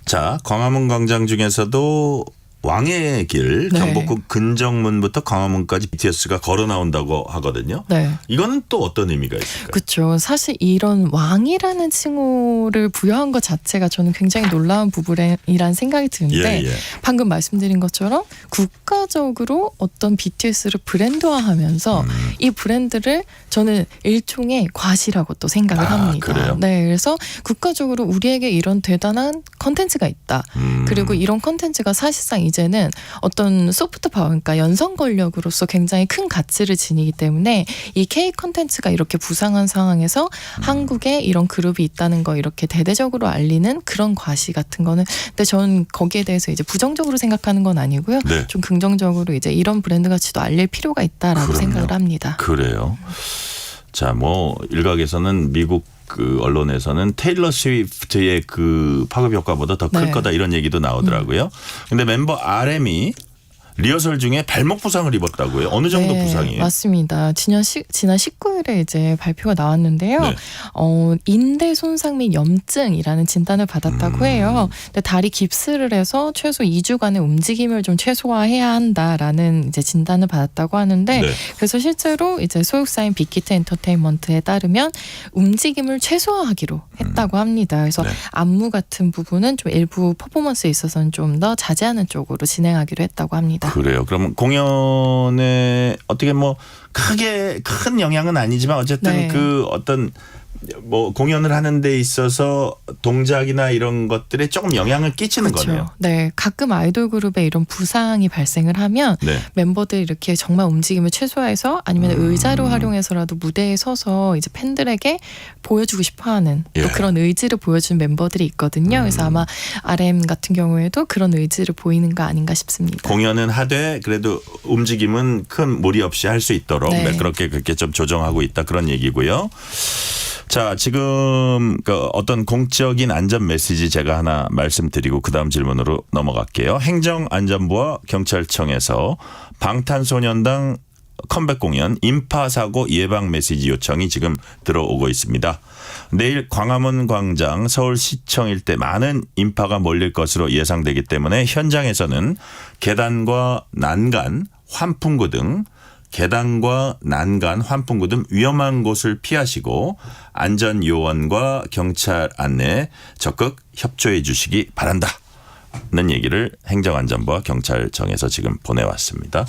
자, 광화문 광장 중에서도 왕의 길, 네. 경복궁 근정문부터 광화문까지 BTS가 걸어 나온다고 하거든요. 네. 이거는 또 어떤 의미가 있을까요? 그렇죠. 사실 이런 왕이라는 칭호를 부여한 것 자체가 저는 굉장히 놀라운 부분이라는 생각이 드는데 예, 예. 방금 말씀드린 것처럼 국가적으로 어떤 BTS를 브랜드화하면서 이 브랜드를 저는 일종의 과시라고 또 생각을 합니다. 그래요? 네, 그래서 국가적으로 우리에게 이런 대단한 컨텐츠가 있다. 그리고 이런 컨텐츠가 사실상 이제는 어떤 소프트 파워, 그러니까 연성 권력으로서 굉장히 큰 가치를 지니기 때문에 이 K 컨텐츠가 이렇게 부상한 상황에서 한국에 이런 그룹이 있다는 거 이렇게 대대적으로 알리는 그런 과시 같은 거는 근데 저는 거기에 대해서 이제 부정적으로 생각하는 건 아니고요. 네. 좀 긍정적으로 이제 이런 브랜드 가치도 알릴 필요가 있다라고 그럼요. 생각을 합니다. 그래요. 자, 뭐 일각에서는 미국 그 언론에서는 테일러 스위프트의 그 파급 효과보다 더 클 네. 거다 이런 얘기도 나오더라고요. 근데 멤버 RM이 리허설 중에 발목 부상을 입었다고요. 어느 정도 네, 부상이에요? 맞습니다. 지난 19일에 이제 발표가 나왔는데요. 네. 인대 손상 및 염증이라는 진단을 받았다고 해요. 근데 다리 깁스를 해서 최소 2주간의 움직임을 좀 최소화해야 한다라는 이제 진단을 받았다고 하는데 네. 그래서 실제로 이제 소속사인 빅히트 엔터테인먼트에 따르면 움직임을 최소화하기로 했다고 합니다. 그래서 네. 안무 같은 부분은 좀 일부 퍼포먼스에 있어서는 좀 더 자제하는 쪽으로 진행하기로 했다고 합니다. 그래요. 그러면 공연에 어떻게 뭐 크게 큰 영향은 아니지만 어쨌든 네. 그 어떤 뭐 공연을 하는 데 있어서 동작이나 이런 것들에 조금 영향을 끼치는 거네요. 네, 가끔 아이돌 그룹에 이런 부상이 발생을 하면 네. 멤버들이 이렇게 정말 움직임을 최소화해서 아니면 의자로 활용해서라도 무대에 서서 이제 팬들에게 보여주고 싶어하는 예. 또 그런 의지를 보여주는 멤버들이 있거든요. 그래서 아마 RM 같은 경우에도 그런 의지를 보이는 거 아닌가 싶습니다. 공연은 하되 그래도 움직임은 큰 무리 없이 할 수 있도록 네. 그렇게 좀 조정하고 있다 그런 얘기고요. 자, 지금 그 어떤 공적인 안전 메시지 제가 하나 말씀드리고 그다음 질문으로 넘어갈게요. 행정안전부와 경찰청에서 방탄소년단 컴백 공연 인파 사고 예방 메시지 요청이 지금 들어오고 있습니다. 내일 광화문 광장 서울시청 일대 많은 인파가 몰릴 것으로 예상되기 때문에 현장에서는 계단과 난간, 환풍구 등 계단과 난간, 환풍구 등 위험한 곳을 피하시고 안전 요원과 경찰 안내에 적극 협조해 주시기 바란다는 얘기를 행정안전부와 경찰청에서 지금 보내왔습니다.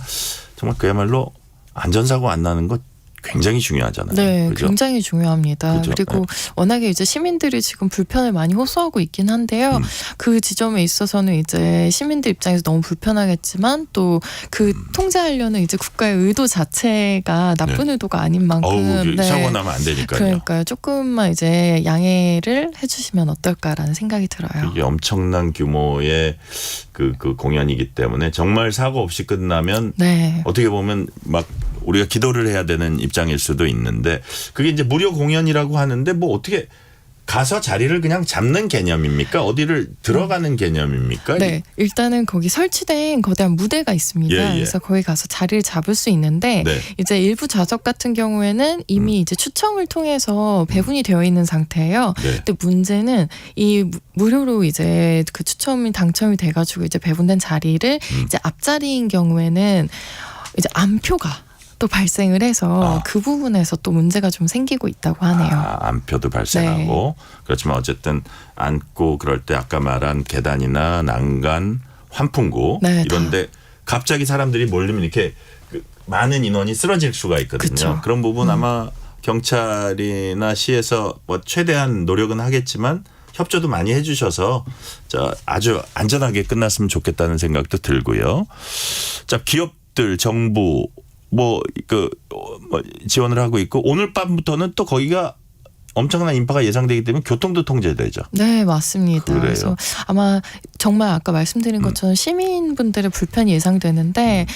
정말 그야말로 안전사고 안 나는 것 굉장히 중요하잖아요. 네, 그죠? 굉장히 중요합니다. 그죠? 그리고 워낙에 이제 시민들이 지금 불편을 많이 호소하고 있긴 한데요. 그 지점에 있어서는 이제 시민들 입장에서 너무 불편하겠지만 또 그 통제하려는 이제 국가의 의도 자체가 나쁜 의도가 아닌 만큼 사고 나면 안 되니까요. 그러니까요. 조금만 이제 양해를 해주시면 어떨까라는 생각이 들어요. 이게 엄청난 규모의 그 공연이기 때문에 정말 사고 없이 끝나면 네. 어떻게 보면 막 우리가 기도를 해야 되는 입장일 수도 있는데 그게 이제 무료 공연이라고 하는데 뭐 어떻게 가서 자리를 그냥 잡는 개념입니까? 어디를 들어가는 개념입니까? 네, 일단은 거기 설치된 거대한 무대가 있습니다. 예, 예. 그래서 거기 가서 자리를 잡을 수 있는데 네. 이제 일부 좌석 같은 경우에는 이미 이제 추첨을 통해서 배분이 되어 있는 상태예요. 네. 근데 문제는 이 무료로 이제 그 추첨이 당첨이 돼가지고 이제 배분된 자리를 이제 앞자리인 경우에는 이제 안표가 또 발생을 해서 그 부분에서 또 문제가 좀 생기고 있다고 하네요. 안표도 발생하고 그렇지만 어쨌든 앉고 그럴 때 아까 말한 계단이나 난간, 환풍구 네, 이런데 갑자기 사람들이 몰리면 이렇게 그 많은 인원이 쓰러질 수가 있거든요. 그쵸. 그런 부분 아마 경찰이나 시에서 뭐 최대한 노력은 하겠지만 협조도 많이 해주셔서 아주 안전하게 끝났으면 좋겠다는 생각도 들고요. 자, 기업들, 정부 뭐 지원을 하고 있고 오늘 밤부터는 또 거기가 엄청난 인파가 예상되기 때문에 교통도 통제되죠. 네, 맞습니다. 그래요. 그래서 아마 정말 아까 말씀드린 것처럼 시민분들의 불편이 예상되는데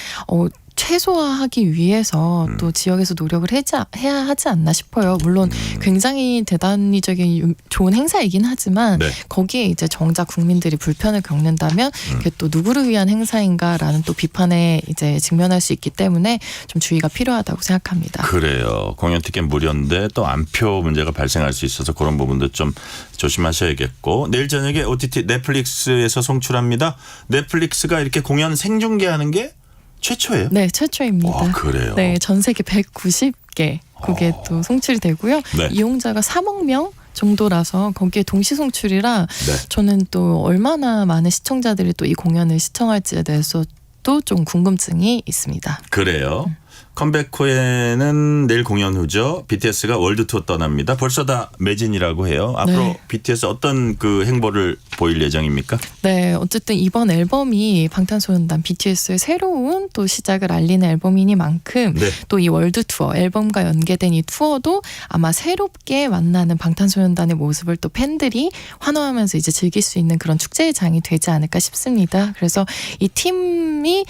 최소화하기 위해서 또 지역에서 노력을 해야 하지 않나 싶어요. 물론 굉장히 대단히적인 좋은 행사이긴 하지만 네. 거기에 이제 정작 국민들이 불편을 겪는다면 그게 또 누구를 위한 행사인가라는 또 비판에 이제 직면할 수 있기 때문에 좀 주의가 필요하다고 생각합니다. 그래요. 공연 티켓 무료인데 또 안표 문제가 발생할 수 있어서 그런 부분도 좀 조심하셔야겠고 내일 저녁에 OTT 넷플릭스에서 송출합니다. 넷플릭스가 이렇게 공연 생중계하는 게 최초예요? 네, 최초입니다. 그래요? 네, 전 세계 190개 국에 또 송출이 되고요. 네. 이용자가 3억 명 정도라서 거기에 동시 송출이라 네. 저는 또 얼마나 많은 시청자들이 또 이 공연을 시청할지에 대해서도 좀 궁금증이 있습니다. 그래요. 컴백 후에는 내일 공연 후죠. BTS가 월드 투어 떠납니다. 벌써 다 매진이라고 해요. 앞으로 네. BTS 어떤 그 행보를 보일 예정입니까? 네, 어쨌든 이번 앨범이 방탄소년단 BTS의 새로운 또 시작을 알리는 앨범이니만큼 네. 또 이 월드 투어 앨범과 연계된 이 투어도 아마 새롭게 만나는 방탄소년단의 모습을 또 팬들이 환호하면서 이제 즐길 수 있는 그런 축제의 장이 되지 않을까 싶습니다. 그래서 이 팀이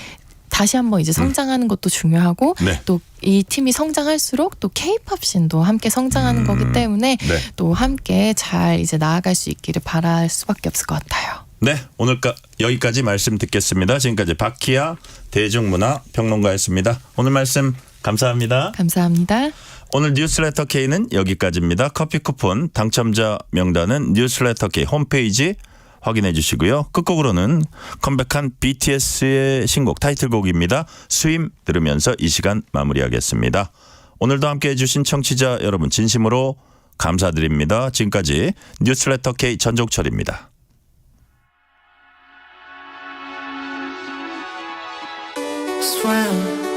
다시 한번 이제 성장하는 것도 중요하고 네. 또 이 팀이 성장할수록 또 K-팝 씬도 함께 성장하는 거기 때문에 네. 또 함께 잘 이제 나아갈 수 있기를 바랄 수밖에 없을 것 같아요. 네, 오늘 여기까지 말씀 듣겠습니다. 지금까지 박희아 대중문화평론가였습니다. 오늘 말씀 감사합니다. 감사합니다. 오늘 뉴스레터 K는 여기까지입니다. 커피 쿠폰 당첨자 명단은 뉴스레터 K 홈페이지 확인해 주시고요. 끝곡으로는 컴백한 BTS의 신곡 타이틀곡입니다. 스윙 들으면서 이 시간 마무리하겠습니다. 오늘도 함께해 주신 청취자 여러분 진심으로 감사드립니다. 지금까지 뉴스레터 K 전종철입니다. Swim